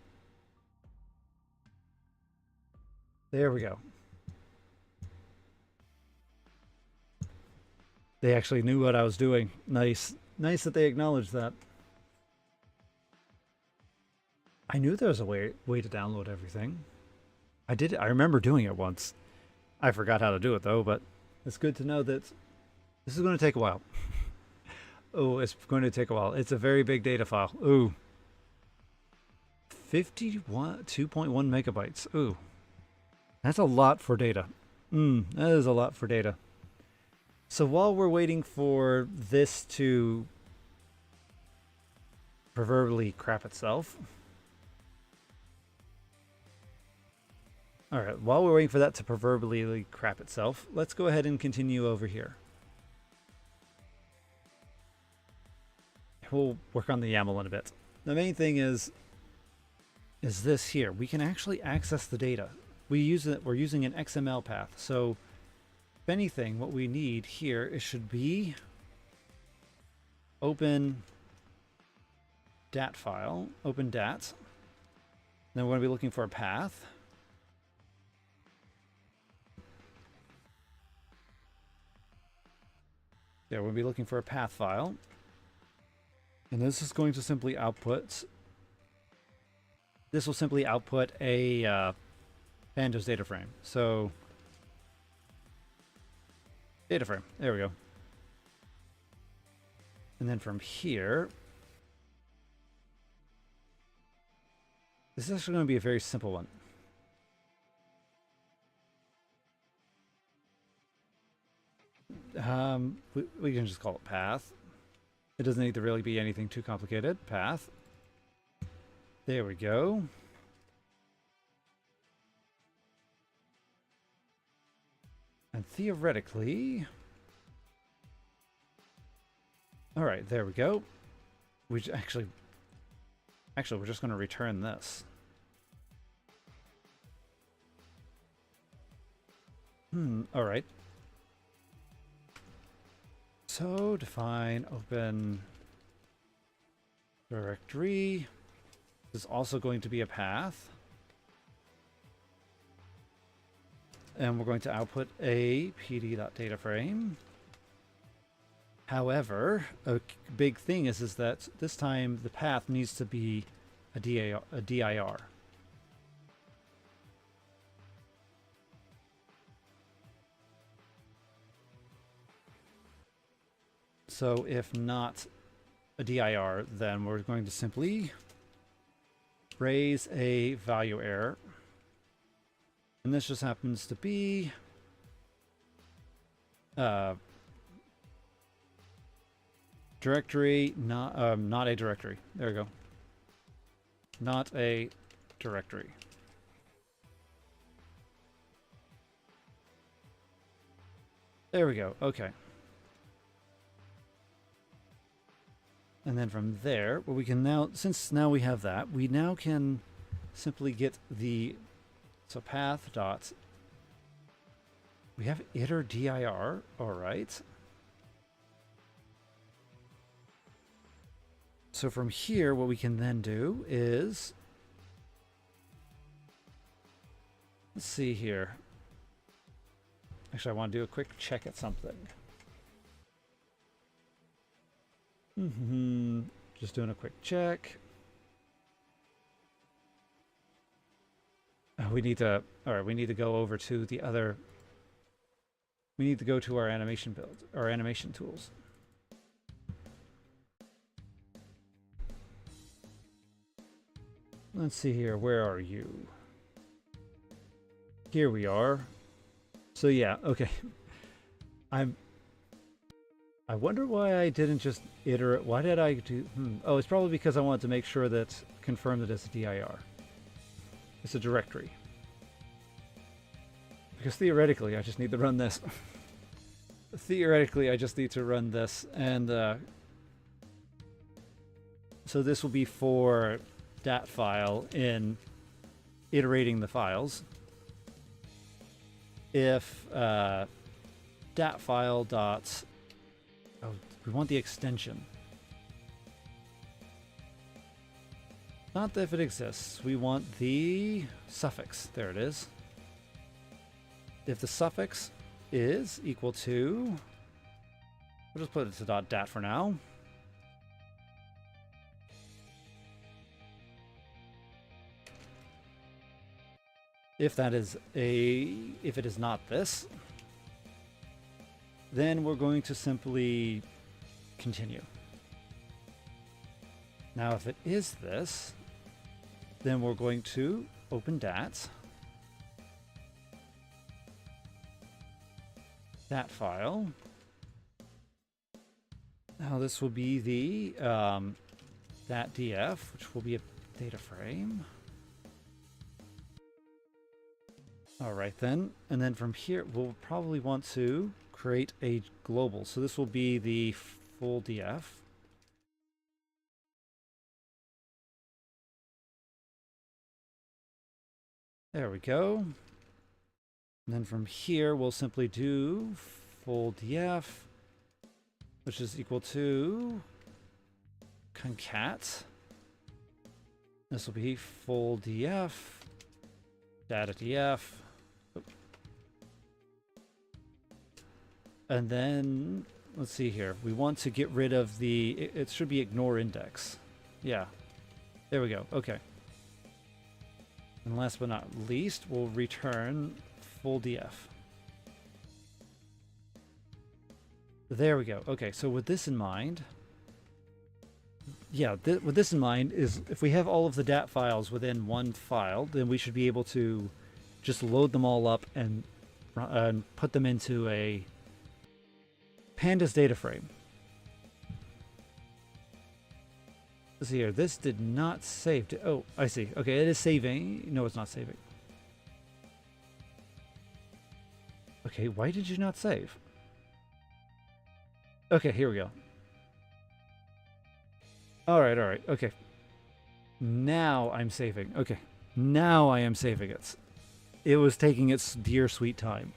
There we go. They actually knew what I was doing. Nice. Nice that they acknowledged that. I knew there was a way to download everything. I did. I remember doing it once. I forgot how to do it though, but it's good to know that this is going to take a while. Oh, it's going to take a while. It's a very big data file. Ooh. 2.1 megabytes. Ooh. That's a lot for data. That is a lot for data. So while we're waiting for this to proverbially crap itself. All right, while we're waiting for that to proverbially crap itself, let's go ahead and continue over here. We'll work on the YAML in a bit. The main thing is this here. We can actually access the data. We're using an XML path. So if anything, what we need here should be open DAT file, open DAT. Then we're going to be looking for a path. Yeah, we'll be looking for a path file. And this is going to simply output. This will simply output a Pandas data frame. So, data frame. There we go. And then from here, this is actually going to be a very simple one. We can just call it path. It doesn't need to really be anything too complicated. Path. There we go. And theoretically... Alright, there we go. We actually, we're just going to return this. Alright. So define open directory. This is also going to be a path. And we're going to output a pd.dataframe. However, a big thing is that this time the path needs to be a dir. So if not a dir, then we're going to simply raise a value error. And this just happens to be directory, not a directory. There we go. Not a directory. There we go. Okay. And then from there, what we can now, since now we have that, we now can simply get the, so path dot, we have iter dir, all right. So from here, what we can then do is, let's see here. Actually, I want to do a quick check at something. Just doing a quick check. we need to, all right, we need to go over to the other, we need to go to our animation build, our animation tools. Let's see here, where are you? Here we are. So yeah, okay. I wonder why I didn't just iterate. Why did I do? Oh, it's probably because I wanted to make sure that confirm that it's a dir. It's a directory. Because theoretically, I just need to run this. Theoretically, I just need to run this, and so this will be for dat file in iterating the files. If dat file dot, oh, we want the extension. Not if it exists. We want the suffix. There it is. If the suffix is equal to, we'll just put it to .dat for now. If that is if it is not this, then we're going to simply continue. Now, if it is this, then we're going to open dat file. Now this will be the dat df, which will be a data frame. All right then, and then from here we'll probably want to create a global. So this will be the full df. There we go. And then from here we'll simply do full df, which is equal to concat. This will be full df, data df. And then, let's see here. We want to get rid of the, it should be ignore index. Yeah, there we go. Okay. And last but not least, we'll return full df. There we go. Okay, so with this in mind, yeah, with this in mind is if we have all of the dat files within one file, then we should be able to just load them all up and put them into a pandas data frame. Let's see here. This did not save. Oh, I see. Okay, it is saving. No, it's not saving. Okay, why did you not save? Okay, here we go. All right, okay. Now I'm saving. Okay, now I am saving it. It was taking its dear sweet time.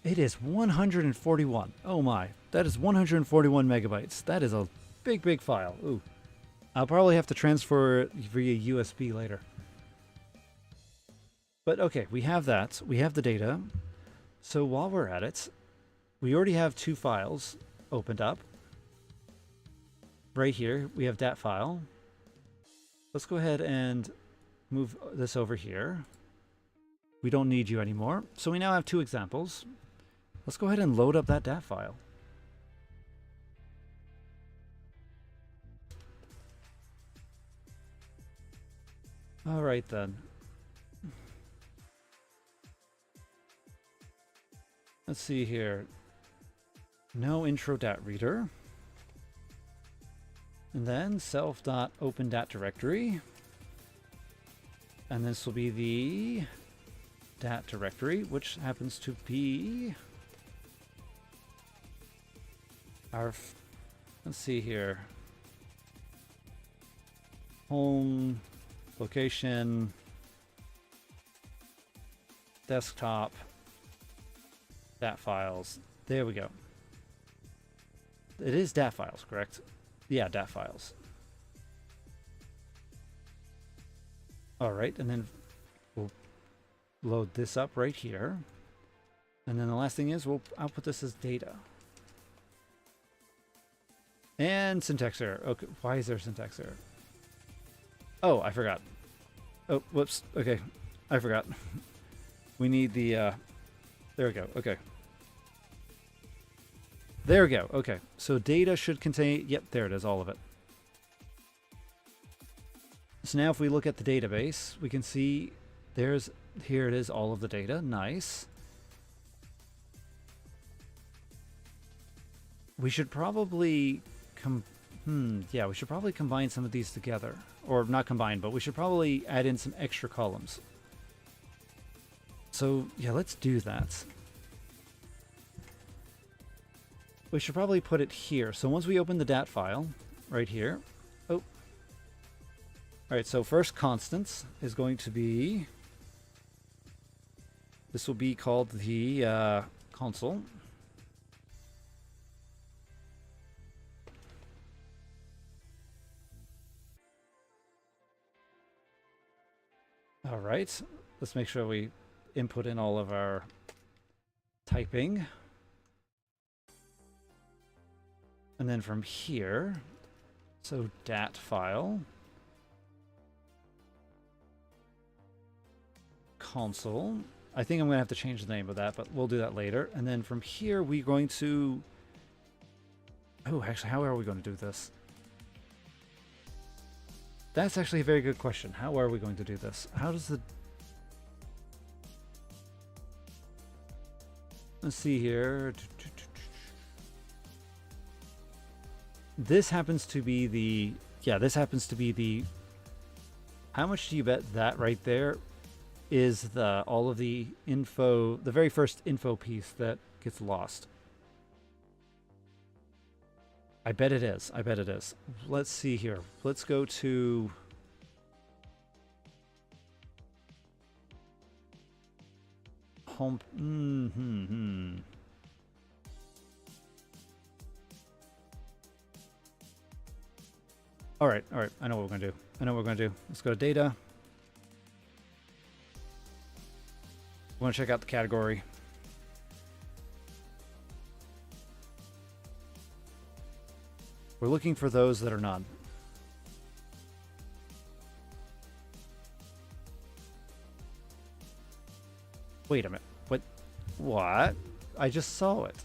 It is 141. Oh my, that is 141 megabytes. That is a big, big file. Ooh, I'll probably have to transfer it via USB later. But okay, we have that. We have the data. So while we're at it, we already have two files opened up. Right here, we have dat file. Let's go ahead and move this over here. We don't need you anymore. So we now have two examples. Let's go ahead and load up that dat file. All right then. Let's see here. No intro dat reader. And then self.open dat directory. And this will be the dat directory, which happens to be our, let's see here, home, location, desktop, dat files. There we go. It is dat files, correct? Yeah, dat files. All right, and then we'll load this up right here. And then the last thing is we'll output this as data. And syntax error. Okay, why is there syntax error? Oh, I forgot. Oh, whoops. Okay, I forgot. We need the, there we go. Okay. There we go. Okay, so data should contain, yep, there it is, all of it. So now if we look at the database, we can see here it is, all of the data. Nice. We should probably yeah, we should probably combine some of these together. Or not combine, but we should probably add in some extra columns. So, yeah, let's do that. We should probably put it here. So once we open the dat file, right here. Oh. Alright, so first constants is going to be... This will be called the console. All right, let's make sure we input in all of our typing. And then from here, so dat file, console. I think I'm going to have to change the name of that, but we'll do that later. And then from here, we're going to... Oh, actually, how are we going to do this? That's actually a very good question. How are we going to do this? How does the... Let's see here. This happens to be the... Yeah, this happens to be the... How much do you bet that right there is the all of the info, the very first info piece that gets lost? I bet it is. I bet it is. Let's see here. Let's go to... Home... Alright, alright. I know what we're going to do. I know what we're going to do. Let's go to data. We want to check out the category. We're looking for those that are none. Wait a minute. What? I just saw it.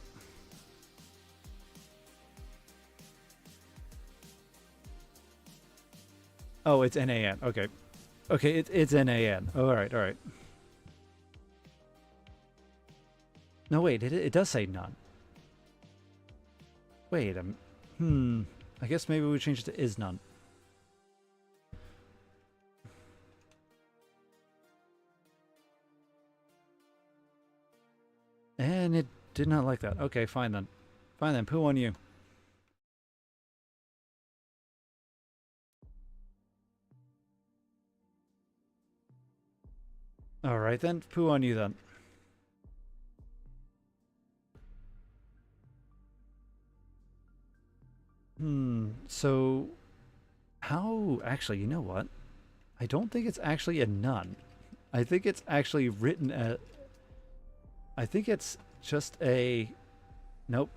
Oh, it's NaN. Okay. Okay, it's NaN. All right, all right. No, wait. It does say none. Wait a minute. I guess maybe we change it to is none. And it did not like that. Okay, fine then. Fine then. Poo on you. All right then. Poo on you then. So how, actually, you know what? I don't think it's actually a none. I think it's actually written at, I think it's just a, nope.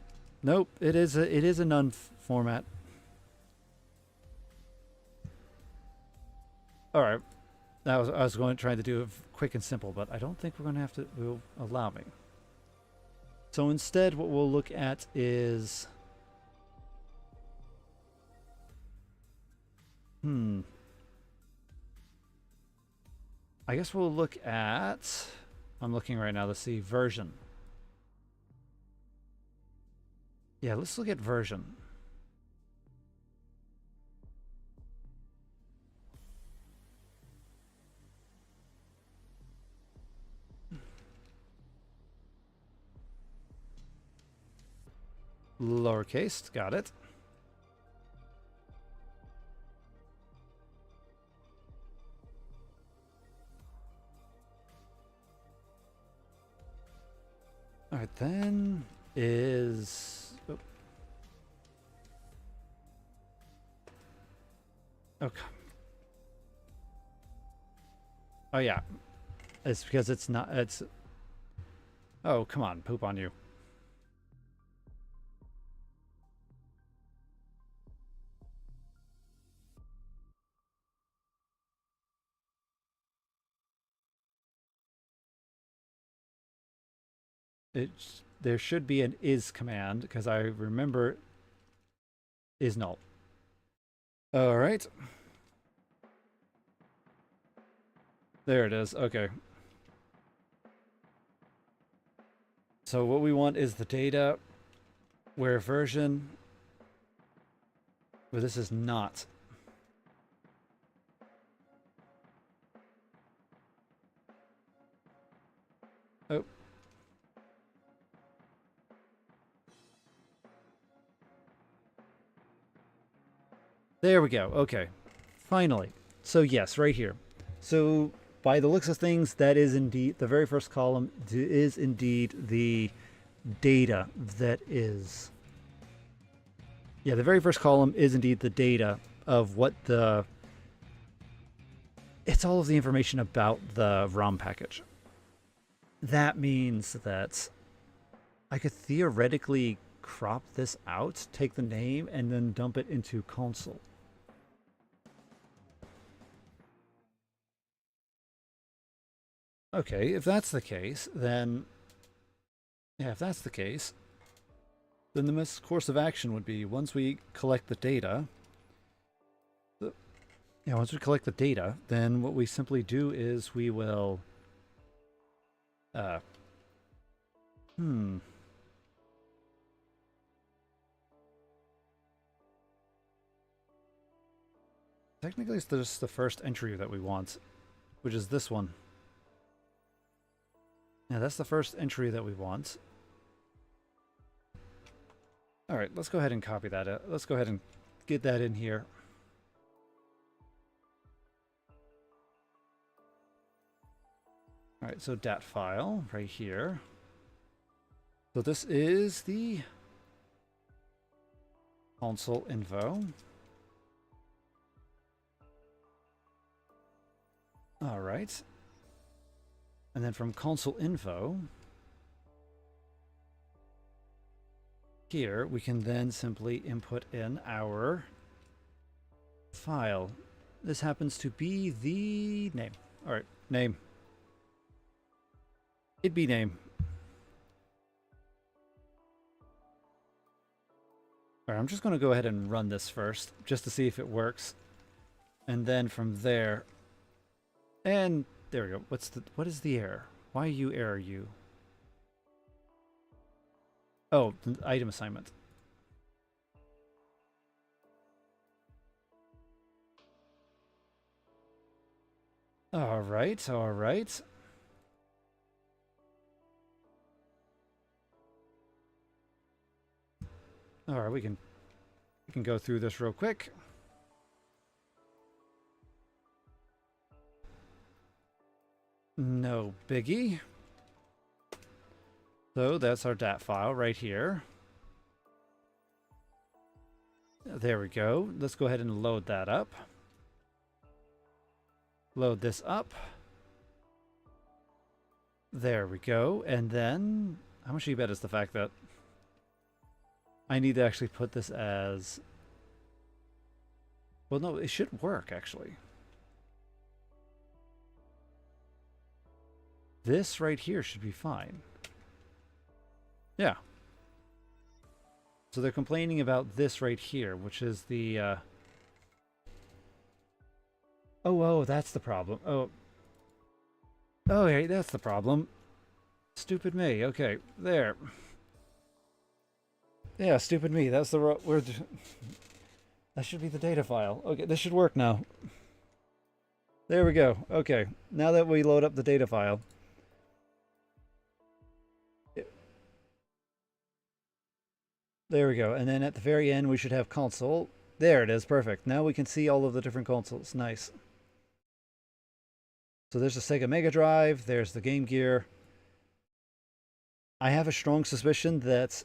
Nope, it is a none format. All right. I was going to try to do it quick and simple, but I don't think we're going to have to, will allow me. So instead, what we'll look at is, I guess we'll look at, I'm looking right now to see version. Yeah, let's look at version. Lowercase, got it. All right, then is... Oh. Okay. Oh, yeah. It's because it's not... It's... Oh, come on. Poop on you. there should be an is command because I remember is null. All right. There it is. Okay. So what we want is the data where version, where this is not. Oh. There we go. Okay. Finally. So yes, right here. So by the looks of things, that is indeed, the very first column is indeed the data that is. Yeah, the very first column is indeed the data of what the. It's all of the information about the ROM package. That means that I could theoretically crop this out, take the name, and then dump it into console. Okay, if that's the case, then... Yeah, if that's the case, then the best course of action would be once we collect the data... once we collect the data, then what we simply do is we will... Technically, it's just the first entry that we want, which is this one. Yeah, that's the first entry that we want. All right, let's go ahead and copy that. Let's go ahead and get that in here. All right, so dat file right here. So this is the console info. All right. And then from console info, here we can then simply input in our file. This happens to be the name. All right, name. It'd be name. All right, I'm just going to go ahead and run this first, just to see if it works. And then from there, and there we go. What is the error? Why you error you? Oh, the item assignment. All right, all right. All right, we can go through this real quick. No biggie. So that's our dat file right here. There we go. Let's go ahead and load that up. Load this up. There we go. And then, how much do you bet is the fact that I need to actually put this as... Well, no, it should work, actually. This right here should be fine. Yeah. So they're complaining about this right here, which is the... Oh, that's the problem. Oh, hey, that's the problem. Stupid me. Okay, there. Yeah, stupid me. That's the word. That should be the data file. Okay, this should work now. There we go. Okay, now that we load up the data file. There we go. And then at the very end, we should have console. There it is. Perfect. Now we can see all of the different consoles. Nice. So there's the Sega Mega Drive. There's the Game Gear. I have a strong suspicion that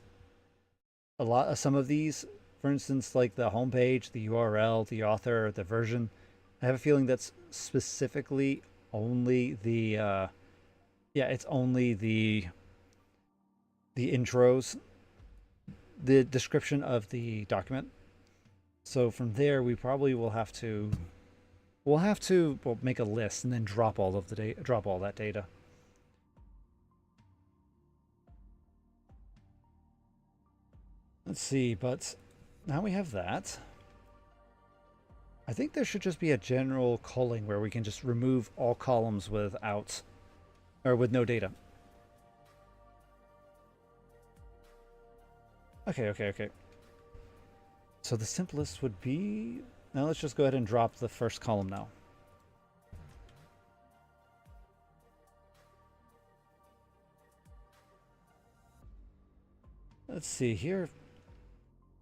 some of these, for instance, like the homepage, the URL, the author, the version, I have a feeling that's specifically only the, it's only the intros, the description of the document. So from there, we probably will have to, make a list and then drop all of the data, drop all that data. Let's see, but now we have that. I think there should just be a general culling where we can just remove all columns without, or with no data. Okay. So the simplest would be, now let's just go ahead and drop the first column now. Let's see here.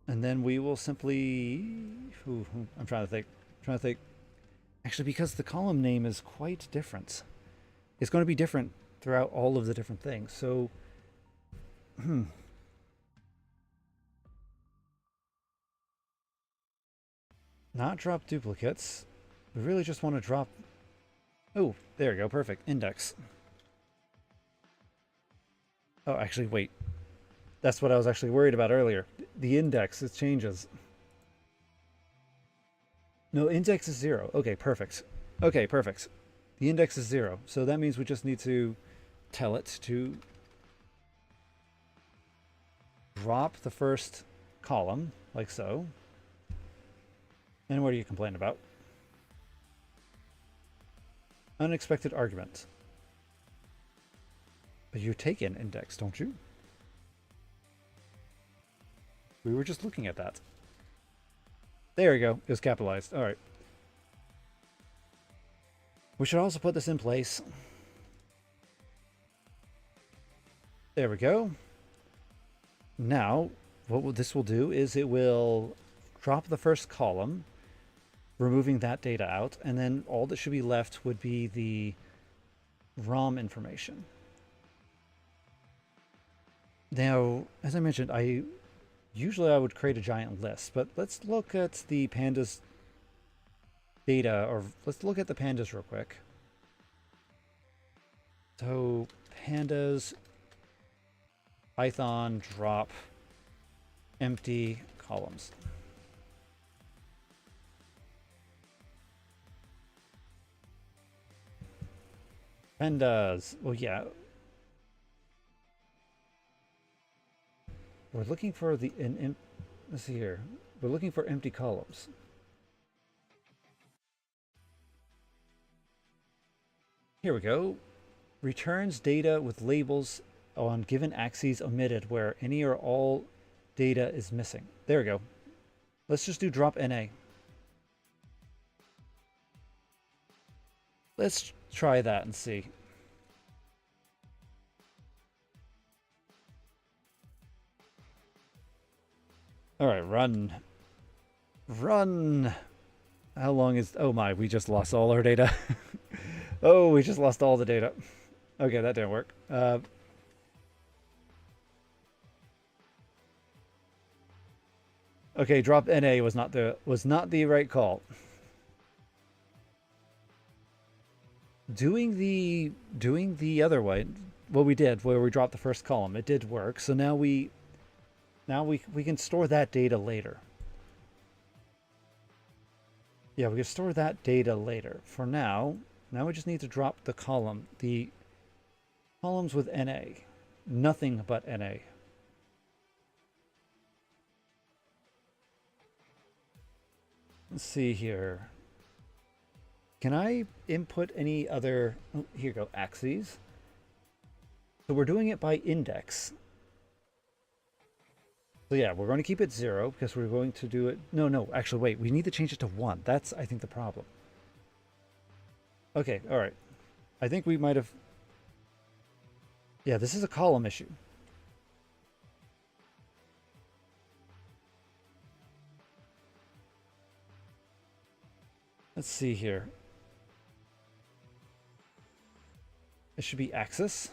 And then we will simply, I'm trying to think. Actually, because the column name is quite different. It's going to be different throughout all of the different things. So, not drop duplicates. We really just want to drop, oh, there we go, perfect, index. Oh, actually, wait. That's what I was actually worried about earlier. The index, it changes. No, index is 0. Okay, perfect. Okay, perfect. The index is 0. So that means we just need to tell it to drop the first column, like so. And what do you complain about? Unexpected argument. But you take an index, don't you? We were just looking at that. There we go. It was capitalized. All right. We should also put this in place. There we go. Now, what this will do is it will drop the first column, removing that data out, and then all that should be left would be the ROM information. Now, as I mentioned, usually I would create a giant list, but let's look at the pandas data, or let's look at the pandas real quick. So pandas Python drop empty columns. Pandas, well, yeah. We're looking for let's see here. We're looking for empty columns. Here we go. Returns data with labels on given axes omitted where any or all data is missing. There we go. Let's just do drop NA. Let's try that and see. All right, run. Run. How long is... Oh my, we just lost all our data. Oh, we just lost all the data. Okay, that didn't work. Okay, drop NA was not the right call. Doing the other way, what we did, where we dropped the first column, it did work. So now we can store that data later. Yeah, we can store that data later. For now we just need to drop the columns with NA. Nothing but NA. Let's see here. Can I input any other... Oh, here you go, axes. So we're doing it by index. So yeah, we're going to keep it 0 because we're going to do it... No, actually, wait. We need to change it to 1. That's, I think, the problem. Okay, all right. I think we might have... Yeah, this is a column issue. Let's see here. It should be axis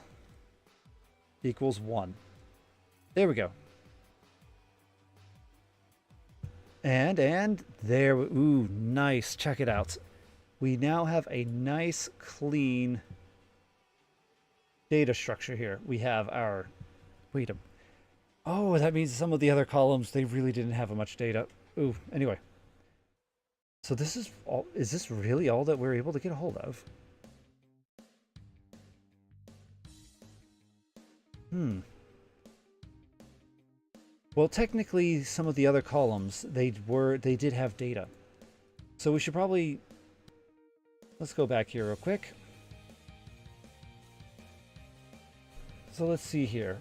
equals 1. There we go. And there, ooh, nice. Check it out. We now have a nice, clean data structure here. We have our, oh, that means some of the other columns, they really didn't have much data. Ooh, anyway. So this is all, is this really all that we're able to get a hold of? Well, technically, some of the other columns, they did have data. So we should probably, let's go back here real quick. So let's see here.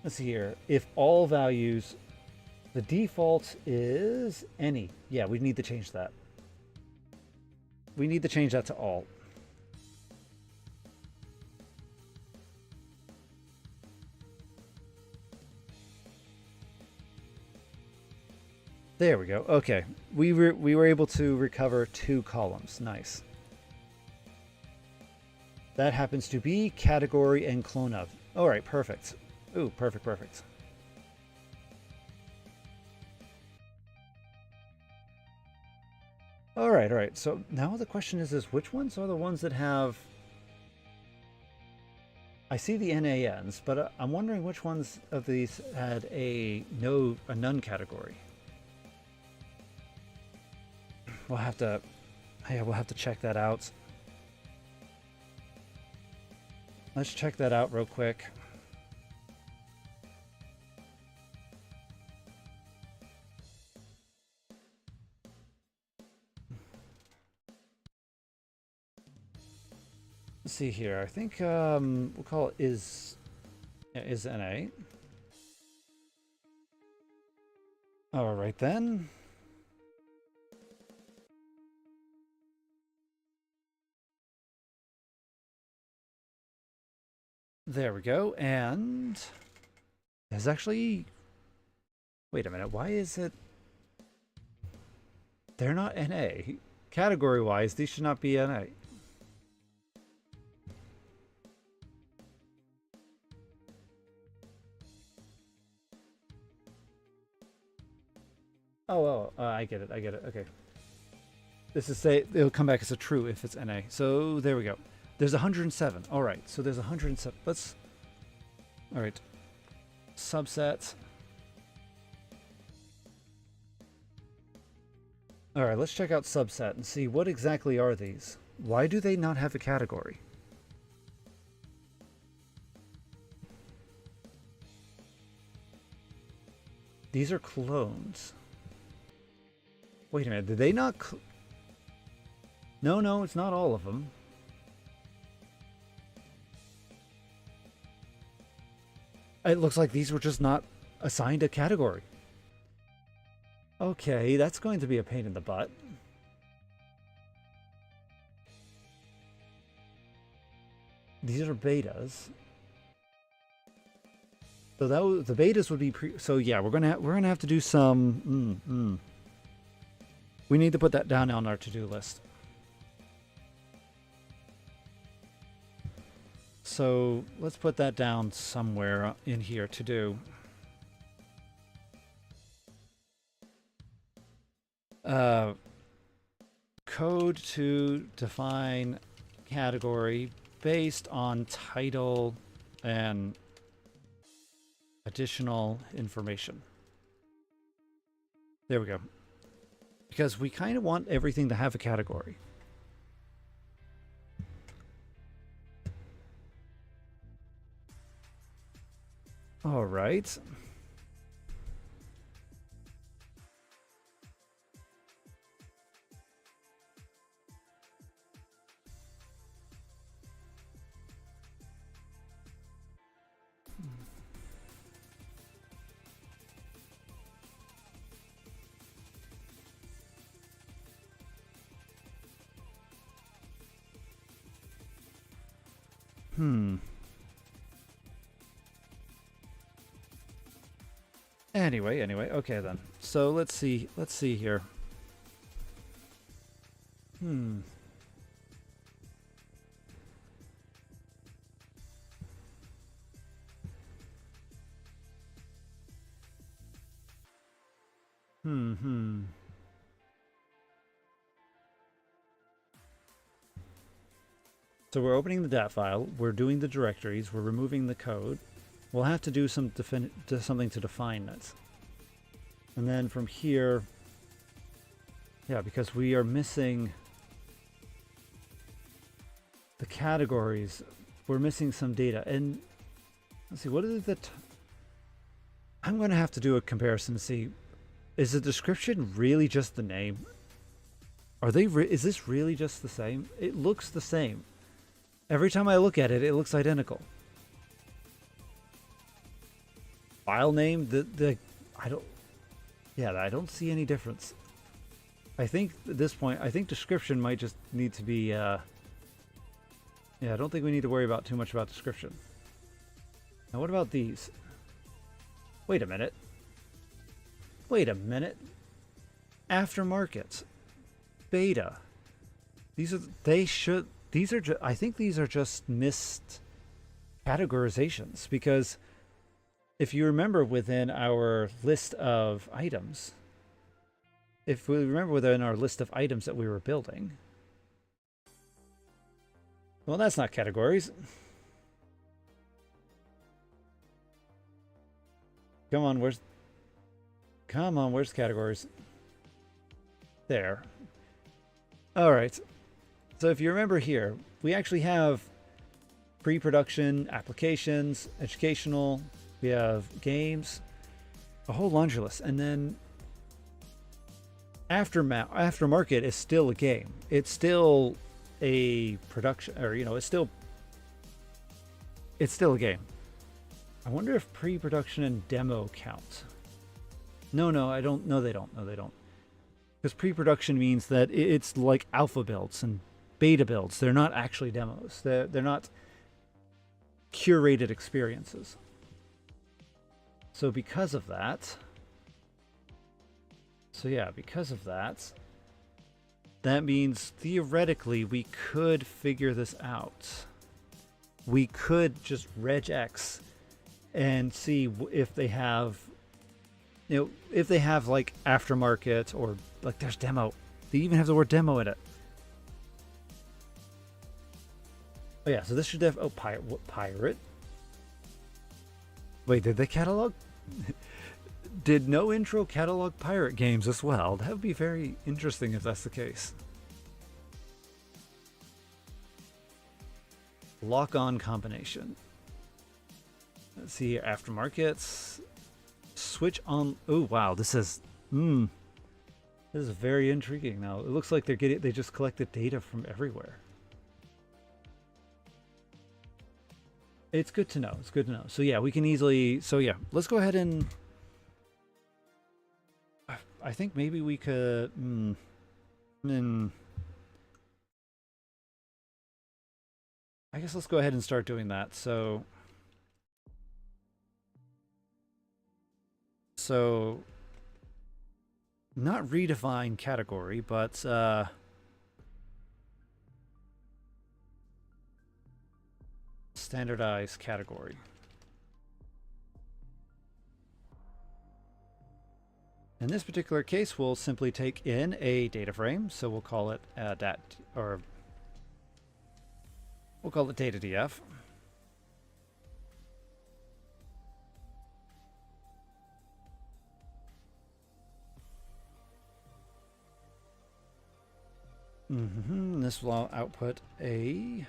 Let's see here. If all values, the default is any. Yeah, we need to change that. We need to change that to all. There we go. Okay, we were able to recover 2 columns. Nice. That happens to be category and clone of. All right, perfect. Ooh, perfect, perfect. All right, all right. So now the question is which ones are the ones that have... I see the NANs, but I'm wondering which ones of these had a none category. We'll have to, yeah, we'll have to check that out. Let's check that out real quick. Let's see here. I think we'll call it is NA. All right then. There we go. And there's actually, wait a minute. Why is it? They're not NA. Category wise, these should not be NA. Oh, I get it. I get it. Okay. This is say it'll come back as a true if it's NA. So there we go. There's 107. All right. So there's 107. Let's. All right. Subset. All right. Let's check out subset and see what exactly are these. Why do they not have a category? These are clones. Wait a minute, did they not... No, it's not all of them. It looks like these were just not assigned a category. Okay, that's going to be a pain in the butt. These are betas. So the betas would be so yeah, we're gonna have to do some. We need to put that down on our to-do list. So let's put that down somewhere in here to do. Code to define category based on title and additional information. There we go. Because we kind of want everything to have a category. All right. Anyway, okay then. So let's see here. So we're opening the dat file, we're doing the directories, we're removing the code. We'll have to do something to define it. And then from here, yeah, because we are missing the categories, we're missing some data. And Let's see, what is the... I'm going to have to do a comparison to see, is the description really just the name? Are they... is this really just the same? It looks the same. Every time I look at it, it looks identical. File name, I don't... Yeah, I don't see any difference. I think at this point, I think description might just need to be... yeah, I don't think we need to worry about too much about description. Now, what about these? Wait a minute. Wait a minute. Aftermarket. Beta. These are... They should... These are... I think these are just missed categorizations, because if you remember within our list of items... If we remember within our list of items that we were building... Well, that's not categories. Come on, where's... Come on, where's categories? There. Alright. So if you remember here, we actually have pre-production, applications, educational, we have games, a whole laundry list, and then aftermarket is still a game. It's still a production, or, you know, it's still a game. I wonder if pre-production and demo count. No, I don't. No, they don't. No, they don't. Because pre-production means that it's like alpha builds and beta builds. They're not actually demos. They're not curated experiences. So because of that... So yeah, because of that, that means theoretically we could figure this out. We could just regex and see if they have, you know, if they have like aftermarket, or like there's demo. They even have the word demo in it. Oh yeah, so this should have, oh, pirate. Wait, did they catalog? Did no intro catalog pirate games as well? That would be very interesting if that's the case. Lock-on combination. Let's see, aftermarkets. Switch on. Oh wow, this is this is very intriguing. Now it looks like they just collected data from everywhere. It's good to know. It's good to know. So yeah, we can easily. So yeah, let's go ahead and. I think maybe we could. I guess let's go ahead and start doing that. So not redefine category, but standardize category. In this particular case, we'll simply take in a data frame, so we'll call it we'll call it data df. This will output a...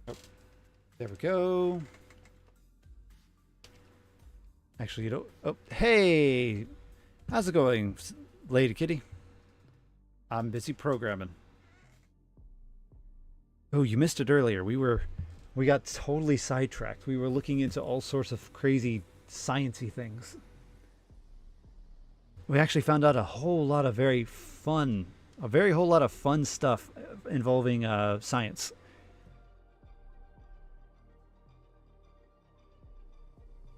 Oh, there we go. Actually, you don't... Oh, hey! How's it going, lady kitty? I'm busy programming. Oh, you missed it earlier. We got totally sidetracked. We were looking into all sorts of crazy sciencey things. We actually found out a whole lot of whole lot of fun stuff involving science.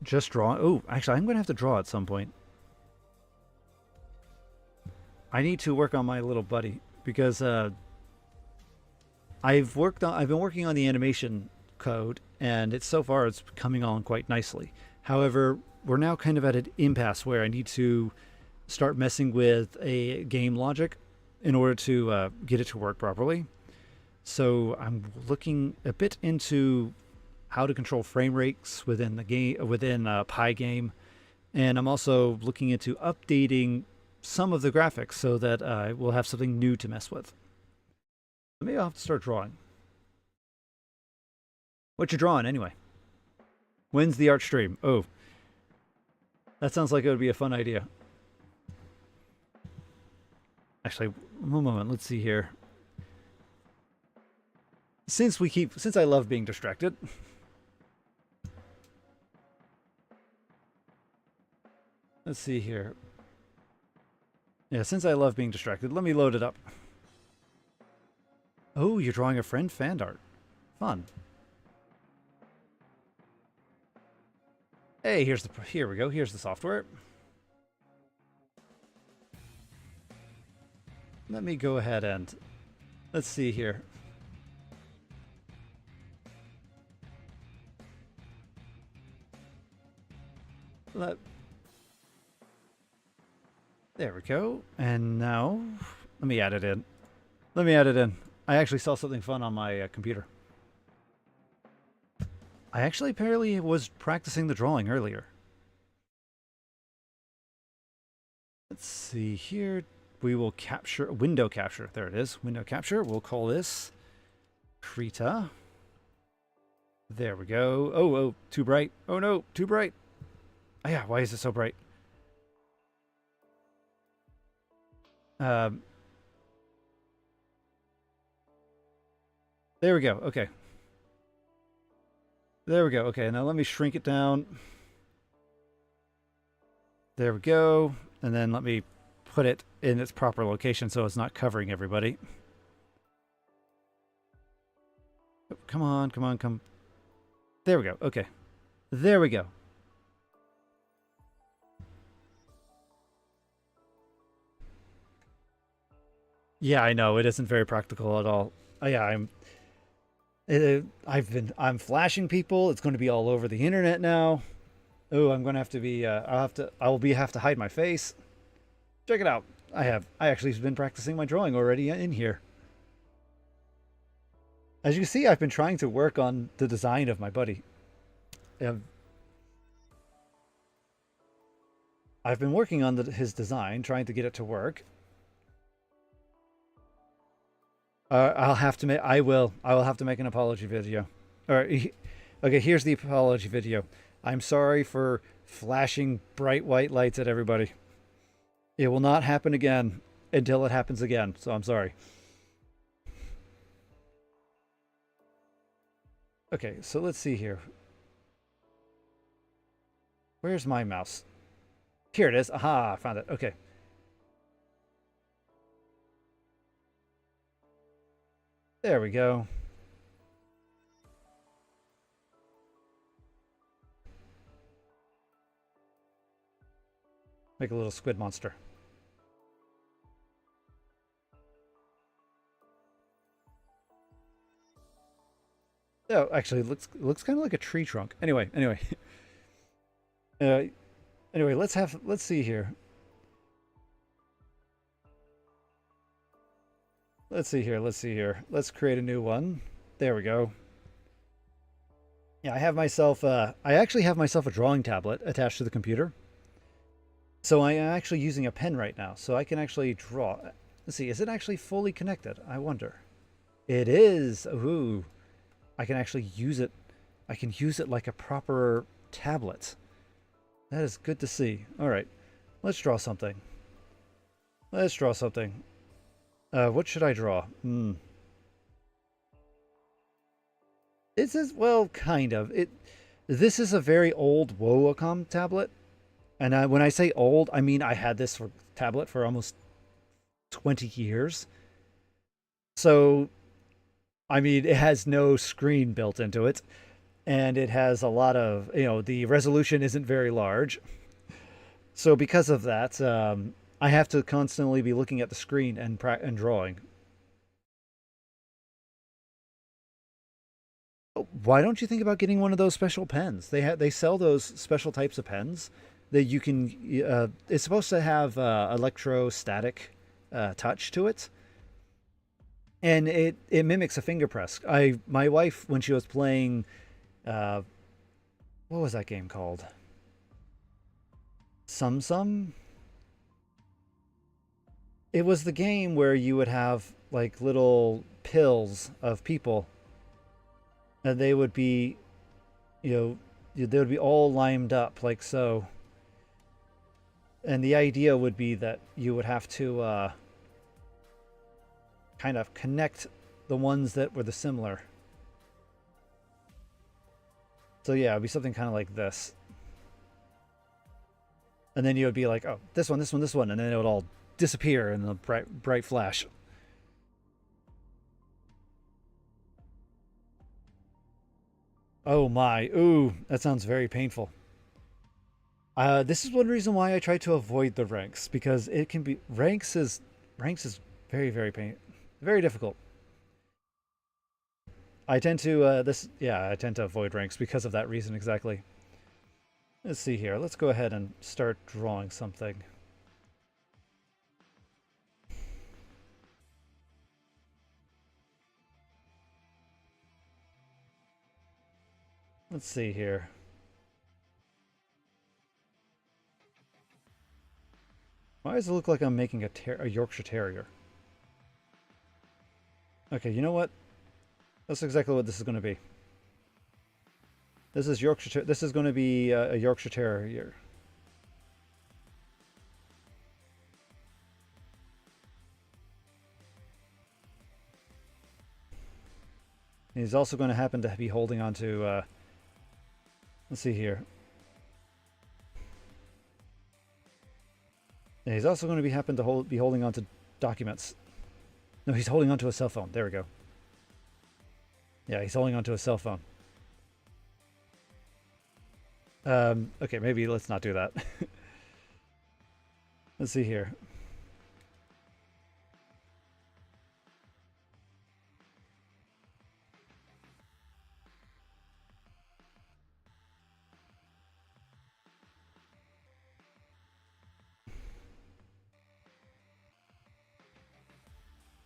Just draw. Oh, actually, I'm going to have to draw at some point. I need to work on my little buddy because I've been working on the animation code, and so far it's coming on quite nicely. However, we're now kind of at an impasse where I need to start messing with a game logic in order to get it to work properly. So I'm looking a bit into how to control frame rates within the game, within Pygame, and I'm also looking into updating some of the graphics so that we'll have something new to mess with. Maybe I'll have to start drawing. What you drawing anyway? When's the art stream? Oh, that sounds like it would be a fun idea. Actually, one moment. Let's see here. Since I love being distracted. Let's see here. Yeah, since I love being distracted, let me load it up. Oh, you're drawing a friend fan art. Fun. Hey, here we go. Here's the software. Let me go ahead and let's see here. There we go. And now, let me add it in. I actually saw something fun on my computer. I actually apparently was practicing the drawing earlier. Let's see here. We will capture, window capture. There it is, window capture. We'll call this Krita. There we go. Oh, too bright. Oh no, too bright. Oh yeah, why is it so bright? There we go. Okay. There we go. Okay, now let me shrink it down. There we go. And then let me put it in its proper location so it's not covering everybody. Oh, come on, come on, come. There we go. Okay. There we go. Yeah, I know. It isn't very practical at all. Oh, yeah, I'm flashing people. It's going to be all over the internet now. Oh, I'm going to have to be, have to hide my face. Check it out. I actually been practicing my drawing already in here. As you can see, I've been trying to work on the design of my buddy. I've been working on his design, trying to get it to work. I will have to make an apology video. All right. Okay, here's the apology video. I'm sorry for flashing bright white lights at everybody. It will not happen again until it happens again, so I'm sorry. Okay, so let's see here. Where's my mouse? Here it is. Aha, I found it. Okay. There we go. Make a little squid monster. Oh, actually, it looks kind of like a tree trunk. Anyway. Anyway, let's see here. Let's see here. Let's create a new one. There we go. Yeah, I actually have myself a drawing tablet attached to the computer. So I am actually using a pen right now, so I can actually draw. Let's see, is it actually fully connected? I wonder. It is. Ooh. I can actually use it. I can use it like a proper tablet. That is good to see. All right. Let's draw something. What should I draw? This is, well, kind of. This is a very old Wacom tablet. And when I say old, I mean I had this tablet for almost 20 years. So, I mean, it has no screen built into it. And it has a lot of, the resolution isn't very large. So because of that, I have to constantly be looking at the screen and drawing. Why don't you think about getting one of those special pens? They sell those special types of pens that you can. It's supposed to have electrostatic touch to it, and it mimics a finger press. My wife, when she was playing, what was that game called? Sum. It was the game where you would have like little pills of people. and they would be, you know, they would be all lined up like so. And the idea would be that you would have to kind of connect the ones that were the similar. So yeah, it'd be something kind of like this. And then you would be like, oh, this one, this one, this one, and then it would all disappear in the bright flash. Oh my, ooh, that sounds very painful. This is one reason why I try to avoid the ranks, because it can be ranks is very difficult. I tend to I tend to avoid ranks because of that reason exactly. Let's see here. Let's go ahead and start drawing something. Let's see here. Why does it look like I'm making a Yorkshire Terrier? Okay, you know what? That's exactly what this is going to be. This is Yorkshire. This is going to be a Yorkshire Terrier. He's also going to happen to be holding on to. Let's see here. And he's also going to be holding on to documents. No, he's holding on to a cell phone. There we go. Yeah, he's holding on to a cell phone. Okay, maybe let's not do that. Let's see here.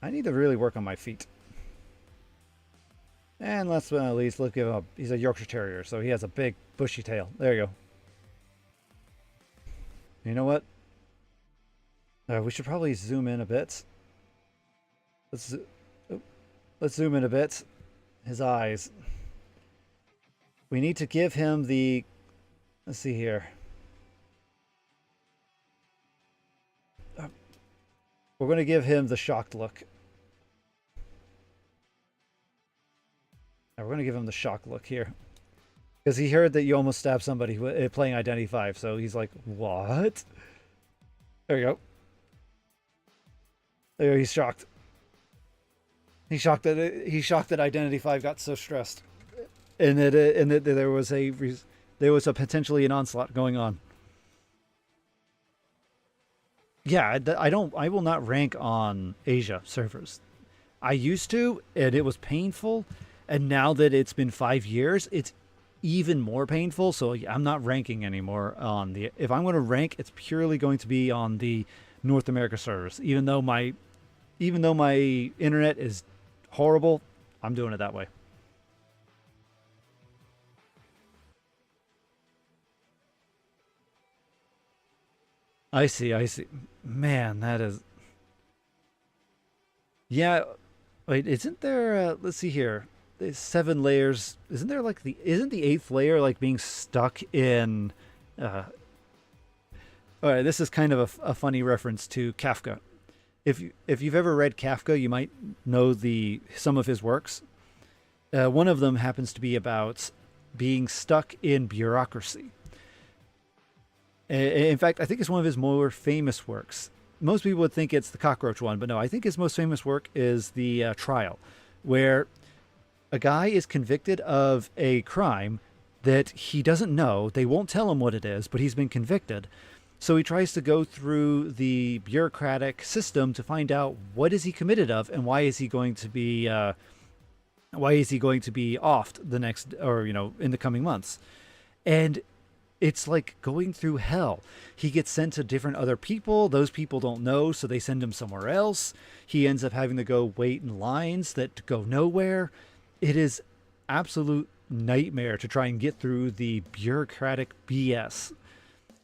I need to really work on my feet. And last but not least, look at him. He's a Yorkshire Terrier, so he has a big bushy tail. There you go. You know what? We should probably zoom in a bit. Let's zoom in a bit. His eyes. We need to give him the. Let's see here. We're going to give him the shocked look. We're going to give him the shocked look here. Because he heard that you almost stabbed somebody playing Identity 5. So he's like, what? There you go. There, he's shocked. He's shocked that Identity 5 got so stressed. And that there was a potentially an onslaught going on. Yeah, I will not rank on Asia servers. I used to, and it was painful. And now that it's been 5 years, it's even more painful. So I'm not ranking anymore on the. If I'm going to rank, it's purely going to be on the North America servers. Even though my internet is horrible, I'm doing it that way. I see. I see. Man, that is. Yeah. Wait, isn't there? Let's see here. There's 7 layers. Isn't there like the? Isn't the 8th layer like being stuck in? Uh, all right, this is kind of a funny reference to Kafka. If you've ever read Kafka, you might know some of his works. One of them happens to be about being stuck in bureaucracy. In fact, I think it's one of his more famous works. Most people would think it's the cockroach one, but no, I think his most famous work is the trial, where a guy is convicted of a crime that he doesn't know. They won't tell him what it is, but he's been convicted. So he tries to go through the bureaucratic system to find out what is he committed of and why is he going to be offed the next, or in the coming months. And it's like going through hell. He gets sent to different other people. Those people don't know, so they send him somewhere else. He ends up having to go wait in lines that go nowhere. It is absolute nightmare to try and get through the bureaucratic BS.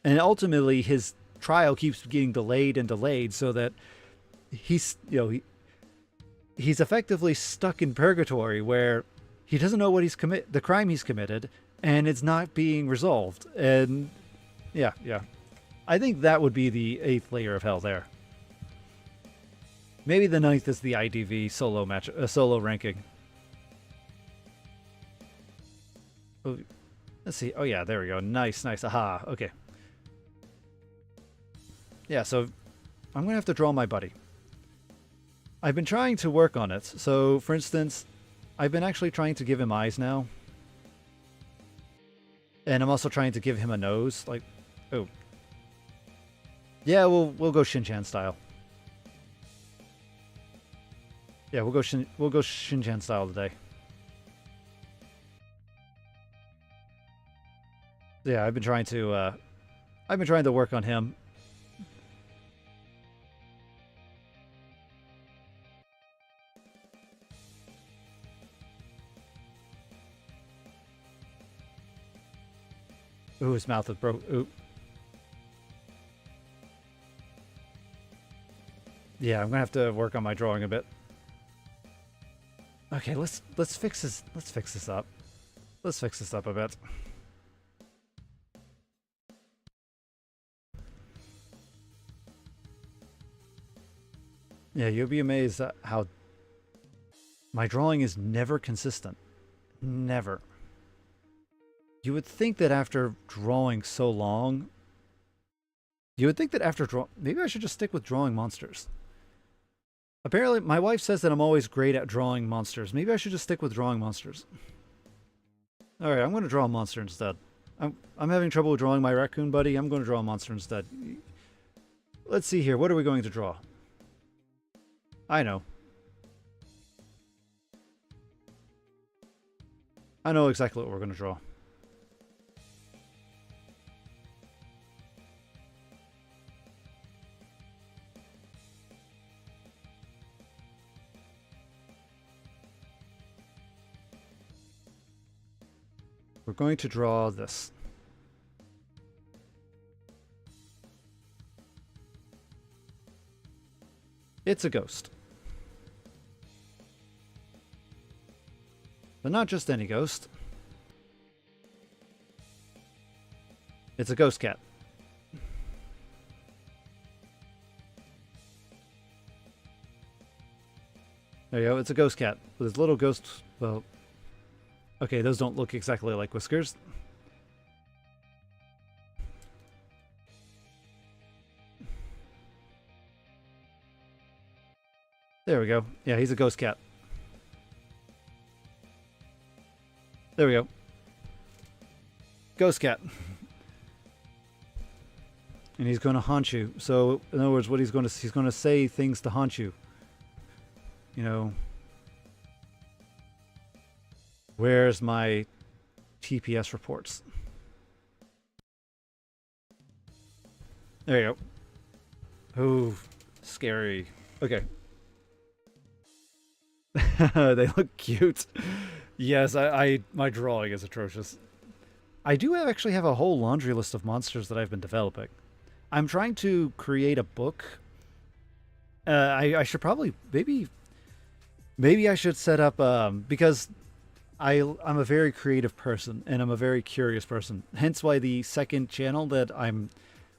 And ultimately, his trial keeps getting delayed and delayed, so that he's effectively stuck in purgatory, where he doesn't know what the crime he's committed, and it's not being resolved. And yeah, yeah. I think that would be the 8th layer of hell there. Maybe the 9th is the IDV solo match, solo ranking. Oh, let's see. Oh yeah, there we go. Nice, nice. Aha. Okay. Yeah, so I'm gonna have to draw my buddy. I've been trying to work on it. So, for instance, I've been actually trying to give him eyes now. And I'm also trying to give him a nose. Like, oh. Yeah, we'll go Shin-chan style. Yeah, we'll go Shin-chan style today. Yeah, I've been trying to work on him. Ooh, his mouth is broke. Ooh. Yeah, I'm gonna have to work on my drawing a bit. Okay, let's fix this. Let's fix this up. Let's fix this up a bit. Yeah, you'll be amazed at how my drawing is never consistent. Never. You would think that after drawing so long, maybe I should just stick with drawing monsters. Apparently, my wife says that I'm always great at drawing monsters. Maybe I should just stick with drawing monsters. Alright, I'm going to draw a monster instead. I'm having trouble with drawing my raccoon buddy. I'm going to draw a monster instead. Let's see here. What are we going to draw? I know. I know exactly what we're going to draw. We're going to draw this. It's a ghost. But not just any ghost. It's a ghost cat. There you go, it's a ghost cat with his little ghost, well, okay, those don't look exactly like whiskers. There we go. Yeah, he's a ghost cat. There we go. Ghost cat. And he's going to haunt you. So, in other words, what he's going to say things to haunt you. You know, where's my TPS reports? There you go. Ooh, scary. Okay. They look cute. Yes, my drawing is atrocious. I do actually have a whole laundry list of monsters that I've been developing. I'm trying to create a book. I should probably maybe I should set up because I'm a very creative person and I'm a very curious person. Hence why the second channel that I'm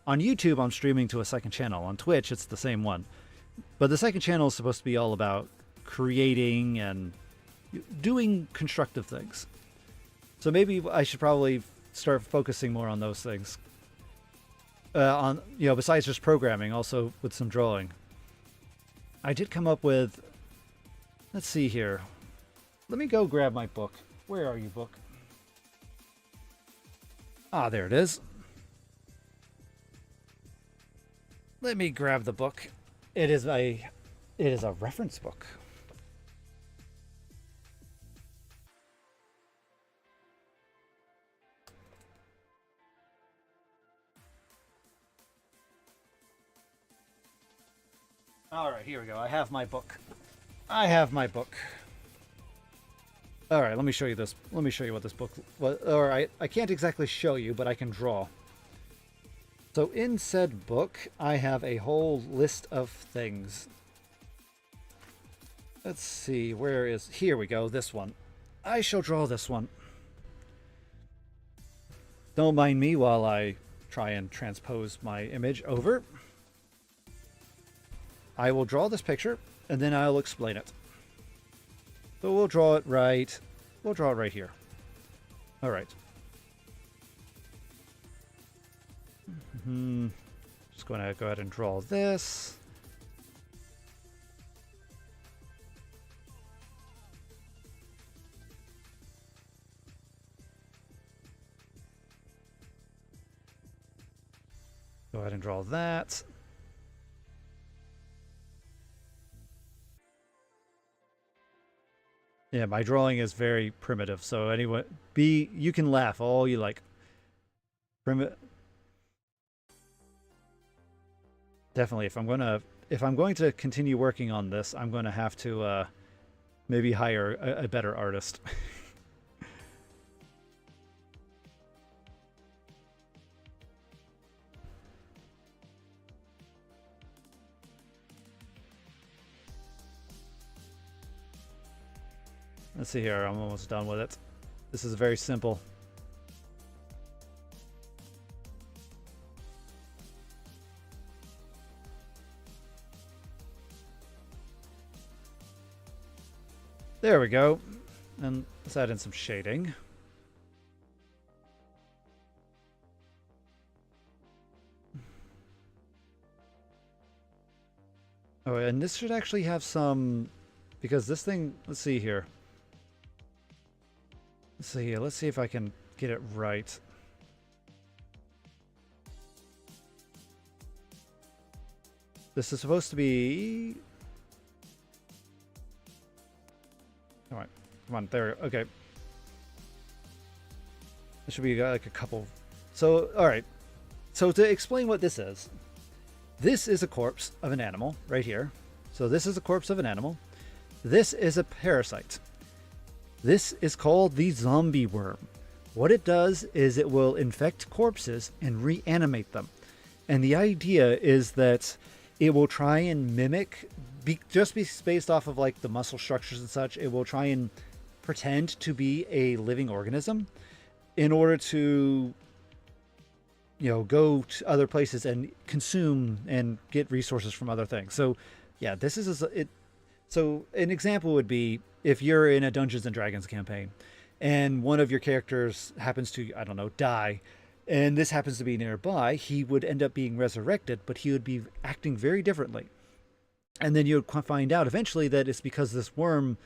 on YouTube, I'm streaming to a second channel. On Twitch, it's the same one. But the second channel is supposed to be all about creating and doing constructive things. So maybe I should probably start focusing more on those things. On, you know, besides just programming, also with some drawing. I did come up with, let's see here. Let me go grab my book. Where are you, book? Ah, there it is. Let me grab the book. It is a reference book. All right, here we go. I have my book. I have my book. All right, let me show you this. Let me show you what this book was. All right, I can't exactly show you, but I can draw. So in said book, I have a whole list of things. Let's see, where is... Here we go, this one. I shall draw this one. Don't mind me while I try and transpose my image over. I will draw this picture, and then I'll explain it. So we'll draw it right. We'll draw it right here. All right. Just going to go ahead and draw this. Go ahead and draw that. Yeah, my drawing is very primitive, so anyway, you can laugh all you like. Definitely, if I'm going to continue working on this, I'm going to have to maybe hire a better artist. Let's see here, I'm almost done with it. This is very simple. There we go. And let's add in some shading. Oh, and this should actually have some, because this thing, let's see here. Let's see if I can get it right. This is supposed to be... Alright, come on, there, okay. There should be like a couple... So, alright. So to explain what this is a corpse of an animal, right here. So this is a corpse of an animal. This is a parasite. This is called the zombie worm. What it does is it will infect corpses and reanimate them. And the idea is that it will try and mimic, just be based off of like the muscle structures and such, it will try and pretend to be a living organism in order to, you know, go to other places and consume and get resources from other things. So yeah, this is it. So an example would be if you're in a Dungeons and Dragons campaign and one of your characters happens to, I don't know, die, and this happens to be nearby, he would end up being resurrected, but he would be acting very differently. And then you would find out eventually that it's because this worm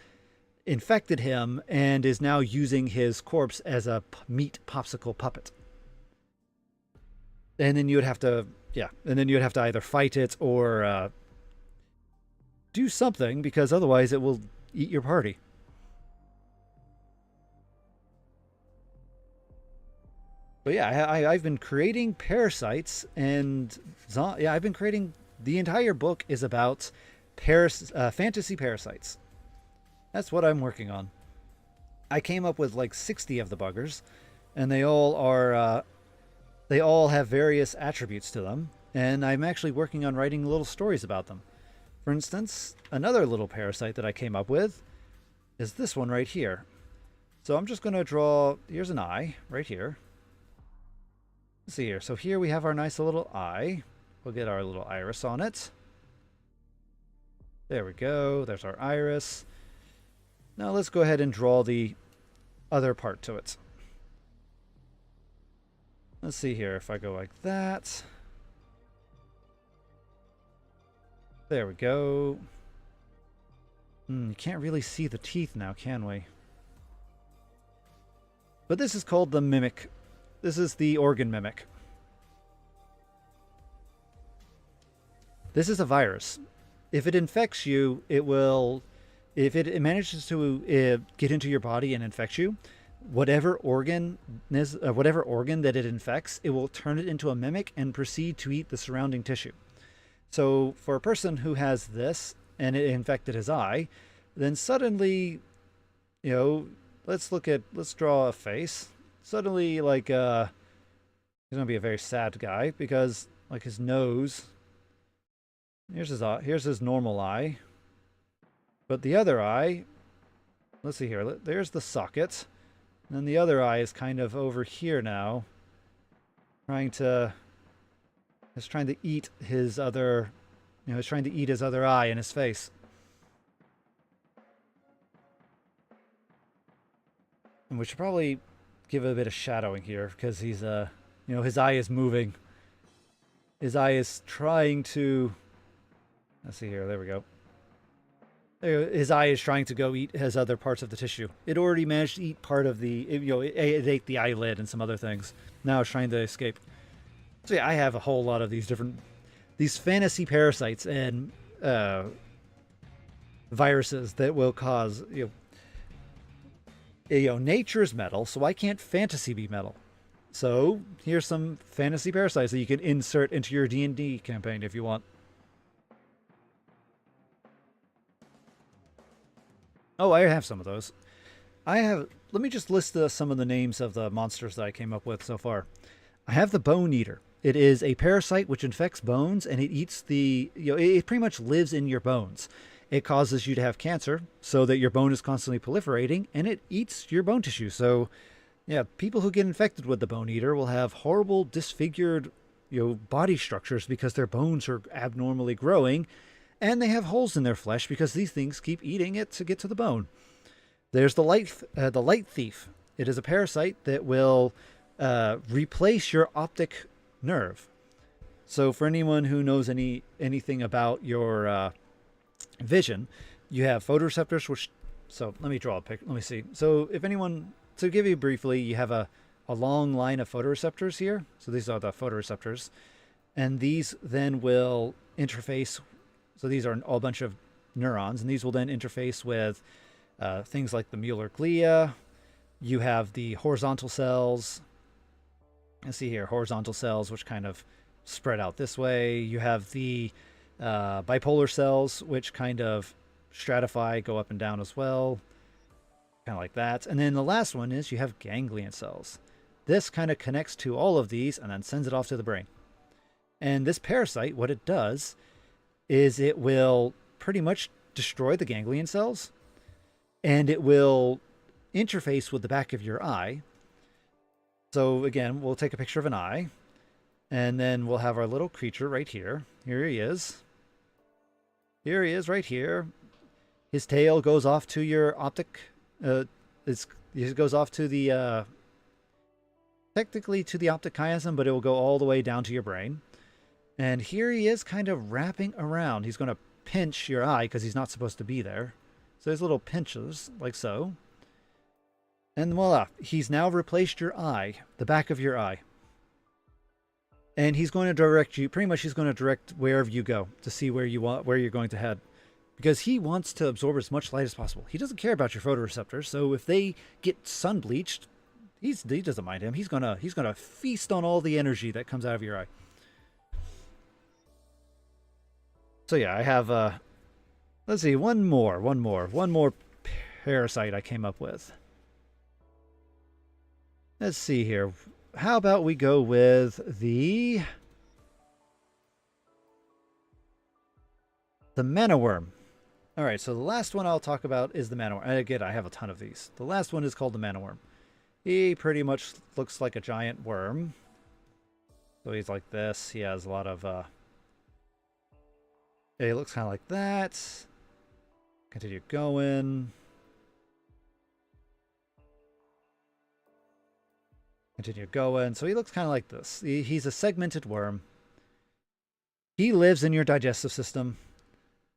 infected him and is now using his corpse as a meat popsicle puppet. And then you would have to, either fight it or do something, because otherwise it will eat your party. But yeah, I've been creating parasites, and I've been creating, the entire book is about fantasy parasites. That's what I'm working on. I came up with like 60 of the buggers, and they all are, they all have various attributes to them, and I'm actually working on writing little stories about them. For instance, another little parasite that I came up with is this one right here. So I'm just going to draw, here's an eye right here. Let's see here. So here we have our nice little eye. We'll get our little iris on it. There we go. There's our iris. Now let's go ahead and draw the other part to it. Let's see here. If I go like that. There we go. You can't really see the teeth now, can we? But this is called the mimic. This is the organ mimic. This is a virus. If it infects you, it will... If it manages to get into your body and infect you, whatever organ that it infects, it will turn it into a mimic and proceed to eat the surrounding tissue. So for a person who has this and it infected his eye, then suddenly, you know, let's draw a face. Suddenly, like, he's going to be a very sad guy because, like, his nose, here's his normal eye, but the other eye let's see here. There's the socket. And then the other eye is kind of over here now. It's trying to eat his other, it's trying to eat his other eye in his face. And we should probably give it a bit of shadowing here because he's, his eye is moving. His eye is trying to, let's see here, there we go. His eye is trying to go eat his other parts of the tissue. It already managed to eat part of the, it ate the eyelid and some other things. Now it's trying to escape. So yeah, I have a whole lot of these fantasy parasites and viruses that will cause, nature's metal, so I can't fantasy be metal. So here's some fantasy parasites that you can insert into your D&D campaign if you want. Oh, I have some of those. Let me just list some of the names of the monsters that I came up with so far. I have the Bone Eater. It is a parasite which infects bones, and it eats it pretty much lives in your bones. It causes you to have cancer, so that your bone is constantly proliferating, and it eats your bone tissue. So, yeah, people who get infected with the Bone Eater will have horrible, disfigured, body structures because their bones are abnormally growing, and they have holes in their flesh because these things keep eating it to get to the bone. There's the Light Thief. It is a parasite that will replace your optic nerve. So for anyone who knows anything about your vision, you have photoreceptors, so let me draw a picture. Let me see. So to give you briefly, you have a long line of photoreceptors here. So these are the photoreceptors. And these then will interface. So these are a bunch of neurons, and these will then interface with things like the Mueller glia. You have the horizontal cells. Let's see here, horizontal cells, which kind of spread out this way. You have the bipolar cells, which kind of stratify, go up and down as well, kind of like that. And then the last one is you have ganglion cells. This kind of connects to all of these and then sends it off to the brain. And this parasite, what it does is it will pretty much destroy the ganglion cells, and it will interface with the back of your eye. So again, we'll take a picture of an eye, and then we'll have our little creature right here. Here he is. Here he is right here. His tail goes off to your optic. It goes off to the, technically to the optic chiasm, but it will go all the way down to your brain. And here he is kind of wrapping around. He's going to pinch your eye because he's not supposed to be there. So there's little pinches, like so. And voila, he's now replaced your eye, the back of your eye. And he's going to direct you, pretty much he's going to direct wherever you go to see where you're going to head. Because he wants to absorb as much light as possible. He doesn't care about your photoreceptors, so if they get sun bleached, he doesn't mind him. He's gonna feast on all the energy that comes out of your eye. So yeah, I have let's see, one more parasite I came up with. Let's see here. How about we go with the mana worm. All right, so the last one I'll talk about is the mana worm. And again, I have a ton of these. The last one is called the mana worm. He pretty much looks like a giant worm. So he's like this. He has a lot of he looks kind of like that. Continue going. Continue going. So he looks kind of like this. He's a segmented worm. He lives in your digestive system,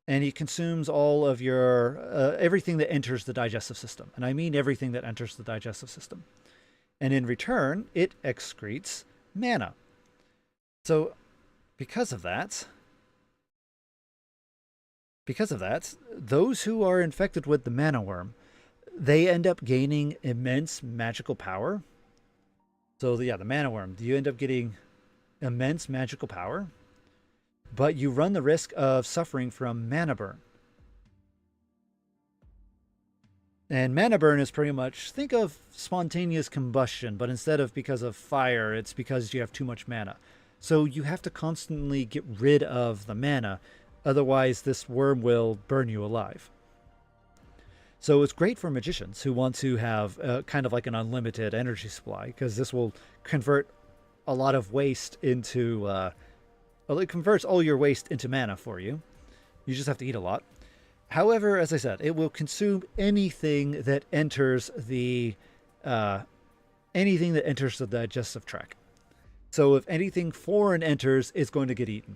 and he consumes all of your everything that enters the digestive system. And I mean everything that enters the digestive system. And in return, it excretes mana. So because of that, those who are infected with the mana worm, they end up gaining immense magical power. So the mana worm, you end up getting immense magical power, but you run the risk of suffering from mana burn. And mana burn is pretty much, think of spontaneous combustion, but instead of because of fire, it's because you have too much mana. So you have to constantly get rid of the mana. Otherwise, this worm will burn you alive. So it's great for magicians who want to have kind of like an unlimited energy supply, because this will convert a lot of waste into well, it converts all your waste into mana for you. You just have to eat a lot. However, as I said, it will consume anything that enters the digestive tract. So if anything foreign enters, it's going to get eaten.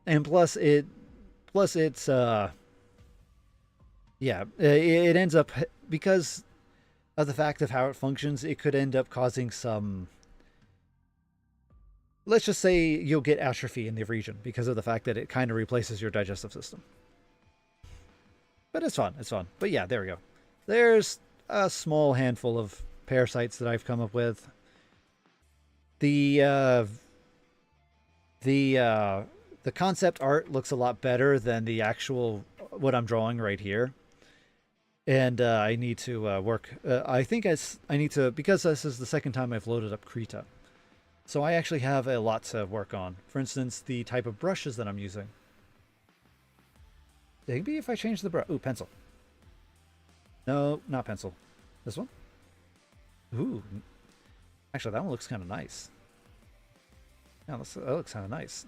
And plus it's yeah, it ends up, because of the fact of how it functions, it could end up causing some, let's just say you'll get atrophy in the region because of the fact that it kind of replaces your digestive system. But it's fun. It's fun. But yeah, there we go. There's a small handful of parasites that I've come up with. The concept art looks a lot better than the actual what I'm drawing right here. And I need to work. I think I need to, because this is the second time I've loaded up Krita. So I actually have a lot to work on. For instance, the type of brushes that I'm using. Maybe if I change the brush. Ooh, pencil. No, not pencil. This one? Ooh. Actually, that one looks kind of nice. Yeah, that looks kind of nice.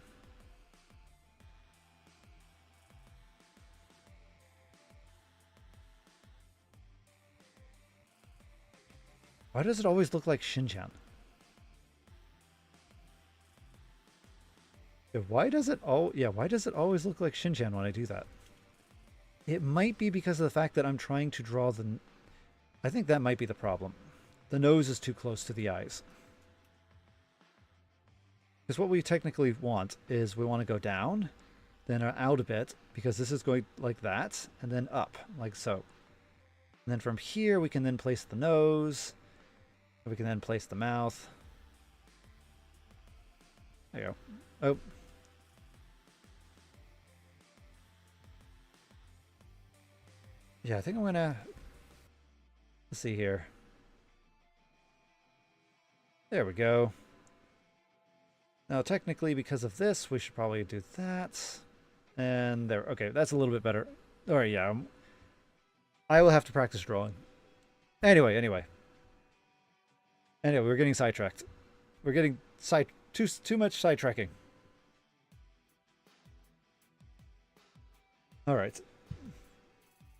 Why does it always look like Shinchan? Why does it always look like Shinchan when I do that? It might be because of the fact that I'm trying to draw the... I think that might be the problem. The nose is too close to the eyes. Because what we technically want is we want to go down, then out a bit, because this is going like that, and then up, like so. And then from here we can then place the nose. We can then place the mouth. There you go. Oh. Yeah, I think I'm gonna... Let's see here. There we go. Now, technically, because of this, we should probably do that. And there. Okay, that's a little bit better. All right, yeah. I will have to practice drawing. Anyway, we're getting sidetracked. We're getting too much sidetracking. All right.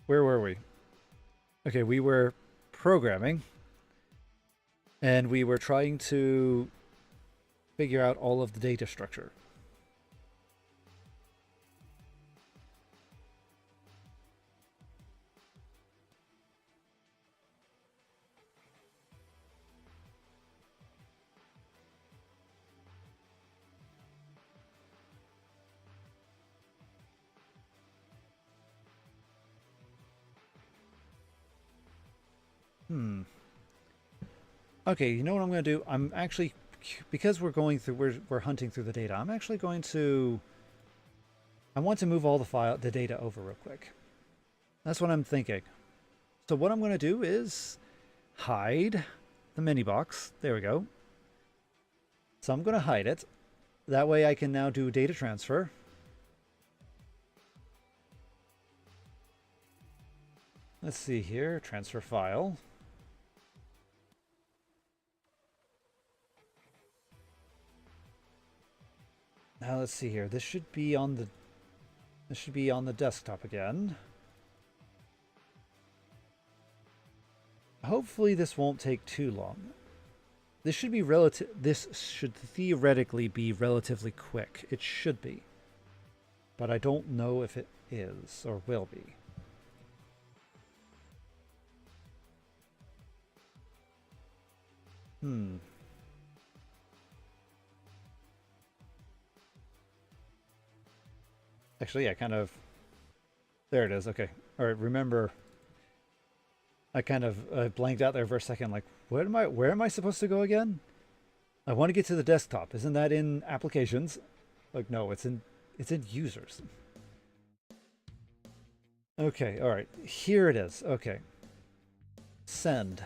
Where were we? Okay, we were programming, and we were trying to figure out all of the data structure. Okay, you know what I'm going to do? I'm actually, because we're going through, we're hunting through the data. I'm actually going to, I want to move all the data over real quick. That's what I'm thinking. So what I'm going to do is hide the mini box. There we go. So I'm going to hide it. That way I can now do data transfer. Let's see here, transfer file. Now let's see here. This should be on the desktop again. Hopefully this won't take too long. This should theoretically be relatively quick. It should be. But I don't know if it is or will be. Actually, yeah, kind of. There it is. Okay. All right. Remember, I kind of blanked out there for a second. Like, where am I supposed to go again? I want to get to the desktop. Isn't that in applications? Like, no, it's in users. Okay. All right. Here it is. Okay. Send.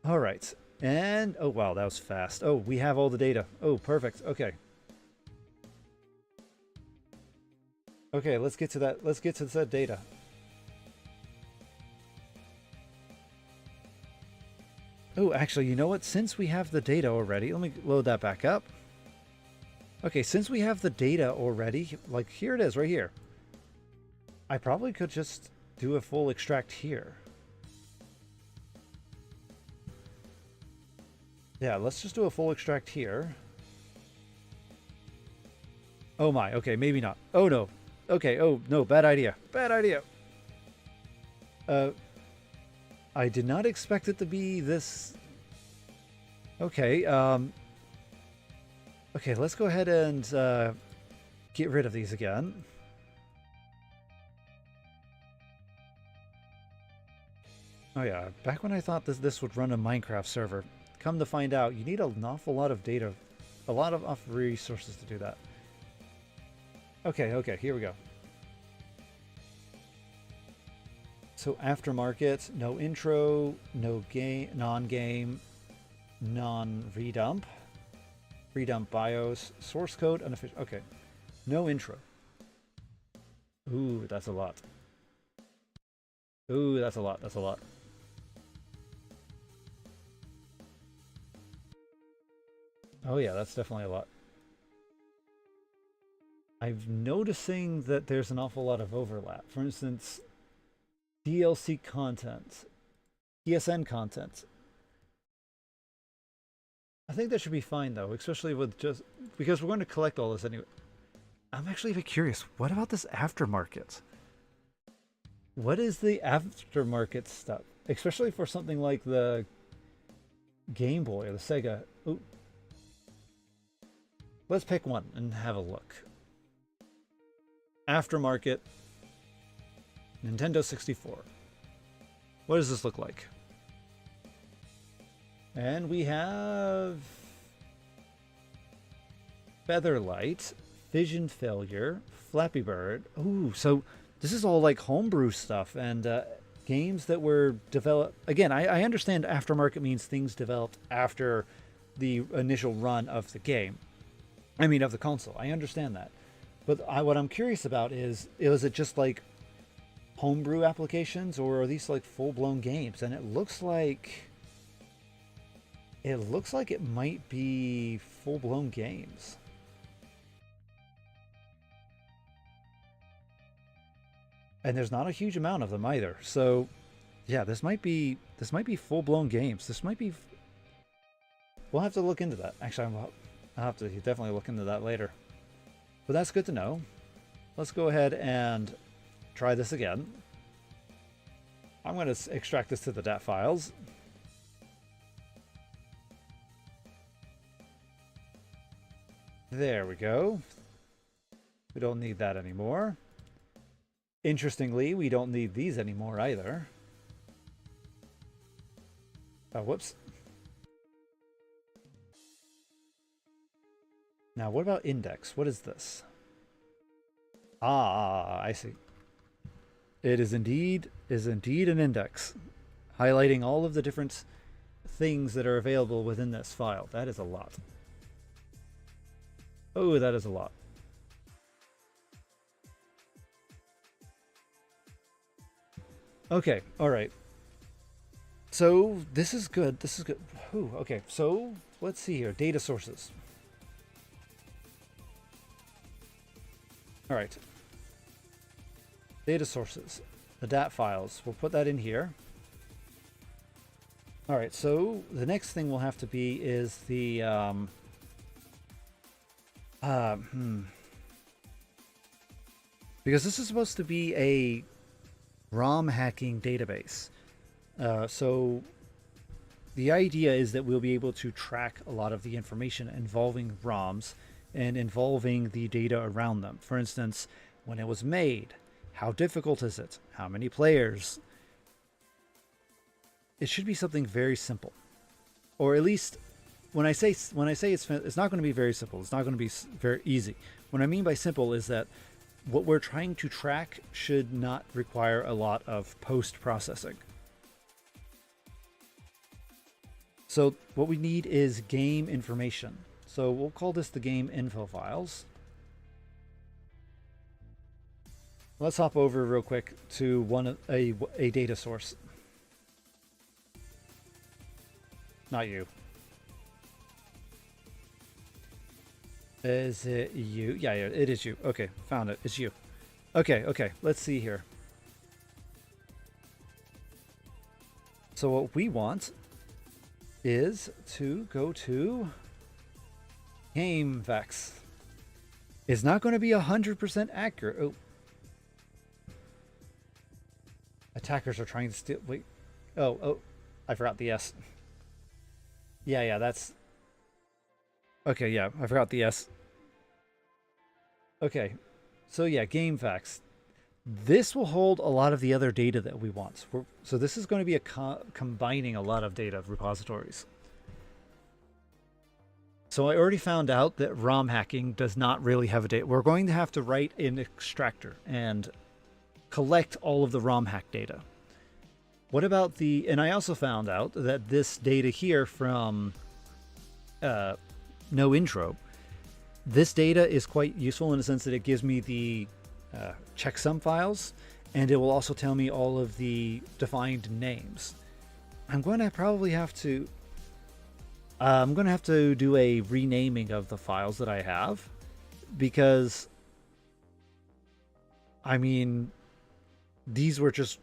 All right. And, oh, wow, that was fast. Oh, we have all the data. Oh, perfect. Okay. Okay, let's get to that. Let's get to that data. Oh, actually, you know what? Since we have the data already, let me load that back up. Okay, since we have the data already, like here it is right here. I probably could just do a full extract here. Yeah, let's just do a full extract here. Oh my, okay, maybe not. Oh no. Okay, oh no, bad idea. Bad idea. I did not expect it to be this. Okay, okay, let's go ahead and get rid of these again. Oh yeah, back when I thought this would run a Minecraft server, come to find out, you need an awful lot of data, a lot of resources to do that. Okay, okay, here we go. So aftermarket, no intro, no game, non-game, non-redump, redump BIOS, source code, unofficial. Okay, no intro. Ooh, that's a lot. Ooh, that's a lot. That's a lot. Oh yeah, that's definitely a lot. I'm noticing that there's an awful lot of overlap. For instance, DLC content, PSN content. I think that should be fine though, especially with just because we're going to collect all this anyway. I'm actually a bit curious. What about this aftermarket? What is the aftermarket stuff? Especially for something like the Game Boy or the Sega. Ooh. Let's pick one and have a look. Aftermarket Nintendo 64. What does this look like? And we have Featherlight, Vision Failure, Flappy Bird. Ooh, so this is all like homebrew stuff and games that were developed. Again, I understand aftermarket means things developed after the initial run of the game. I mean, of the console. I understand that. But what I'm curious about is it just like homebrew applications or are these like full-blown games? And it looks like it might be full-blown games. And there's not a huge amount of them either. So, yeah, this might be full-blown games. This might be. We'll have to look into that. Actually, I'll have to definitely look into that later. But that's good to know. Let's go ahead and try this again. I'm going to extract this to the DAT files. There we go. We don't need that anymore. Interestingly, we don't need these anymore either. Oh, whoops. Now, what about index? What is this? Ah, I see. It is indeed an index, highlighting all of the different things that are available within this file. That is a lot. Oh, that is a lot. Okay, all right. So this is good. This is good. Ooh, okay, so let's see here. Data sources. All right. Data sources. The DAT files. We'll put that in here. All right, so the next thing will have to be is the because this is supposed to be a ROM hacking database. So the idea is that we'll be able to track a lot of the information involving ROMs and involving the data around them. For instance, when it was made, how difficult is it? How many players? It should be something very simple, or at least when I say it's not going to be very simple. It's not going to be very easy. What I mean by simple is that what we're trying to track should not require a lot of post-processing. So what we need is game information. So we'll call this the game info files. let's hop over real quick to a data source. Not you. Is it you? Yeah, it is you. Okay, found it. It's you. Okay, let's see here. So what we want is to go to GameVex. It's not going to be 100% accurate. Oh. Attackers are trying to steal. Wait. Oh, I forgot the S. Yeah, that's... Okay, yeah, I forgot the S. Okay, so yeah, GameVex. This will hold a lot of the other data that we want. So this is going to be combining a lot of data repositories. So I already found out that ROM hacking does not really have a data. We're going to have to write an extractor and collect all of the ROM hack data. What about the... And I also found out that this data here from No Intro, this data is quite useful in the sense that it gives me the checksum files, and it will also tell me all of the defined names. I'm going to probably have to... I'm going to have to do a renaming of the files that I have, because, I mean, these were just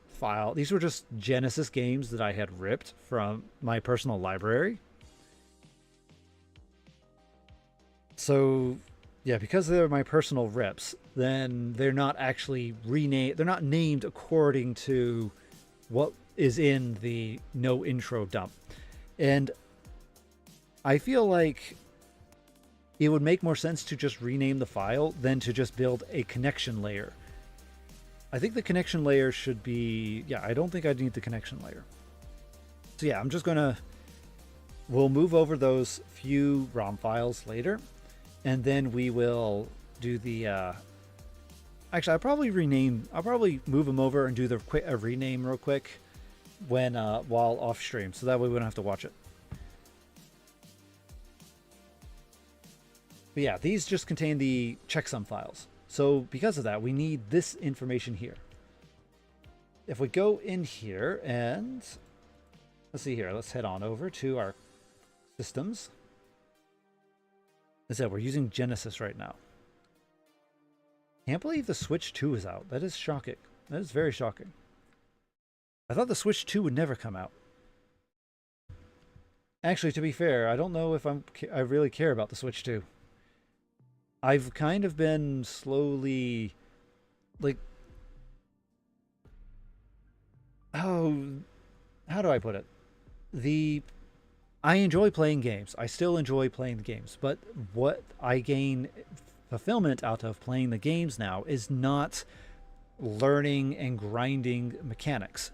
Genesis games that I had ripped from my personal library. So, yeah, because they're my personal rips, then they're not actually renamed. They're not named according to what is in the No Intro dump. And I feel like it would make more sense to just rename the file than to just build a connection layer. I think the connection layer should be... Yeah, I don't think I need the connection layer. So yeah, I'm just going to... We'll move over those few ROM files later, and then we will do the... Actually, I'll probably move them over and do a rename real quick while off stream, so that way we don't have to watch it. But yeah, these just contain the checksum files. So because of that, we need this information here. If we go in here and... Let's see here. Let's head on over to our systems. As I said, we're using Genesis right now. Can't believe the Switch 2 is out. That is shocking. That is very shocking. I thought the Switch 2 would never come out. Actually, to be fair, I don't know if I really care about the Switch 2. I've kind of been slowly, like, how do I put it? I enjoy playing games. I still enjoy playing the games, but what I gain fulfillment out of playing the games now is not learning and grinding mechanics.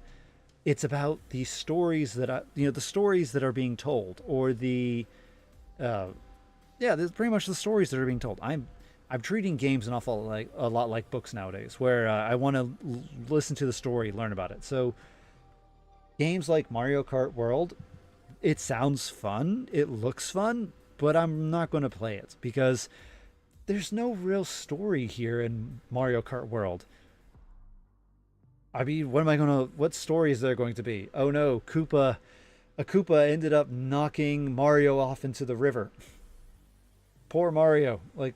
It's about the stories that the stories that are being told, or the yeah, there's pretty much the stories that are being told. I'm treating games a lot like books nowadays, where I want to listen to the story, learn about it. So games like Mario Kart World, it sounds fun, it looks fun, but I'm not going to play it because there's no real story here in Mario Kart World. I mean, what story is there going to be? Oh no, a Koopa ended up knocking Mario off into the river. Poor Mario. Like,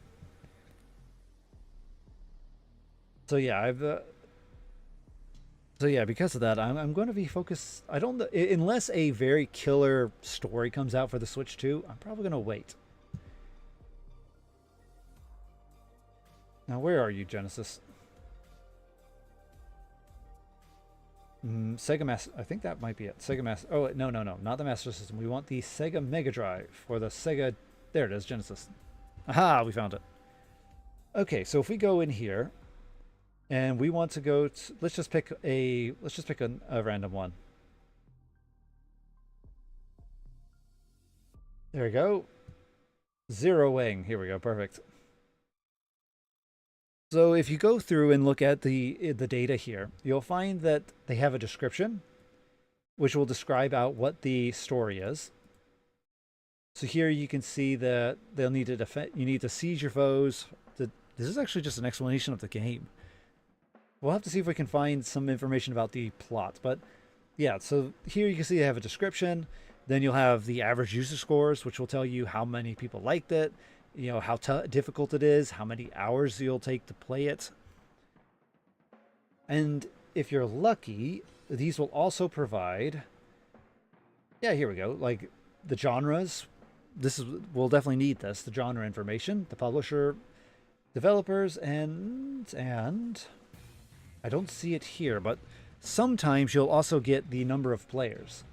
so yeah, because of that, I'm going to be focused. I don't, unless a very killer story comes out for the Switch 2, I'm probably going to wait. Now, where are you, Genesis? Sega Master. I think that might be it. Sega Master. Oh, no, not the Master System. We want the Sega Mega Drive, or the Sega. There it is, Genesis. Aha, we found it. Okay, so if we go in here, and we want to go to, let's just pick a random one. There we go. Zeroing. Here we go. Perfect. So if you go through and look at the data here, you'll find that they have a description, which will describe out what the story is. So here you can see that they'll need to defend. You need to seize your foes. This is actually just an explanation of the game. We'll have to see if we can find some information about the plot. But yeah, so here you can see they have a description. Then you'll have the average user scores, which will tell you how many people liked it, you know, how difficult it is, how many hours you'll take to play it. And if you're lucky, these will also provide, yeah, here we go, like the genres. We'll definitely need this, the genre information, the publisher, developers, and I don't see it here, but sometimes you'll also get the number of players.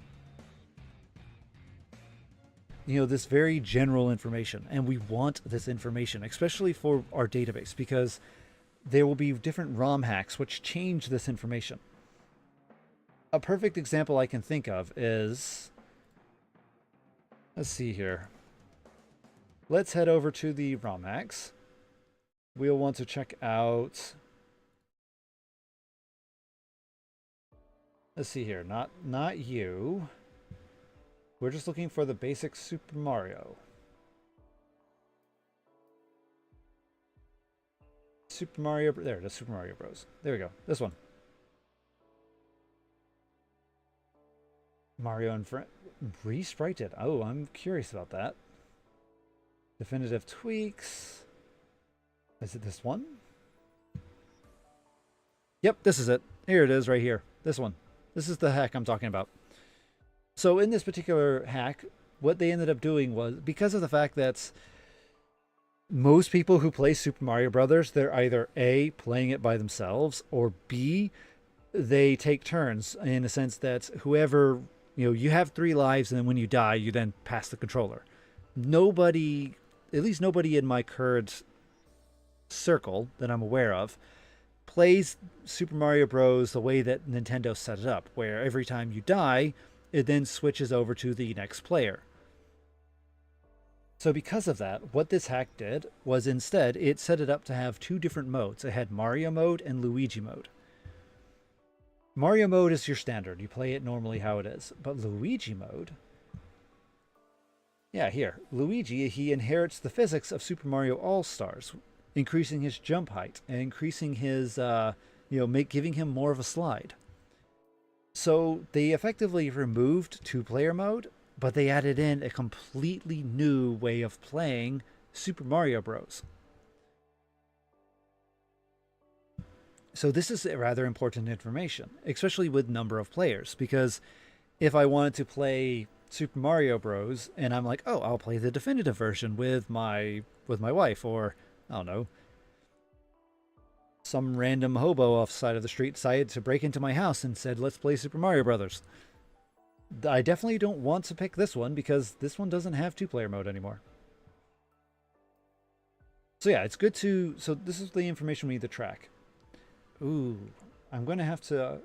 You know, this very general information, and we want this information, especially for our database, because there will be different ROM hacks which change this information. A perfect example I can think of is, let's see here. Let's head over to the ROM hacks. We'll want to check out, let's see here, not you. We're just looking for the basic Super Mario. There it is, Super Mario Bros. There we go, this one. Mario and Friends, re-sprited. Oh, I'm curious about that. Definitive tweaks. Is it this one? Yep, this is it. Here it is right here. This one. This is the hack I'm talking about. So in this particular hack, what they ended up doing was, because of the fact that most people who play Super Mario Brothers, they're either A, playing it by themselves, or B, they take turns in a sense that whoever, you know, you have 3 lives, and then when you die, you then pass the controller. Nobody, at least nobody in my current circle that I'm aware of, plays Super Mario Bros. The way that Nintendo set it up, where every time you die, it then switches over to the next player. So because of that, what this hack did was instead it set it up to have 2 different modes. It had Mario mode and Luigi mode. Mario mode is your standard. You play it normally how it is. But Luigi mode, yeah, here. Luigi, he inherits the physics of Super Mario All-Stars, increasing his jump height and increasing his, giving him more of a slide. So they effectively removed 2-player mode, but they added in a completely new way of playing Super Mario Bros. So this is rather important information, especially with number of players, because if I wanted to play Super Mario Bros. And I'm like, oh, I'll play the definitive version with my wife, or I don't know, some random hobo off the side of the street decided to break into my house and said, let's play Super Mario Brothers. I definitely don't want to pick this one because this one doesn't have 2-player mode anymore. So yeah, it's good to, so this is the information we need to track. Ooh, I'm going to have to,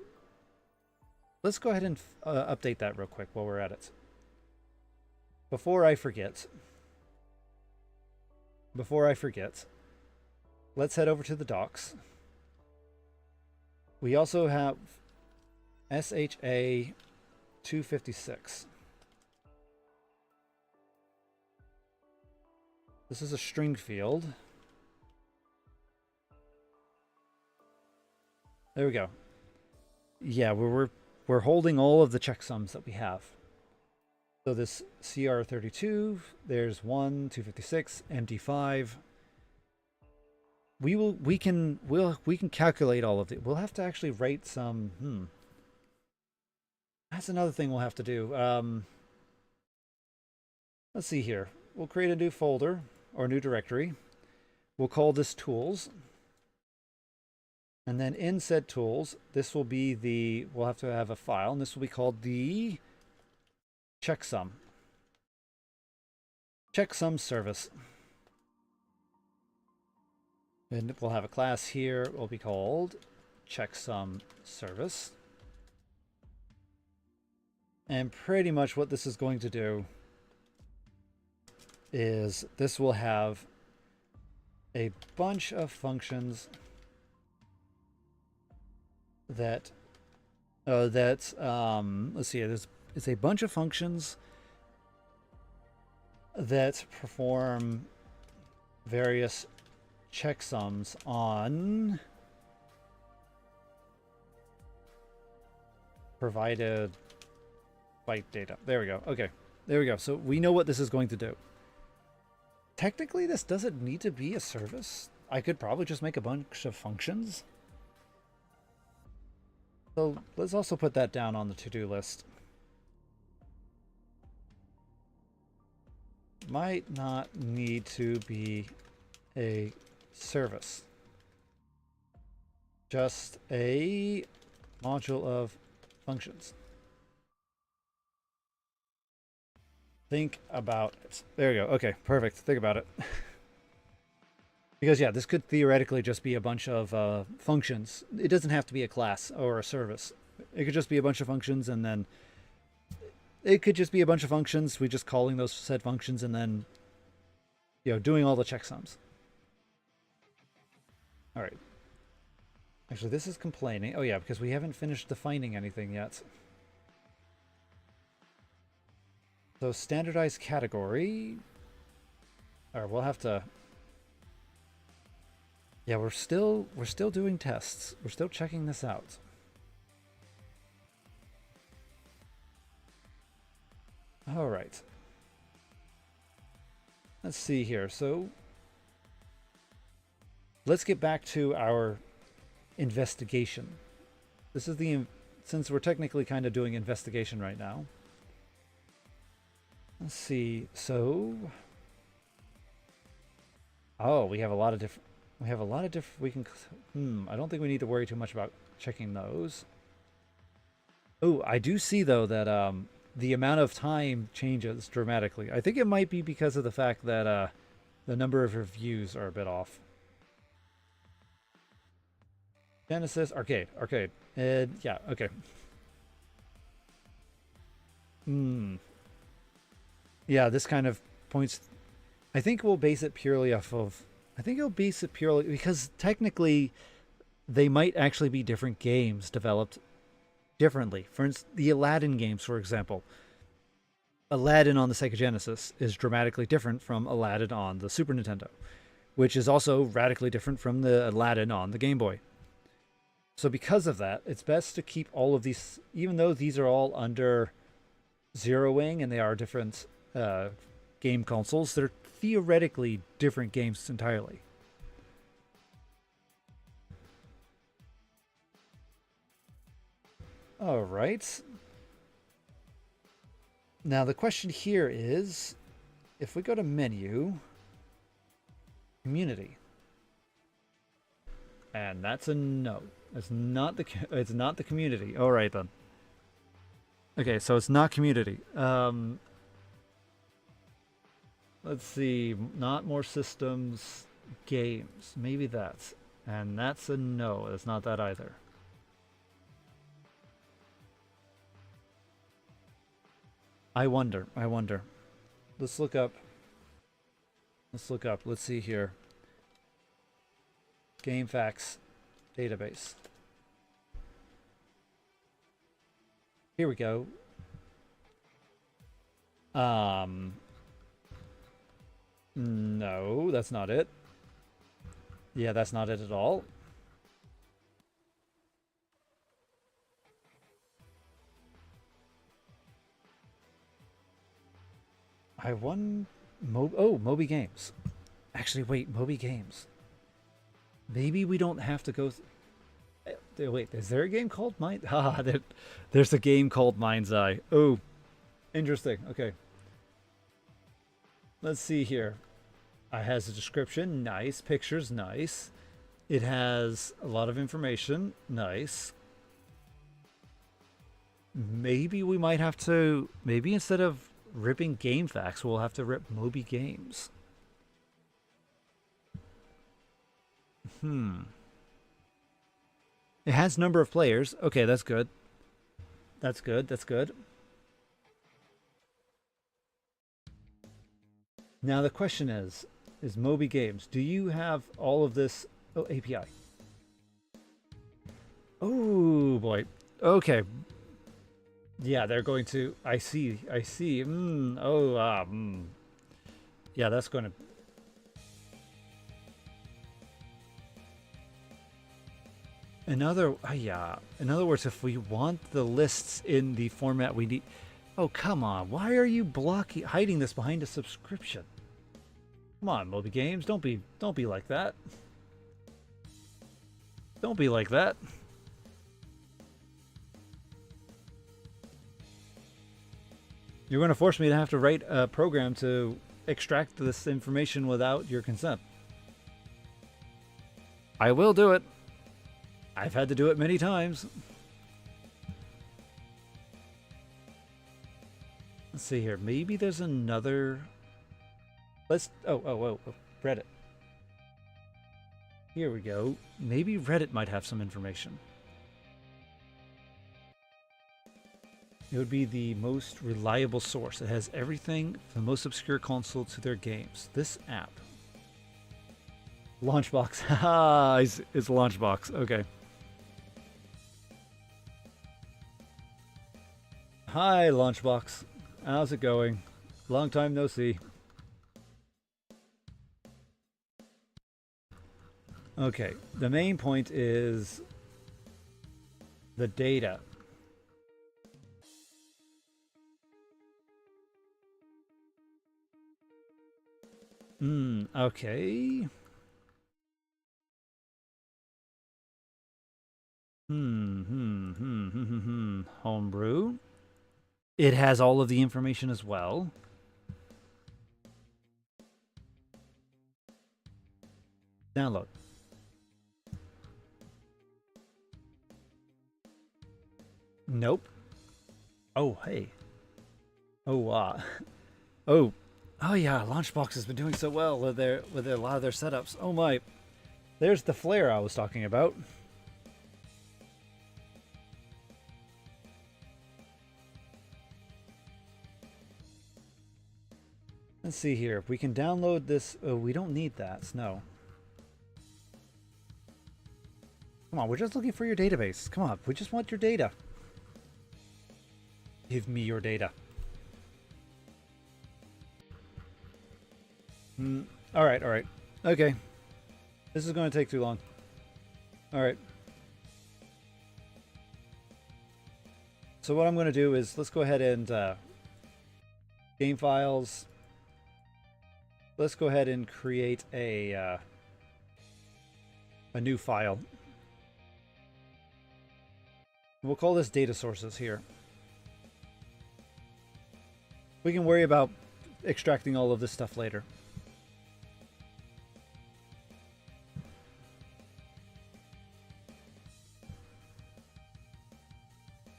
let's go ahead and update that real quick while we're at it. Before I forget, let's head over to the docs. We also have SHA 256. This is a string field. There we go. Yeah, we're holding all of the checksums that we have. So this CR32, there's 1, 256, MD5. We can calculate all of it. We'll have to actually write some. That's another thing we'll have to do. Let's see here. We'll create a new folder or new directory. We'll call this tools. And then in said tools, this will be we'll have to have a file, and this will be called the checksum service. And we'll have a class here. It will be called checksum service. And pretty much what this is going to do is this will have a bunch of functions that let's see, it's a bunch of functions that perform various checksums on provided byte data. There we go. Okay. There we go. So we know what this is going to do. Technically, this doesn't need to be a service. I could probably just make a bunch of functions. So let's also put that down on the to-do list. Might not need to be a service. Just a module of functions. Think about it. There you go. Okay, perfect. Think about it. Because, yeah, this could theoretically just be a bunch of functions. It doesn't have to be a class or a service. It could just be a bunch of functions, and then it could just be a bunch of functions. We just calling those said functions, and then, you know, doing all the checksums. All right. Actually, this is complaining. Oh, yeah, because we haven't finished defining anything yet. So standardized category. All right, we'll have to. Yeah, we're still doing tests. We're still checking this out. All right. Let's see here. So let's get back to our investigation. This is the, since we're technically kind of doing investigation right now. Let's see. So, oh, we have a lot of different. We have a lot of different. We can. I don't think we need to worry too much about checking those. Oh, I do see though that the amount of time changes dramatically. I think it might be because of the fact that the number of reviews are a bit off. Genesis, arcade, and yeah, okay. Yeah, this kind of points. I think we'll base it purely off of. I think it'll base it purely because technically, they might actually be different games developed differently. For instance, the Aladdin games, for example. Aladdin on the Sega Genesis is dramatically different from Aladdin on the Super Nintendo, which is also radically different from the Aladdin on the Game Boy. So because of that, it's best to keep all of these, even though these are all under Zero Wing and they are different game consoles, they're theoretically different games entirely. All right. Now the question here is, if we go to menu, community, and that's a no. It's not the community. All right then. Okay, so it's not community. Let's see, not more systems, games. Maybe that's, and that's a no. It's not that either. I wonder. Let's look up. Let's see here. GameFAQs database. Here we go. No, that's not it. Yeah, that's not it at all. I won Moby Games. Actually, wait, Moby Games. Maybe we don't have to go. Wait, is there a game called Mind? There's a game called Mind's Eye. Oh, interesting. Okay. Let's see here. It has a description. Nice. Pictures. Nice. It has a lot of information. Nice. Maybe we might have to. Maybe instead of ripping GameFAQs, we'll have to rip Moby Games. It has number of players. Okay, that's good. That's good. Now the question is Moby Games, do you have all of this? Oh, API. Oh boy. Okay. Yeah, they're going to. I see. Yeah, that's going to. Yeah. In other words, if we want the lists in the format we need, oh come on! Why are you hiding this behind a subscription? Come on, Moby Games, don't be like that. Don't be like that. You're going to force me to have to write a program to extract this information without your consent. I will do it. I've had to do it many times. Let's see here. Maybe there's another. Oh, Reddit. Here we go. Maybe Reddit might have some information. It would be the most reliable source. It has everything from the most obscure console to their games. This app. Launchbox. Haha, it's Launchbox. Okay. Hi, Launchbox. How's it going? Long time no see. Okay, the main point is the data. Okay. Homebrew. It has all of the information as well. Download. Nope. Oh, hey. Oh, oh. Oh yeah, Launchbox has been doing so well with a lot of their setups. Oh my. There's the flare I was talking about. Let's see here. If we can download this. Oh, we don't need that. No. Come on, we're just looking for your database. Come on, we just want your data. Give me your data. All right. Okay. This is going to take too long. All right. So what I'm going to do is let's go ahead and game files. Let's go ahead and create a new file. We'll call this data sources here. We can worry about extracting all of this stuff later.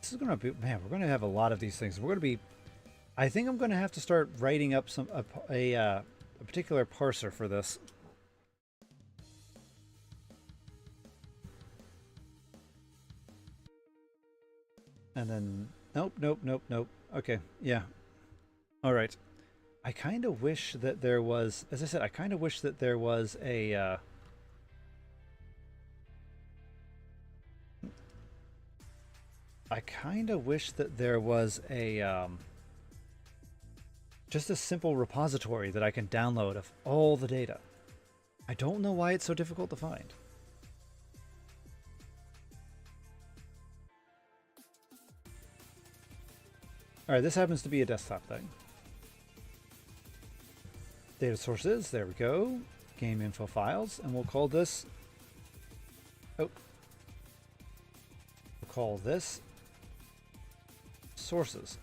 This is going to be, man, we're going to have a lot of these things. We're going to be, I think I'm going to have to start writing up a particular parser for this. And then, nope. Okay, yeah. All right. I kind of wish that there was, as I said, I kind of wish that there was a, just a simple repository that I can download of all the data. I don't know why it's so difficult to find. All right, this happens to be a desktop thing. Data sources, there we go. Game info files, and we'll call this, sources.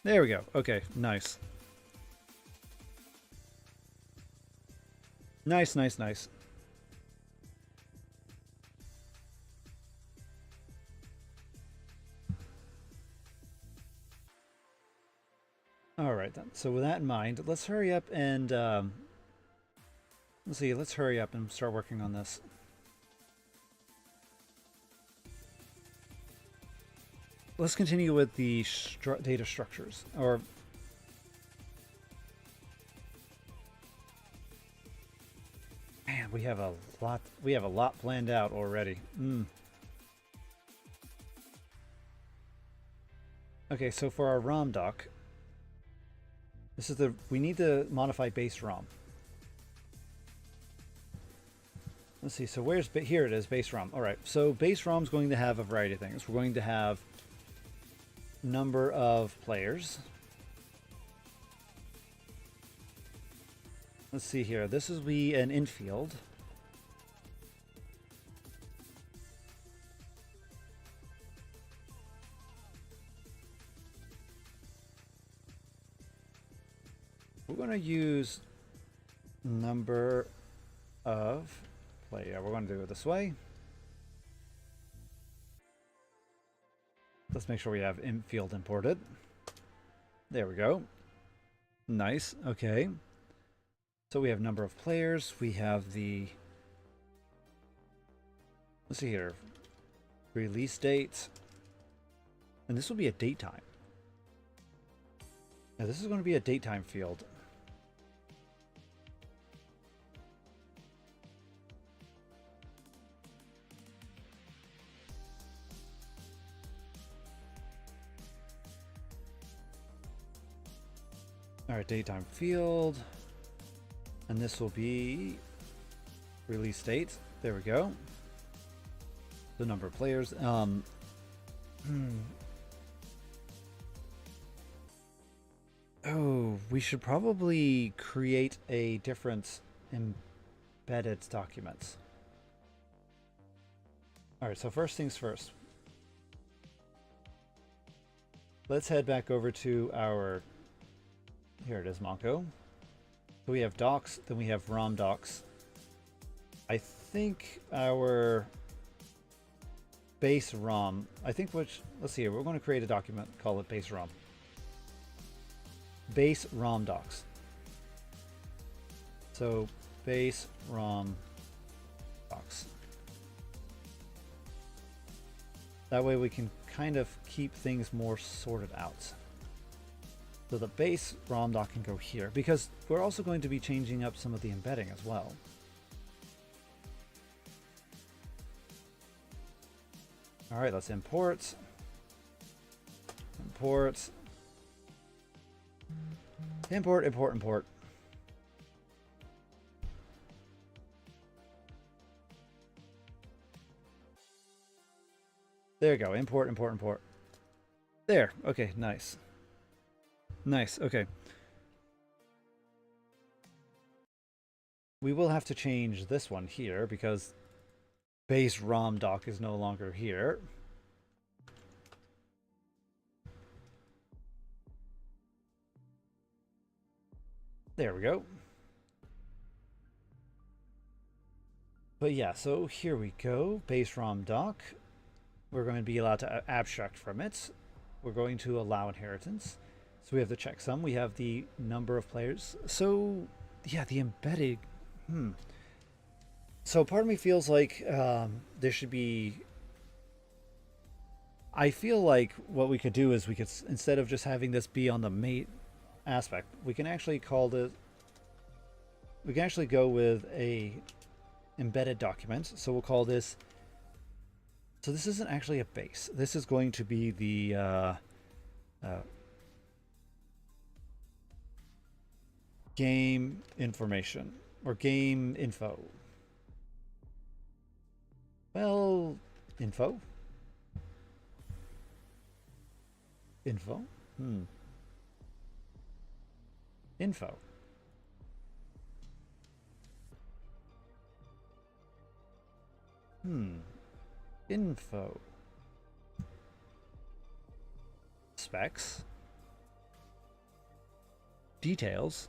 There we go. Okay, nice. Nice. All right then. So with that in mind, let's hurry up and let's hurry up and start working on this. Let's continue with the data structures, or man, we have a lot planned out already. Okay, so for our ROM doc, we need to modify base ROM. Let's see. So where's here? It is base ROM. All right. So base ROM is going to have a variety of things. We're going to have number of players. Let's see here. This will be an infield. We're going to use number of play. Yeah, we're going to do it this way. Let's make sure we have infield imported. There we go. Nice. Okay. So we have number of players. We have the, let's see here, release date. And this will be a date time. Now this is going to be a date time field. All right, daytime field. And this will be release date. There we go. The number of players. Oh, we should probably create a different embedded document. All right, so first things first. Let's head back over to our, here it is, Monco. So we have docs, then we have ROM docs. I think our base ROM, I think which, let's see here, we're going to create a document, call it base ROM. Base ROM docs. So base ROM docs. That way we can kind of keep things more sorted out. So the base ROM doc can go here, because we're also going to be changing up some of the embedding as well. All right, let's import. Import. Import, import, import. There you go. Import, import, import. There. Okay, nice. Nice, okay. We will have to change this one here because base ROM doc is no longer here. There we go. But yeah, so here we go. Base ROM doc. We're going to be allowed to abstract from it. We're going to allow inheritance. So we have the checksum, we have the number of players. So yeah, the embedded, So part of me feels like there should be, I feel like what we could do is we could, instead of just having this be on the mate aspect, we can actually call it, we can actually go with a embedded document. So we'll call this, so this isn't actually a base. This is going to be the, game information or game info. Well, info. Info. Info. Info. Specs. Details.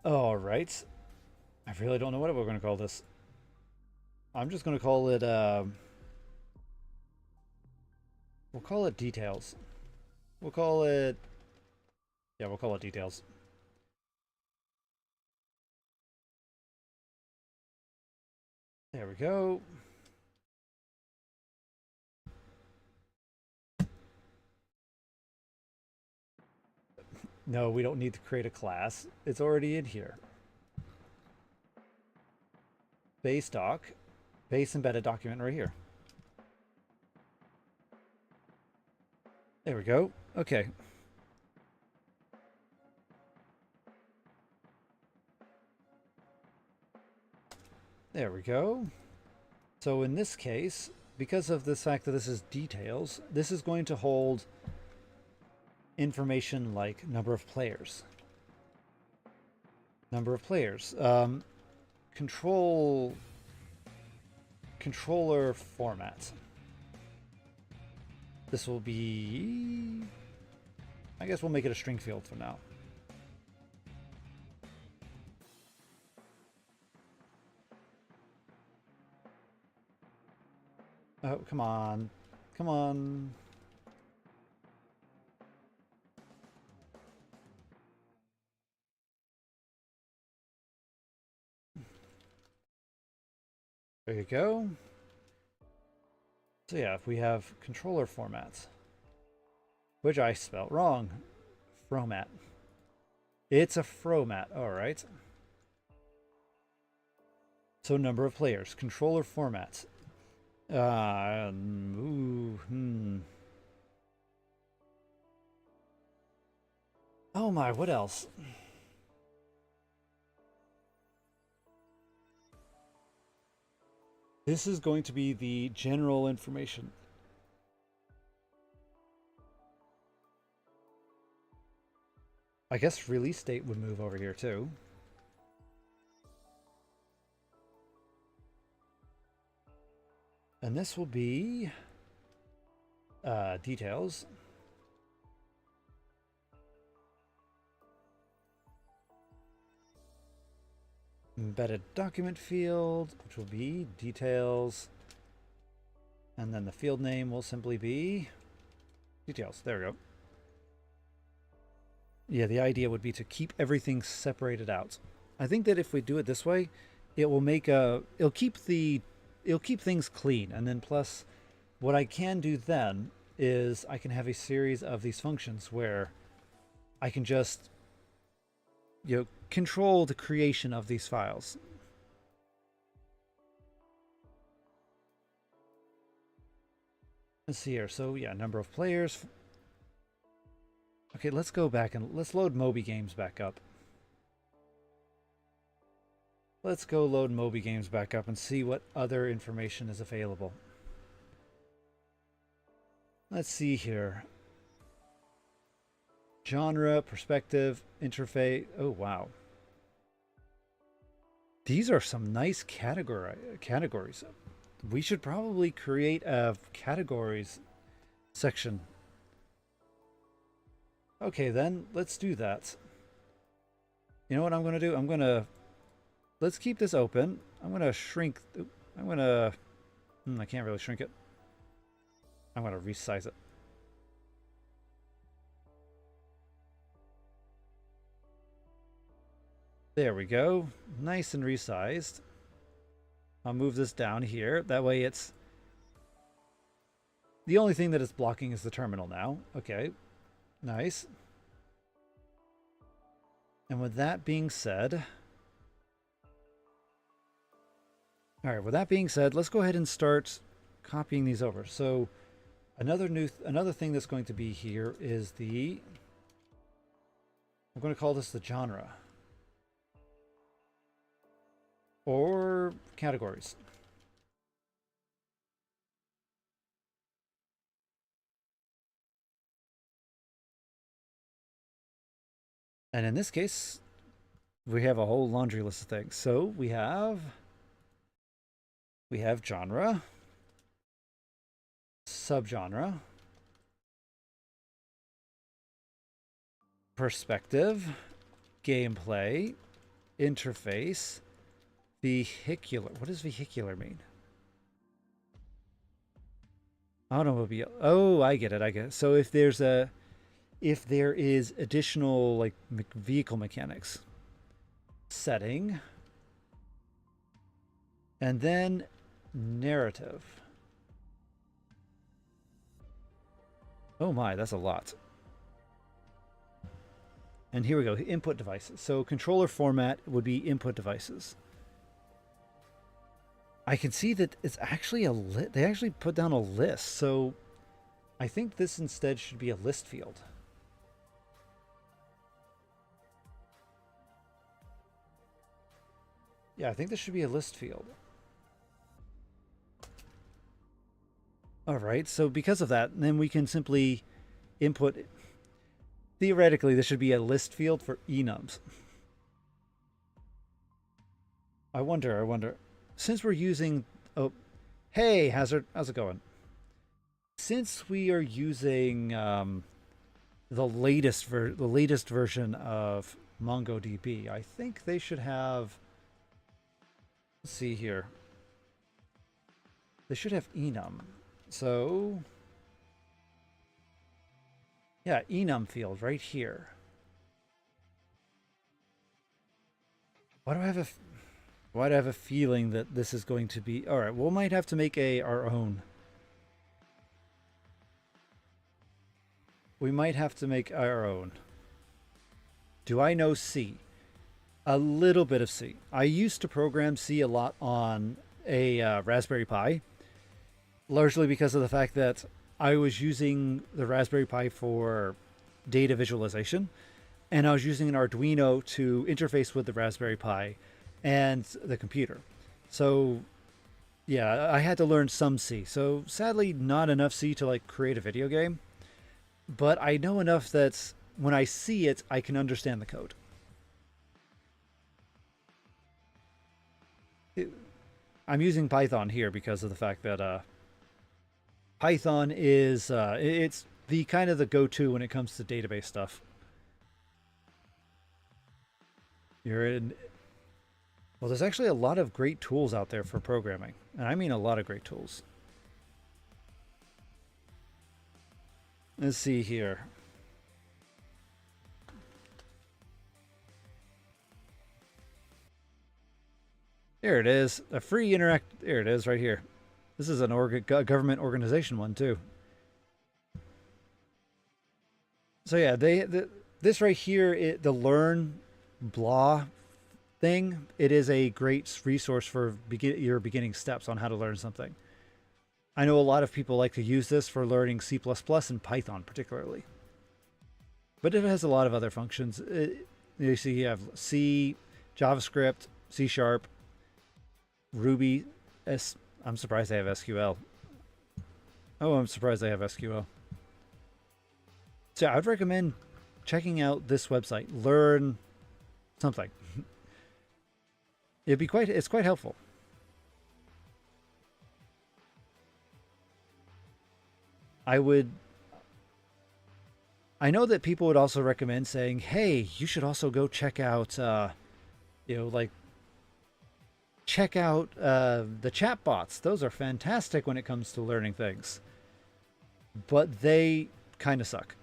All right. I really don't know what we're going to call this. I'm just going to call it, we'll call it details. We'll call it, yeah, we'll call it details. There we go. No, we don't need to create a class. It's already in here. Base doc, base embedded document right here. There we go. Okay. There we go. So in this case, because of the fact that this is details, this is going to hold information like number of players. Number of players. Controller formats. This will be... I guess we'll make it a string field for now. Oh, come on. Come on. There you go. So yeah, if we have controller formats, which I spelled wrong. Fromat. It's a fromat, alright. So number of players, controller formats. Oh my, what else? This is going to be the general information. I guess release date would move over here too. And this will be details. Embedded document field, which will be details. And then the field name will simply be details. There we go. Yeah, the idea would be to keep everything separated out. I think that if we do it this way, it will make it'll keep things clean. And then plus what I can do then is I can have a series of these functions where I can just control the creation of these files. Let's see here. So yeah, number of players. Okay, let's go back and let's load Moby Games back up. Let's go load Moby Games back up and see what other information is available. Let's see here. Genre, perspective, interface. Oh, wow. These are some nice categories. We should probably create a categories section. Okay, then let's do that. You know what I'm going to do? Let's keep this open. I'm going to shrink. I can't really shrink it. I'm going to resize it. There we go. Nice and resized. I'll move this down here. That way it's... The only thing that it's blocking is the terminal now. Okay. Nice. And with that being said... Alright, with that being said, let's go ahead and start copying these over. So another thing that's going to be here is the... I'm going to call this the genre. Or categories. And in this case, we have a whole laundry list of things. So we have genre, subgenre, perspective, gameplay, interface, vehicular. What does vehicular mean? Automobile. Oh, I get it. So if there is additional like vehicle mechanics, setting, and then narrative. Oh my, that's a lot. And here we go, input devices. So controller format would be input devices. I can see that it's actually they actually put down a list. So I think this instead should be a list field. Yeah, I think this should be a list field. All right, so because of that, then we can simply input. Theoretically, this should be a list field for enums. I wonder. Since we're using, oh, hey, Hazard, how's it going? Since we are using the latest version of MongoDB, I think they should have. Let's see here. They should have enum. So, yeah, enum field right here. Why do I have a feeling that this is going to be all right? We might have to make our own. We might have to make our own. Do I know C? A little bit of C. I used to program C a lot on a Raspberry Pi, largely because of the fact that I was using the Raspberry Pi for data visualization, and I was using an Arduino to interface with the Raspberry Pi and the computer. So, yeah, I had to learn some C. So, sadly, not enough C to like create a video game, but I know enough that when I see it, I can understand the code. I'm using Python here because of the fact that Python is it's the kind of the go-to when it comes to database stuff. You're in. Well, there's actually a lot of great tools out there for programming, and I mean a lot of great tools. Let's see here. There it is. A free interact. There it is right here. This is an government organization one too. So yeah, this right here, the learn blah thing, it is a great resource for your beginning steps on how to learn something. I know a lot of people like to use this for learning C++ and Python particularly. But it has a lot of other functions. You see you have C, JavaScript, C#, Ruby, I'm surprised they have SQL. Oh, I'm surprised they have SQL. So I'd recommend checking out this website. Learn something. It's quite helpful. I know that people would also recommend saying, hey, you should also go check out, check out the chat bots. Those are fantastic when it comes to learning things. But they kind of suck.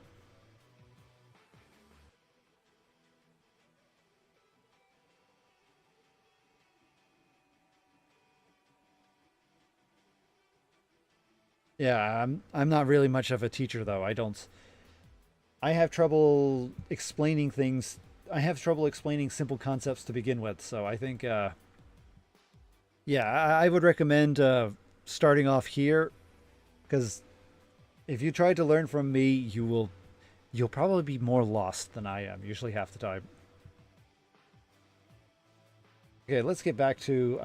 Yeah, I'm not really much of a teacher though. I have trouble explaining things. I have trouble explaining simple concepts to begin with. So I think yeah, I would recommend starting off here, because if you try to learn from me, you'll probably be more lost than I am, usually half the time. Okay, let's get back to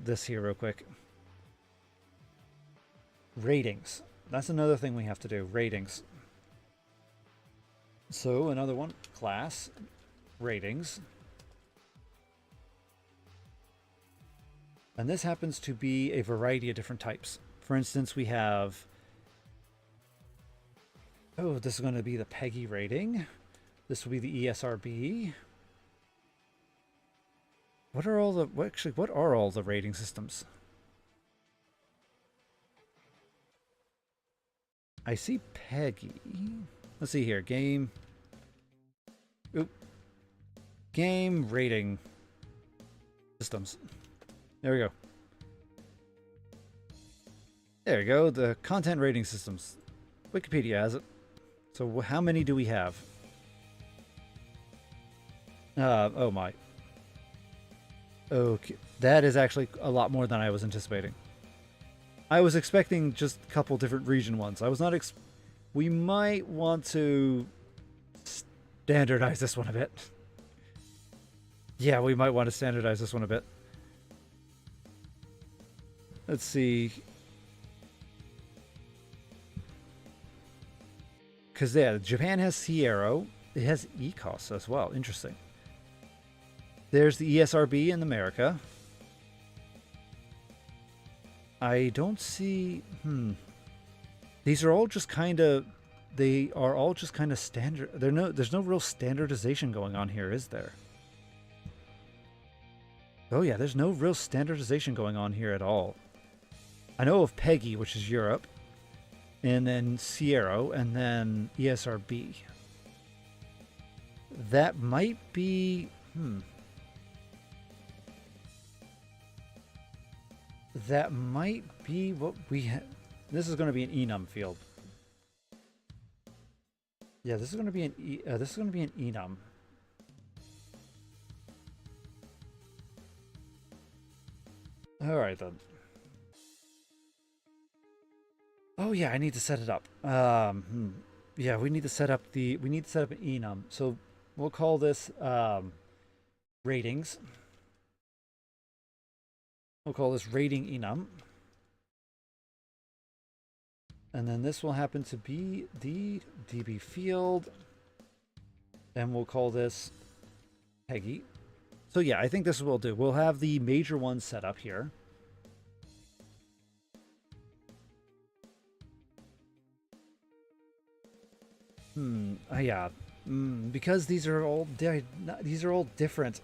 this here real quick. Ratings. That's another thing we have to do. Ratings. So another one, class ratings. And this happens to be a variety of different types. For instance, we have, oh, this is going to be the PEGI rating. This will be the ESRB. What are all the rating systems? I see PEGI. Let's see here. Game rating systems. There we go. There we go. The content rating systems. Wikipedia has it. So how many do we have? Oh my. Okay. That is actually a lot more than I was anticipating. I was expecting just a couple different region ones. I was not. We might want to standardize this one a bit. Yeah, we might want to standardize this one a bit. Let's see. Because, yeah, Japan has Sierra. It has ECOS as well. Interesting. There's the ESRB in America. I don't see... These are all just kind of... They are all just kind of standard... There's no real standardization going on here, is there? Oh yeah, there's no real standardization going on here at all. I know of PEGI, which is Europe, and then Sierra, and then ESRB. That might be... That might be what we have. This is going to be an enum field. Yeah, this is going to be an enum. All right then. Oh yeah, I need to set it up. Yeah, we need to set up an enum. So we'll call this ratings. We'll call this rating enum. And then this will happen to be the DB field. And we'll call this PEGI. So yeah, I think this is what we'll do. We'll have the major ones set up here. Yeah. Because these are all different.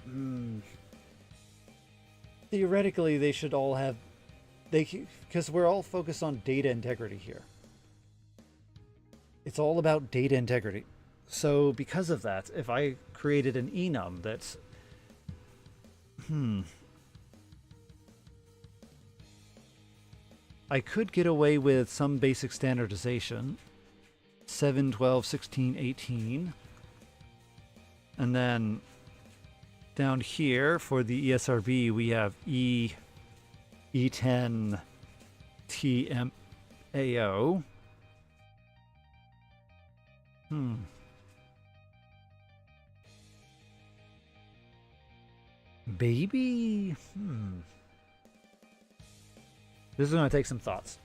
Theoretically, they should all have... Because we're all focused on data integrity here. It's all about data integrity. So because of that, if I created an enum that's... I could get away with some basic standardization. 7, 12, 16, 18. And then down here for the ESRB, we have E10 TMAO. Baby? This is going to take some thoughts.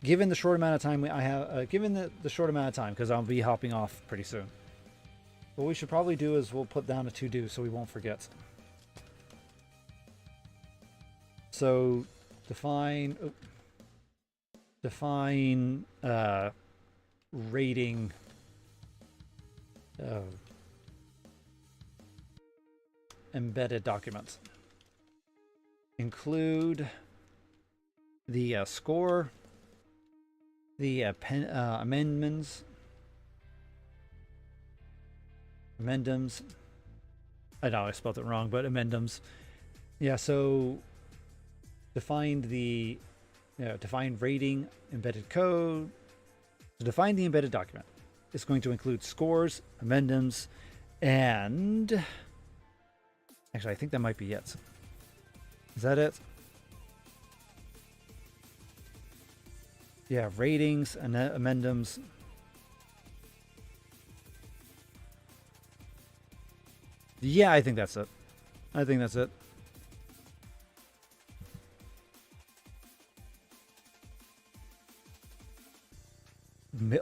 Given the short amount of time I have, given the short amount of time, because I'll be hopping off pretty soon. What we should probably do is we'll put down a to-do so we won't forget. So define rating embedded documents. Include the score, the amendments. I know I spelled it wrong, but amendments. Yeah, so define rating embedded code. To define the embedded document, it's going to include scores, amendments, and actually, I think that might be it. Is that it? Yeah, ratings and amendments. Yeah, I think that's it.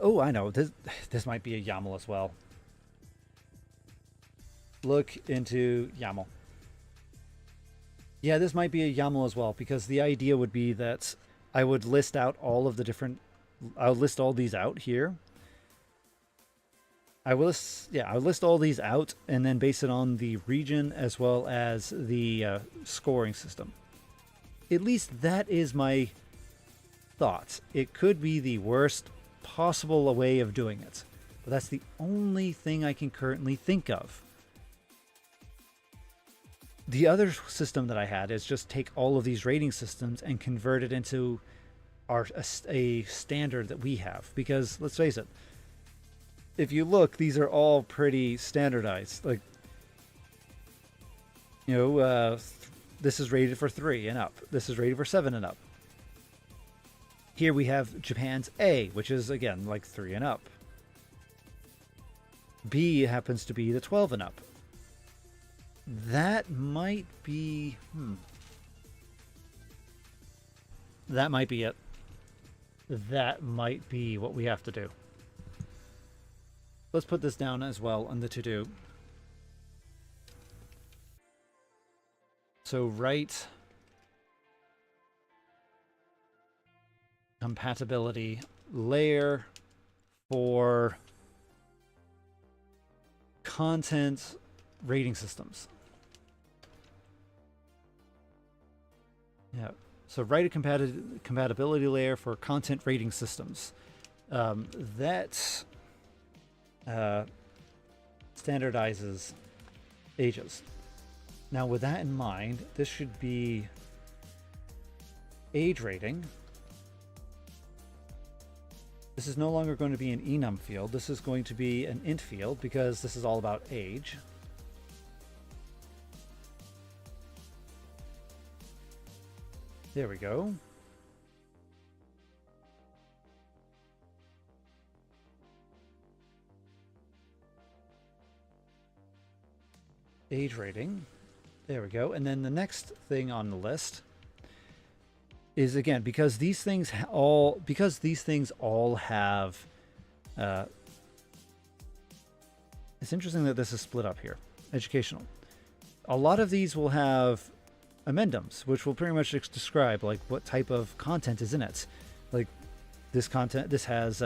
Oh, I know. This might be a YAML as well. Look into YAML. Yeah, this might be a YAML as well, because the idea would be that I would list out all of the different... I'll list all these out here. I will list all these out and then base it on the region as well as the scoring system. At least that is my thoughts. It could be the worst possible way of doing it, but that's the only thing I can currently think of. The other system that I had is just take all of these rating systems and convert it into a standard that we have, because let's face it, if you look, these are all pretty standardized. Like, this is rated for 3 and up. This is rated for 7 and up. Here we have Japan's A, which is, again, like 3 and up. B happens to be the 12 and up. That might be... That might be it. That might be what we have to do. Let's put this down as well on the to-do. So write compatibility layer for content rating systems. Yeah. So write a compatibility layer for content rating systems. That standardizes ages. Now, with that in mind, this should be age rating. This is no longer going to be an enum field. This is going to be an int field because this is all about age. There we go. Age rating. There we go. And then the next thing on the list is, again, because these things all have it's interesting that this is split up here. Educational. A lot of these will have amendums, which will pretty much describe like what type of content is in it. Like this content, this has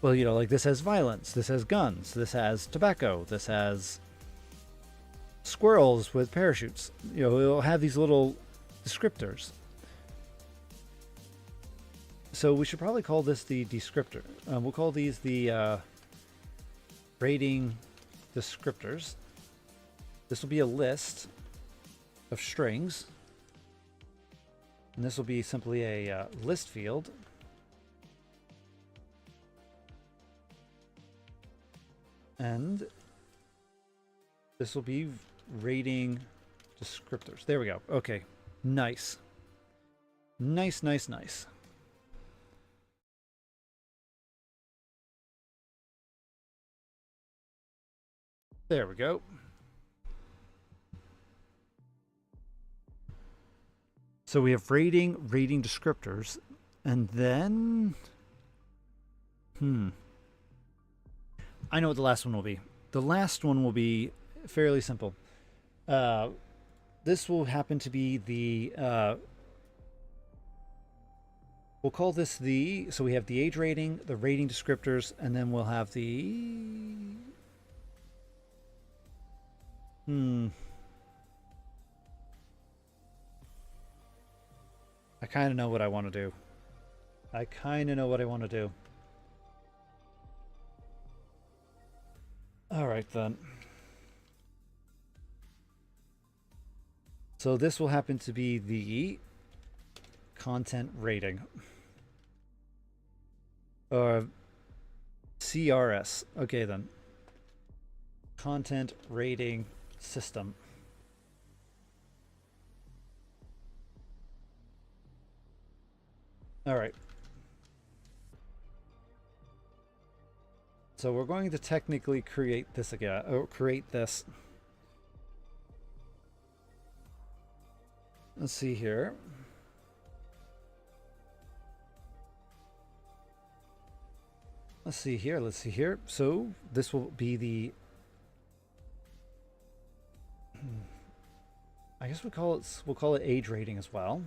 well, you know, like this has violence, this has guns, this has tobacco, this has squirrels with parachutes. You know, it'll have these little descriptors. So we should probably call this the descriptor. We'll call these the rating descriptors. This will be a list of strings, and this will be simply a list field. And this will be rating descriptors. There we go. Okay. Nice. Nice, nice, nice. There we go. So we have rating descriptors, and then... I know what the last one will be. The last one will be fairly simple. This will happen to be the... we'll call this the... So we have the age rating, the rating descriptors, and then we'll have the... I kind of know what I want to do. All right, then. So this will happen to be the content rating. CRS. Okay, then. Content rating system. All right. So we're going to technically create this again, or create this. Let's see here. Let's see here. So this will be the... I guess we'll call it age rating as well.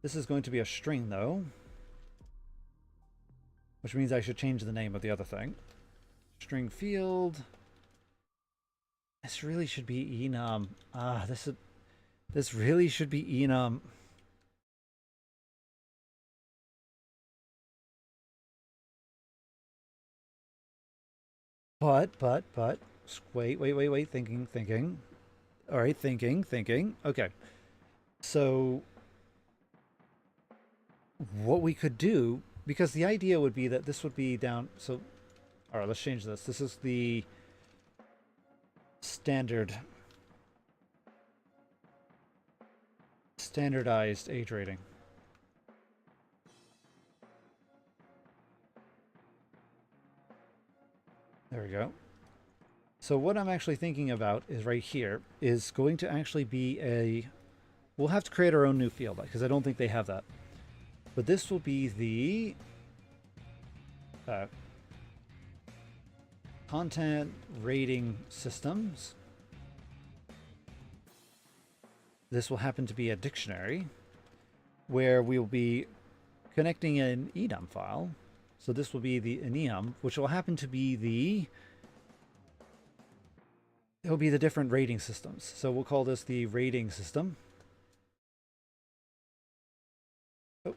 This is going to be a string, though, which means I should change the name of the other thing. String field. This really should be enum. This really should be enum. But, wait, thinking. All right, thinking. Okay. So what we could do, because the idea would be that this would be down, so, all right, let's change this. This is the standardized age rating. There we go. So what I'm actually thinking about is right here is going to actually be a... We'll have to create our own new field because I don't think they have that. But this will be the content rating systems. This will happen to be a dictionary where we will be connecting an enum file. So this will be the enum, which will happen to be the... It'll be the different rating systems. So we'll call this the rating system. Oh.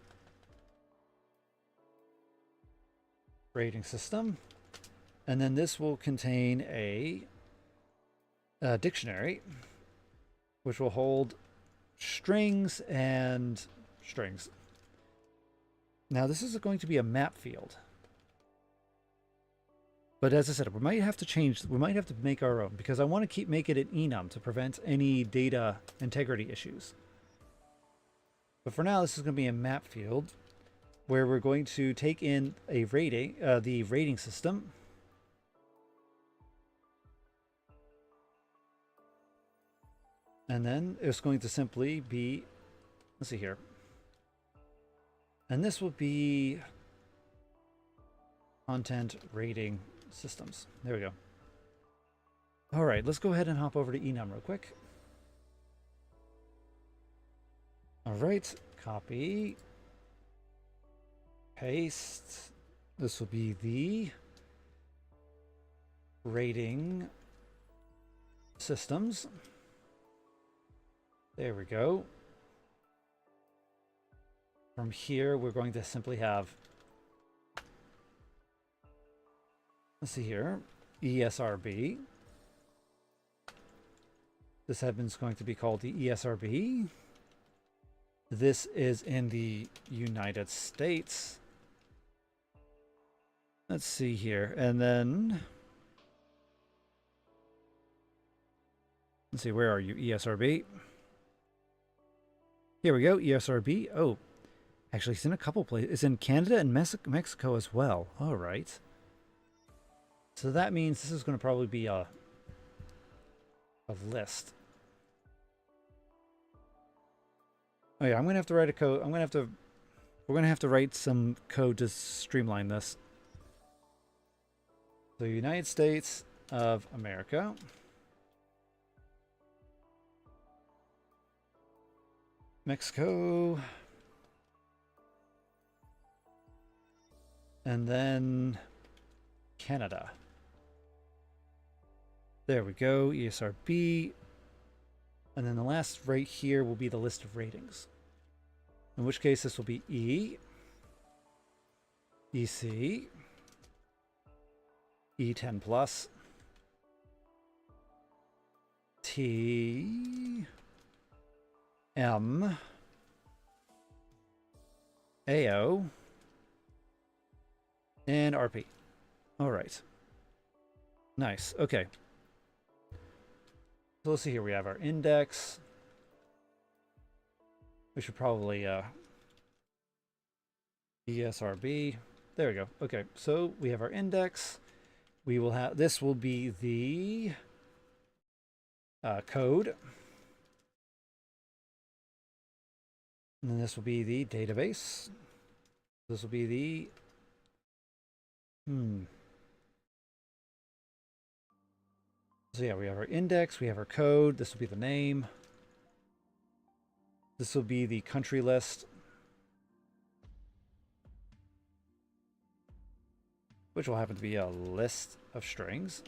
Rating system. And then this will contain a dictionary, which will hold strings and strings. Now this is going to be a map field. But as I said, we might have to make our own because I want to make it an enum to prevent any data integrity issues. But for now, this is going to be a map field where we're going to take in a rating, the rating system. And then it's going to simply be, let's see here. And this will be content rating systems. There we go. All right, let's go ahead and hop over to enum real quick. All right, copy, paste. This will be the rating systems. There we go. From here, we're going to simply have, let's see here, ESRB. This is going to be called the ESRB. This is in the United States. Let's see here. And then, let's see, where are you, ESRB? Here we go, ESRB. Oh, actually, it's in a couple places. It's in Canada and Mexico as well. All right. So that means this is going to probably be a list. Oh yeah, I'm going to have to write a code. We're going to have to write some code to streamline this. The United States of America. Mexico. And then Canada. There we go, ESRB. And then the last right here will be the list of ratings. In which case this will be E, EC, E10 plus, T, M, AO, and RP. All right. Nice. Okay. So let's see here. We have our index. We should probably ESRB. There we go. Okay. So we have our index. We will have, this will be the code. And then this will be the database. This will be the So yeah, we have our index, we have our code, this will be the name. This will be the country list, which will happen to be a list of strings.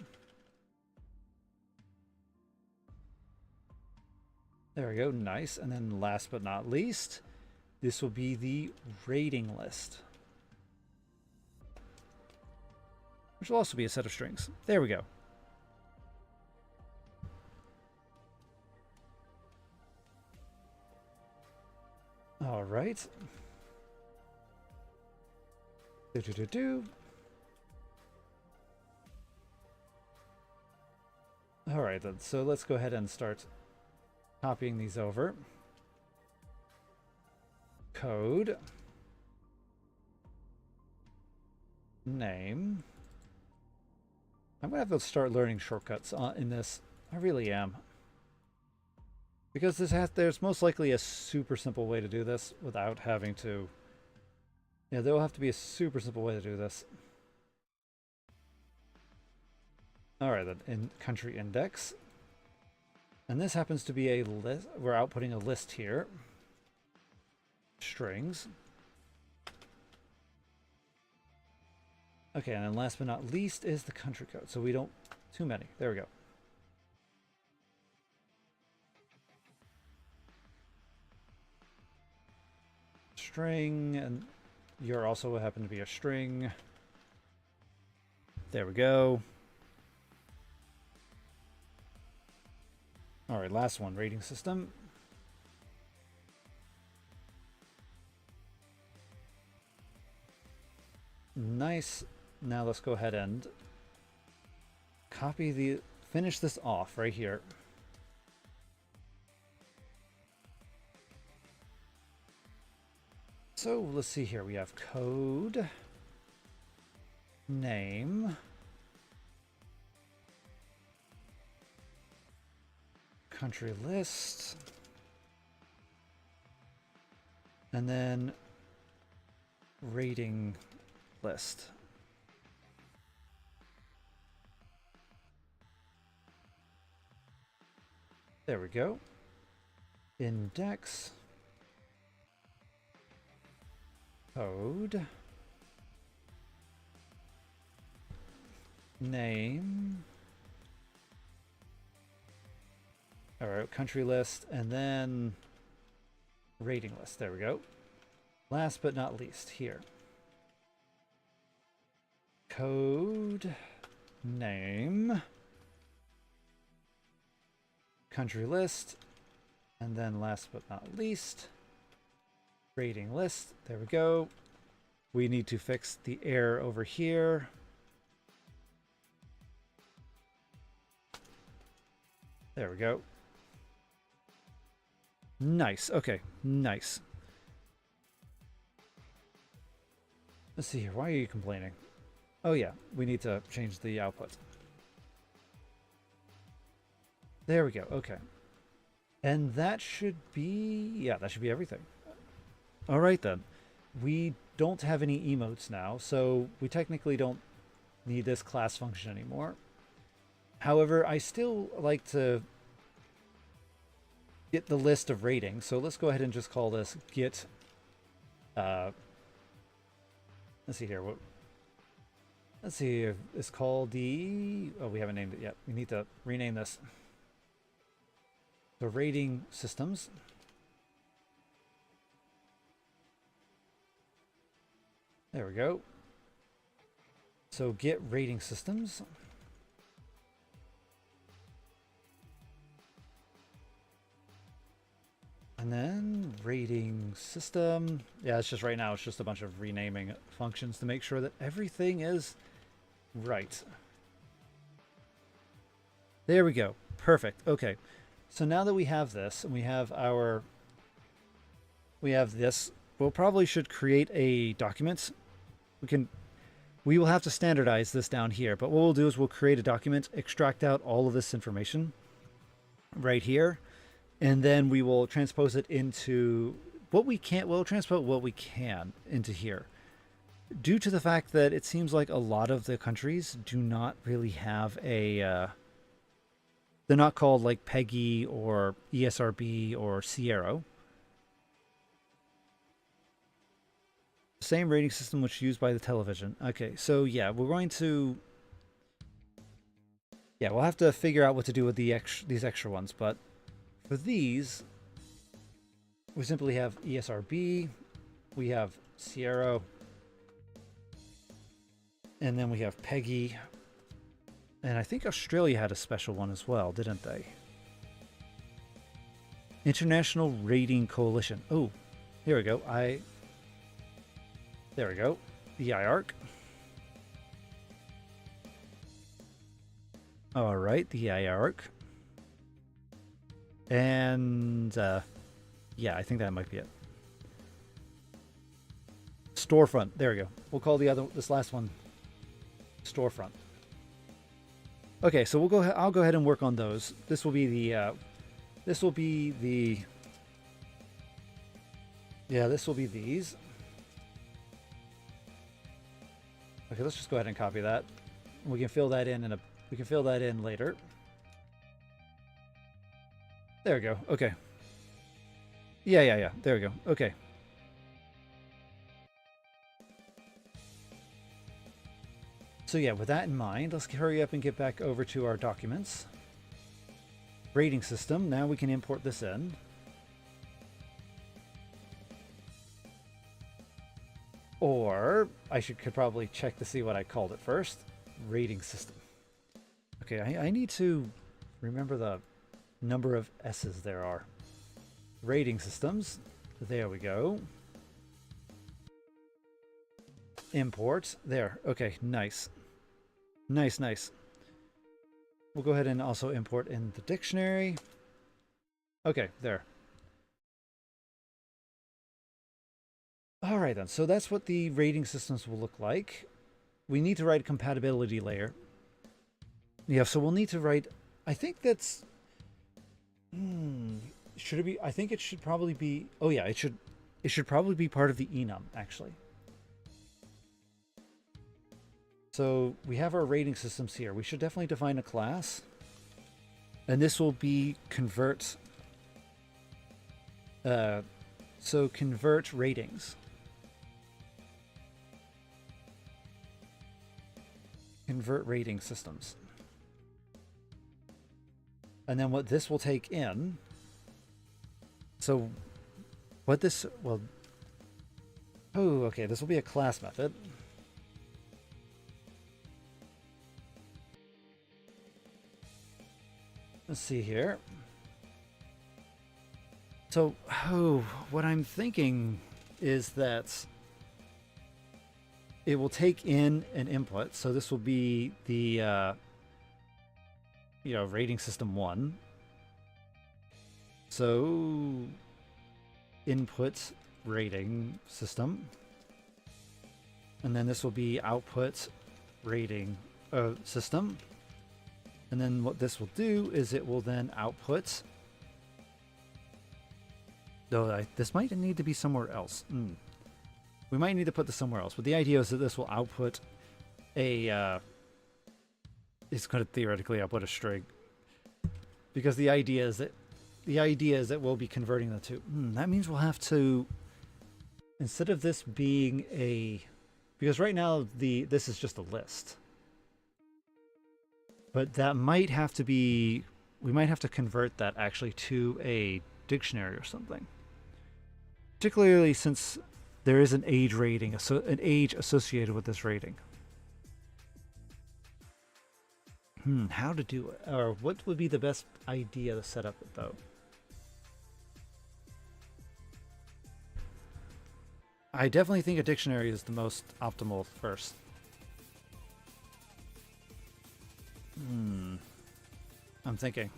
There we go, nice. And then last but not least, this will be the rating list, which will also be a set of strings. There we go. All right. All right, then. So let's go ahead and start copying these over. Code. Name. I'm going to have to start learning shortcuts in this. I really am. Because there's most likely a super simple way to do this without having to... Yeah, there will have to be a super simple way to do this. Alright then, in country index. And this happens to be a list. We're outputting a list here. Strings. Okay, and then last but not least is the country code. So we don't... Too many. There we go. String, and you're also happen to be a string. There we go. All right, last one, rating system. Nice. Now let's go ahead and finish this off right here. So let's see here. We have code, name, country list, and then rating list. There we go. Index. Code. Name. Alright, country list, and then rating list. There we go. Last but not least, here. Code. Name. Country list. And then last but not least, rating list. There we go. We need to fix the error over here. There we go. Nice. Okay. Nice. Let's see here. Why are you complaining? Oh yeah, we need to change the output. There we go. Okay. And that should be... Yeah, that should be everything. All right, then. We don't have any emotes now, so we technically don't need this class function anymore. However, I still like to get the list of ratings, so let's go ahead and just call this get... let's see here. Let's see if it's called the... Oh, we haven't named it yet. We need to rename this. So rating systems. There we go. So get rating systems. And then rating system. Yeah, it's just right now, it's just a bunch of renaming functions to make sure that everything is right. There we go. Perfect. Okay. So now that we have this and we have this, we'll probably should create a document. We will have to standardize this down here, but what we'll do is we'll create a document, extract out all of this information right here, and then we will transpose it into what we can. We'll transpose what we can into here. Due to the fact that it seems like a lot of the countries do not really have a... they're not called like PEGI or ESRB or Sierra. Same rating system which is used by the television. Okay, so yeah, we're going to... Yeah, we'll have to figure out what to do with these extra ones, but for these, we simply have ESRB, we have Sierra, and then we have PEGI. And I think Australia had a special one as well, didn't they? International Rating Coalition. Oh, here we go. There we go. The IARC. All right, the arc. And yeah, I think that might be it. Storefront. There we go. We'll call this last one storefront. Okay, so we'll go. I'll go ahead and work on those. This will be the. This will be the. Yeah, this will be these. Okay, let's just go ahead and copy that. We can fill that in we can fill that in later. There we go. Okay. Yeah. There we go. Okay. So yeah, with that in mind, let's hurry up and get back over to our documents. Rating system. Now we can import this in. Or I could probably check to see what I called it first. Rating system. Okay, I need to remember the number of S's there are. Rating systems. There we go. Import. There. Okay, nice. Nice. We'll go ahead and also import in the dictionary. Okay, there. All right then, so that's what the rating systems will look like. We need to write a compatibility layer. Yeah, so we'll need to write, I think that's, should it be, I think it should probably be, oh yeah, it should probably be part of the enum, actually. So we have our rating systems here. We should definitely define a class. And this will be convert, so convert ratings. Convert rating systems. And then what this will take in, so what this, well, oh, okay, this will be a class method. Let's see here. So, what I'm thinking is that it will take in an input. So this will be the, rating system 1. So input rating system. And then this will be output rating system. And then what this will do is it will then output. Though this might need to be somewhere else. We might need to put this somewhere else, but the idea is that this will output a, it's going to theoretically output a string, because the idea is that we'll be converting the two. That means we'll have to, instead of this being because right now this is just a list, but that might have to be, we might have to convert that actually to a dictionary or something, particularly since there is an age rating, an age associated with this rating. How to do it? Or what would be the best idea to set up it, though? I definitely think a dictionary is the most optimal first. I'm thinking.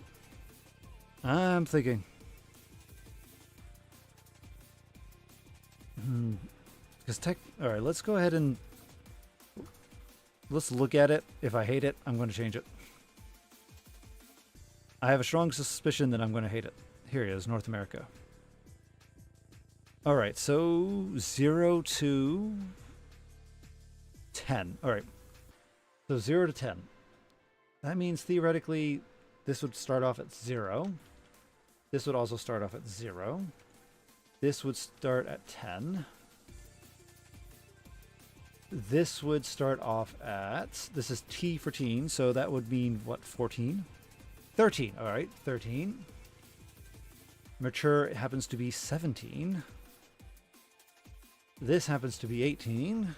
Because all right, let's go ahead and let's look at it. If I hate it, I'm going to change it. I have a strong suspicion that I'm going to hate it. Here it is, North America. All right, so 0 to 10. All right, so 0 to 10. That means theoretically this would start off at 0. This would also start off at 0. This would start at 10. This would start off at, this is T for teen, so that would mean what, 14? 13, all right, 13. Mature happens to be 17. This happens to be 18.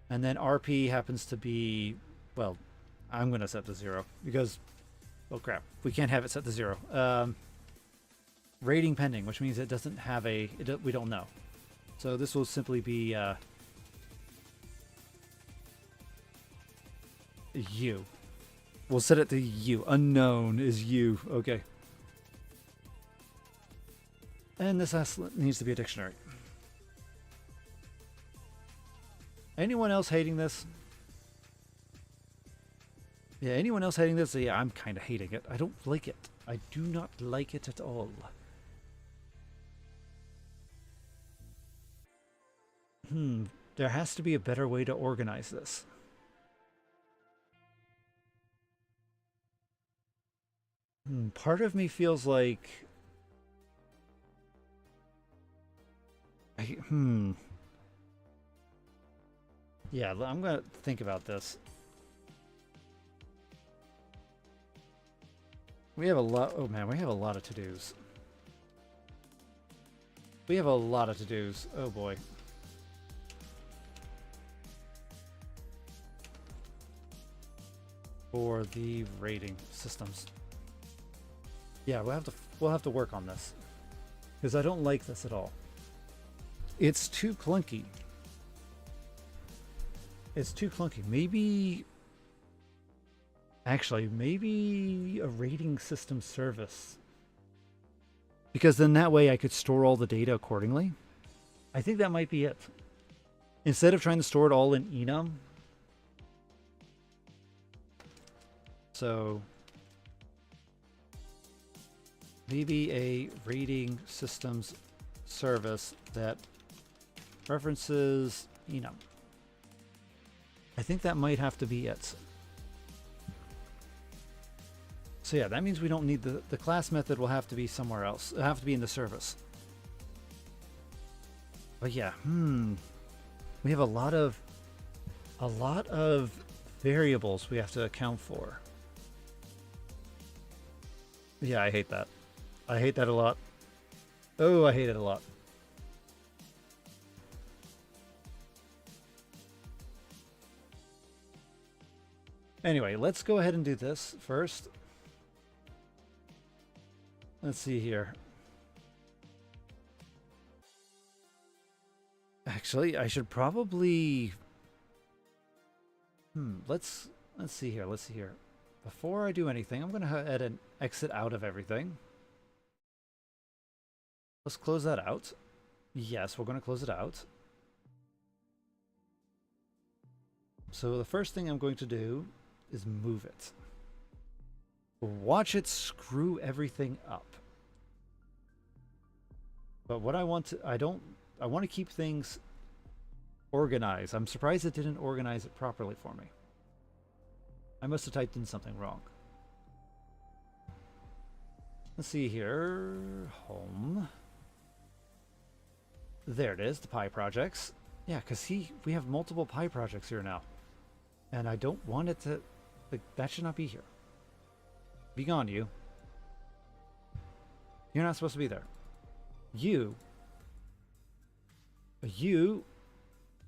And then RP happens to be, well, I'm going to set to 0 because, oh crap, we can't have it set to 0. Rating pending, which means it doesn't have we don't know. So this will simply be U. We'll set it to you. Unknown is you. Okay. And this needs to be a dictionary. Anyone else hating this? Yeah, anyone else hating this? Yeah, I'm kind of hating it. I don't like it. I do not like it at all. There has to be a better way to organize this. Part of me feels like... Yeah, I'm going to think about this. We have a lot... Oh, man, we have a lot of to-dos. We have a lot of to-dos. Oh, boy. For the rating systems. Yeah, we'll have to work on this. Because I don't like this at all. It's too clunky. It's too clunky. Maybe... Actually, maybe a rating system service. Because then that way I could store all the data accordingly. I think that might be it. Instead of trying to store it all in enum. So... maybe a rating systems service that references enum. I think that might have to be it. So yeah, that means we don't need the class method will have to be somewhere else. It'll have to be in the service. But yeah, we have a lot of variables we have to account for. Yeah, I hate that. I hate that a lot. Oh, I hate it a lot. Anyway, let's go ahead and do this first. Let's see here. Actually, I should probably... Let's see here. Let's see here. Before I do anything, I'm going to head and exit out of everything. Let's close that out. Yes, we're going to close it out. So the first thing I'm going to do is move it. Watch it screw everything up. But what I want to, I want to keep things organized. I'm surprised it didn't organize it properly for me. I must have typed in something wrong. Let's see here. Home. There it is, the Pi projects. Yeah, because we have multiple Pi projects here now. And I don't want it to... Like, that should not be here. Be gone, you. You're not supposed to be there. You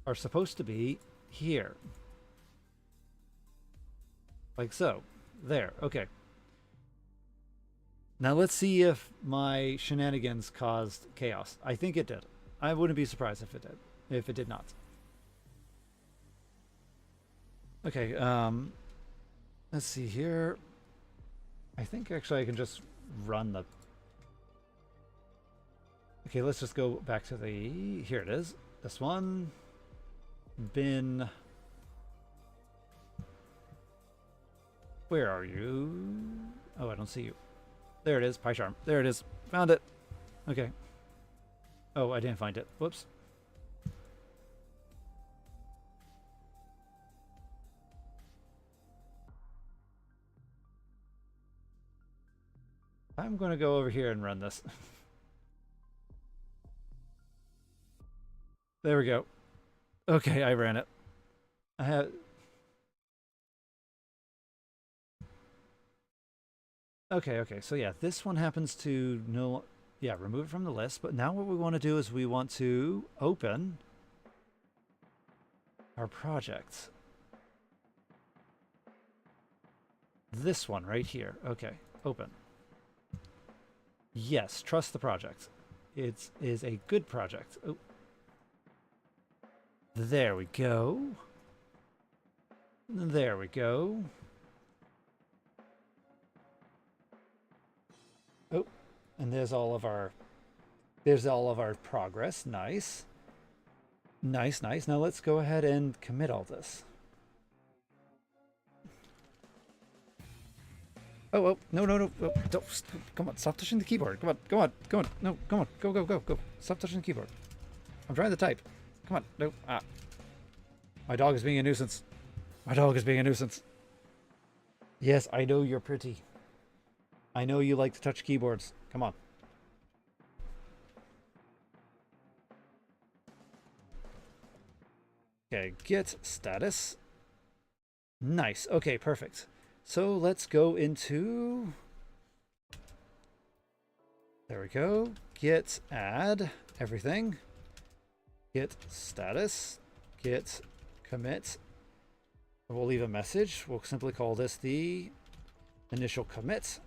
are supposed to be here. Like so. There. Okay. Now let's see if my shenanigans caused chaos. I think it did. I wouldn't be surprised if it did. If it did not. Okay, let's see here. I think actually I can just run the... Okay, let's just go back to the... Here it is. This one. Bin. Where are you? Oh, I don't see you. There it is, PyCharm. There it is. Found it. Okay. Oh, I didn't find it. Whoops. I'm going to go over here and run this. There we go. Okay, I ran it. I have... Okay, so yeah, this one happens to no... Yeah, remove it from the list, but now what we want to do is we want to open our project. This one right here. Okay, open. Yes, trust the project. It is a good project. Oh. There we go. There we go. And there's all of our progress. Nice. Nice, nice. Now let's go ahead and commit all this. Oh, oh, no, no, no. Oh, don't, come on, stop touching the keyboard. Come on, come on, come on. No, come on. Go, go, go, go. Stop touching the keyboard. I'm trying to type. Come on. No. Ah. My dog is being a nuisance. My dog is being a nuisance. Yes, I know you're pretty. I know you like to touch keyboards. Come on. Okay, get status. Nice. Okay, perfect. So let's go into... There we go. Get add everything. Get status. Get commit. We'll leave a message. We'll simply call this the initial commit.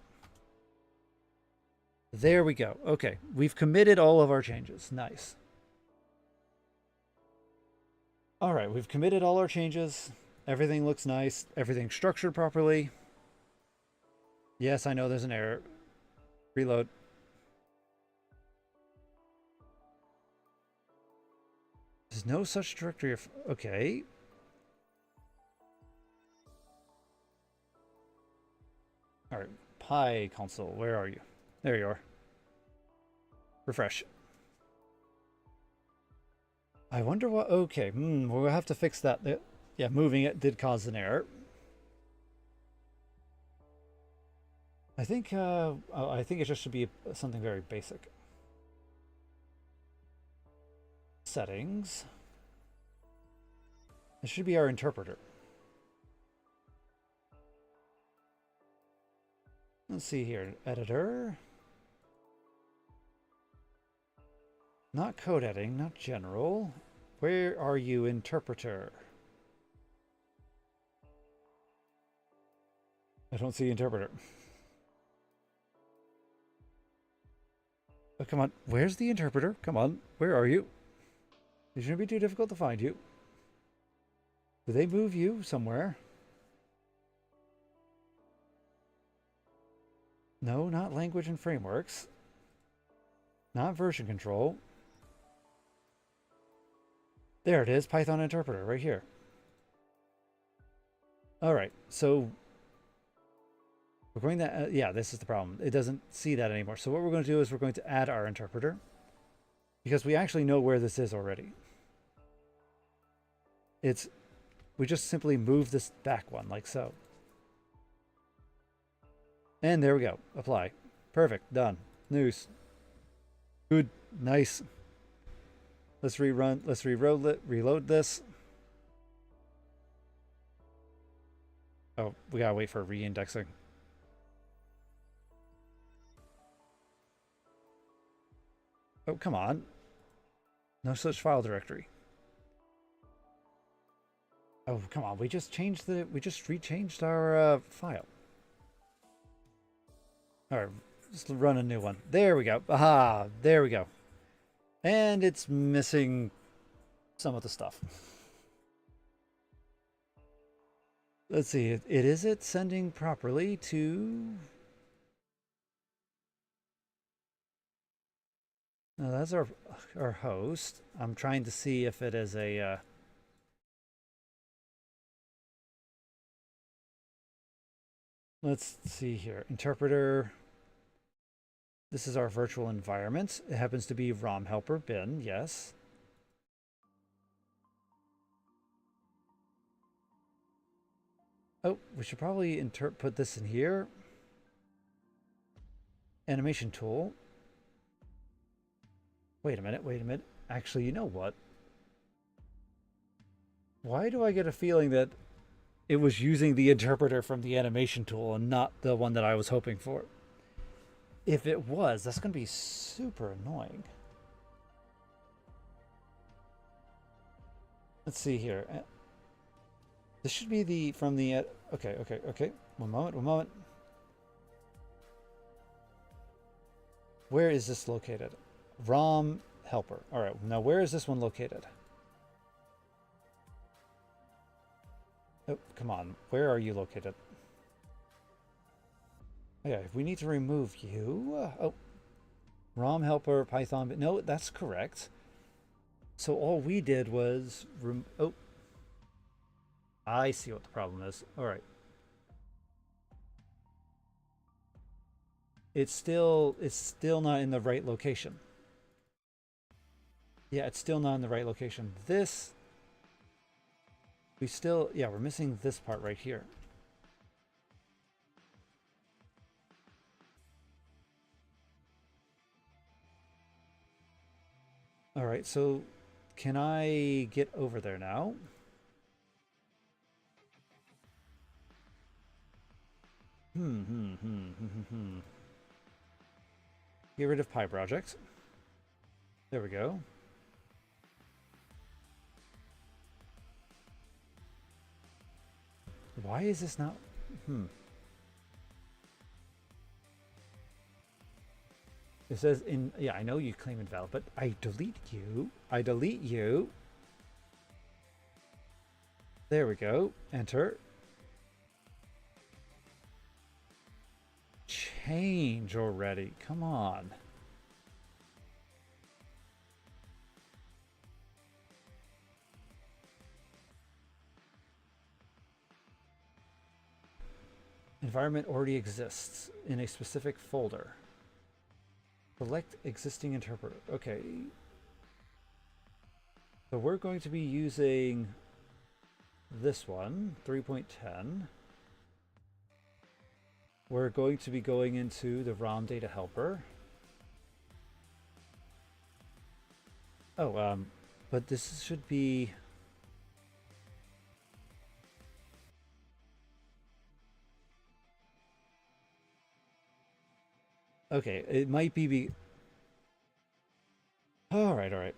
There we go. Okay, we've committed all of our changes. Nice. All right, we've committed all our changes. Everything looks nice. Everything's structured properly. Yes, I know there's an error. Reload. There's no such directory of... Okay. All right, Pi console, where are you? There you are. Refresh. I wonder what... Okay, we'll have to fix that. Yeah, moving it did cause an error. I think it just should be something very basic. Settings. This should be our interpreter. Let's see here. Editor. Not code editing, not general. Where are you, interpreter? I don't see interpreter. Oh, come on. Where's the interpreter? Come on. Where are you? It shouldn't be too difficult to find you. Did they move you somewhere? No, not language and frameworks. Not version control. There it is, Python interpreter, right here. All right, so we're going to, yeah, this is the problem. It doesn't see that anymore. So what we're going to do is we're going to add our interpreter because we actually know where this is already. We just simply move this back one like so. And there we go. Apply. Perfect. Done. News. Good. Nice. Let's rerun. Let's reload this. Oh, we gotta wait for re-indexing. Oh, come on. No such file directory. Oh, come on. We just rechanged our file. All right, let's run a new one. There we go. Aha, there we go. And it's missing some of the stuff. Let's see. Is it sending properly to... No, that's our host. I'm trying to see if it is a... Let's see here. Interpreter. This is our virtual environment. It happens to be ROM helper bin, yes. Oh, we should probably put this in here. Animation tool. Wait a minute, wait a minute. Actually, you know what? Why do I get a feeling that it was using the interpreter from the animation tool and not the one that I was hoping for? If it was, that's going to be super annoying. Let's see here. This should be the from the okay. One moment. Where is this located? ROM helper. All right. Now where is this one located? Oh, come on. Where are you located? Okay, we need to remove you. Oh, ROM helper Python, but no, that's correct. So all we did was, oh, I see what the problem is. All right. It's still not in the right location. Yeah, it's still not in the right location. This, we still, yeah, we're missing this part right here. All right, so can I get over there now? Get rid of Pi project. There we go. Why is this not? It says in, yeah, I know you claim invalid, but I delete you. I delete you. There we go. Enter. Change already. Come on. Environment already exists in a specific folder. Select existing interpreter. Okay. So we're going to be using this one, 3.10. We're going to be going into the ROM data helper. Oh, but this should be... Okay, it might be... All right.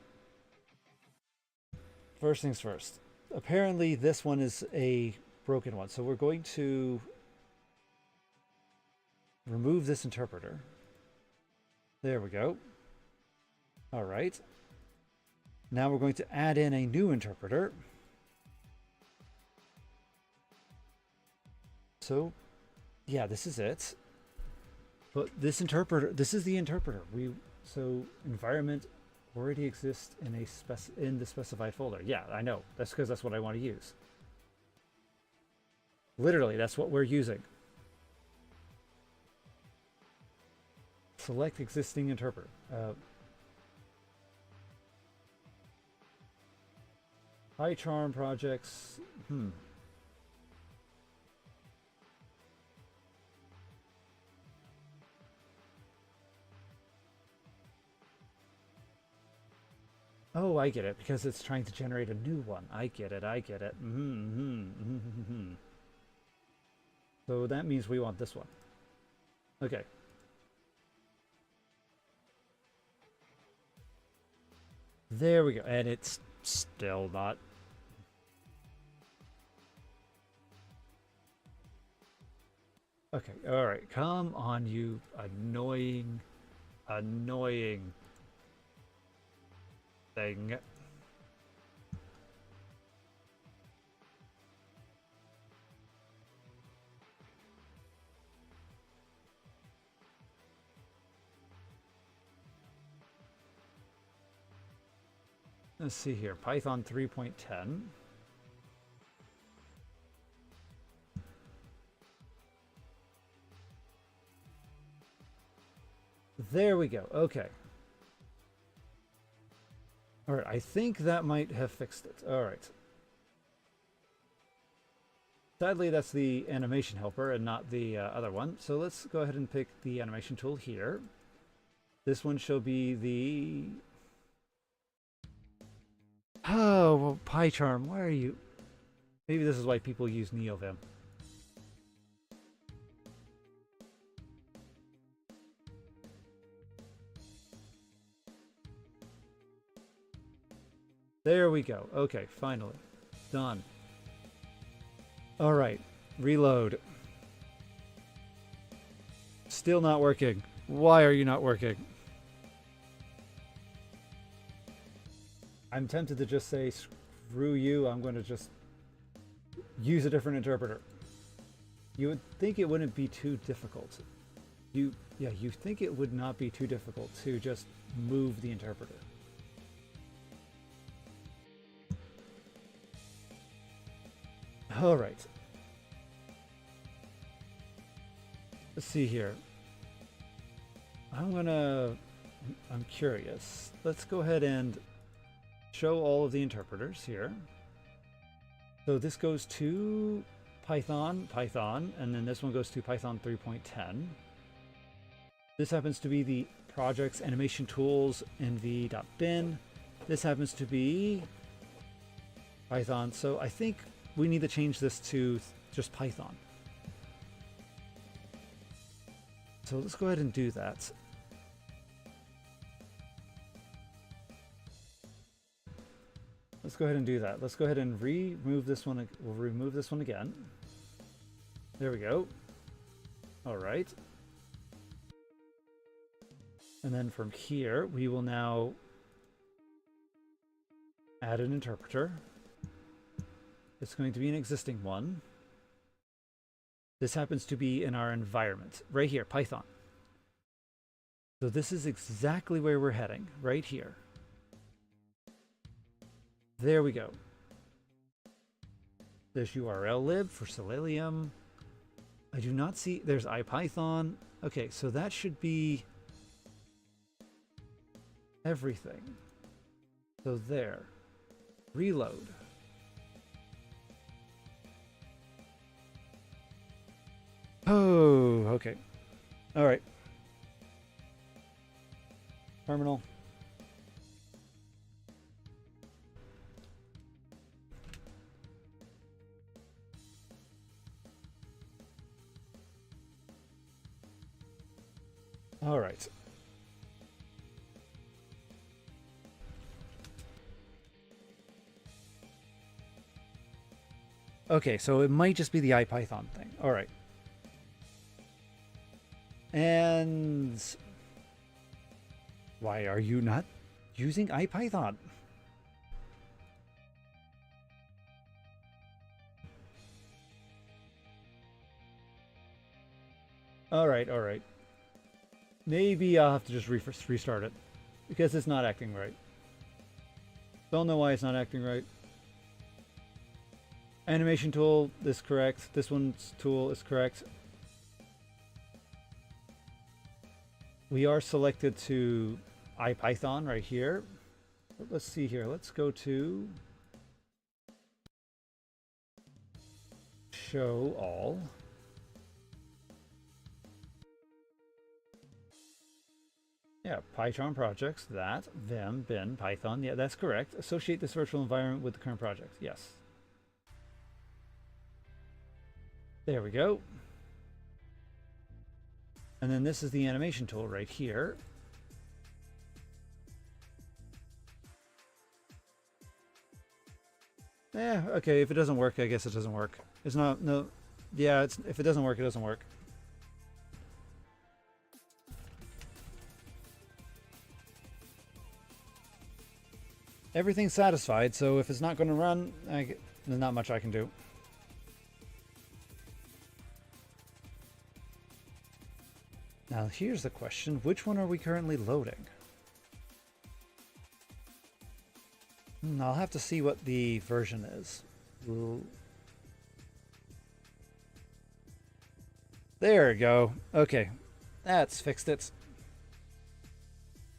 First things first. Apparently this one is a broken one, so we're going to remove this interpreter. There we go. All right. Now we're going to add in a new interpreter. So, yeah, this is it. But this interpreter, this is the interpreter. So environment already exists in the specified folder. Yeah, I know. That's because that's what I want to use. Literally, that's what we're using. Select existing interpreter. PyCharm projects. Oh, I get it, because it's trying to generate a new one. I get it. So that means we want this one. Okay. There we go. And it's still not. Okay, all right. Come on, you annoying thing. Let's see here. Python 3.10. There we go. Okay. All right. I think that might have fixed it. All right. Sadly, that's the animation helper and not the other one. So let's go ahead and pick the animation tool here. This one shall be the... Oh, well, PyCharm, why are you... Maybe this is why people use NeoVim. There we go. Okay, finally. Done. All right, reload. Still not working. Why are you not working? I'm tempted to just say, screw you, I'm going to just use a different interpreter. You would think it wouldn't be too difficult. You think it would not be too difficult to just move the interpreter. All right. Let's see here. I'm curious. Let's go ahead and show all of the interpreters here. So this goes to Python, and then this one goes to Python 3.10. This happens to be the projects animation tools nv.bin. This happens to be Python. So I think we need to change this to just Python. So let's go ahead and do that. Let's go ahead and do that. Let's go ahead and remove this one. We'll remove this one again. There we go. All right. And then from here, we will now add an interpreter. It's going to be an existing one. This happens to be in our environment, right here, Python. So this is exactly where we're heading, right here. There we go. There's URL lib for Selenium. I do not see, there's IPython. Okay, so that should be everything. So there. Reload. Oh, okay. All right. Terminal. All right. Okay, so it might just be the IPython thing. All right. And why are you not using IPython? All right, all right. Maybe I'll have to just restart it because it's not acting right. Don't know why it's not acting right. Animation tool is correct. This one's tool is correct. We are selected to IPython right here. But let's see here. Let's go to show all. Yeah, PyCharm projects, that, Vim, bin, Python. Yeah, that's correct. Associate this virtual environment with the current project. Yes. There we go. And then this is the animation tool right here. Yeah, okay, if it doesn't work, I guess it doesn't work. It's not, no, yeah, it's, if it doesn't work, it doesn't work. Everything's satisfied, so if it's not going to run, there's not much I can do. Now here's the question, which one are we currently loading? I'll have to see what the version is. Ooh. There we go. Okay, that's fixed it.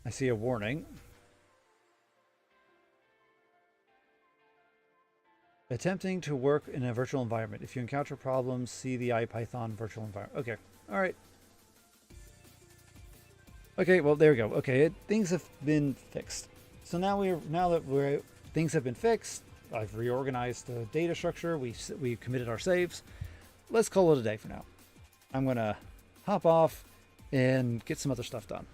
I see a warning. Attempting to work in a virtual environment. If you encounter problems, see the IPython virtual environment. Okay, all right. Okay, well there we go. Okay, things have been fixed. So now things have been fixed. I've reorganized the data structure. We've committed our saves. Let's call it a day for now. I'm gonna hop off and get some other stuff done.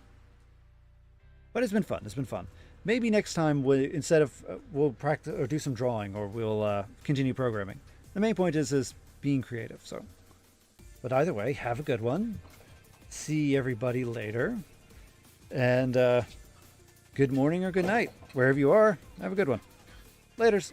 But it's been fun. It's been fun. Maybe next time we'll practice or do some drawing, or we'll continue programming. The main point is being creative. So, but either way, have a good one. See everybody later. And good morning or good night, wherever you are. Have a good one. Laters.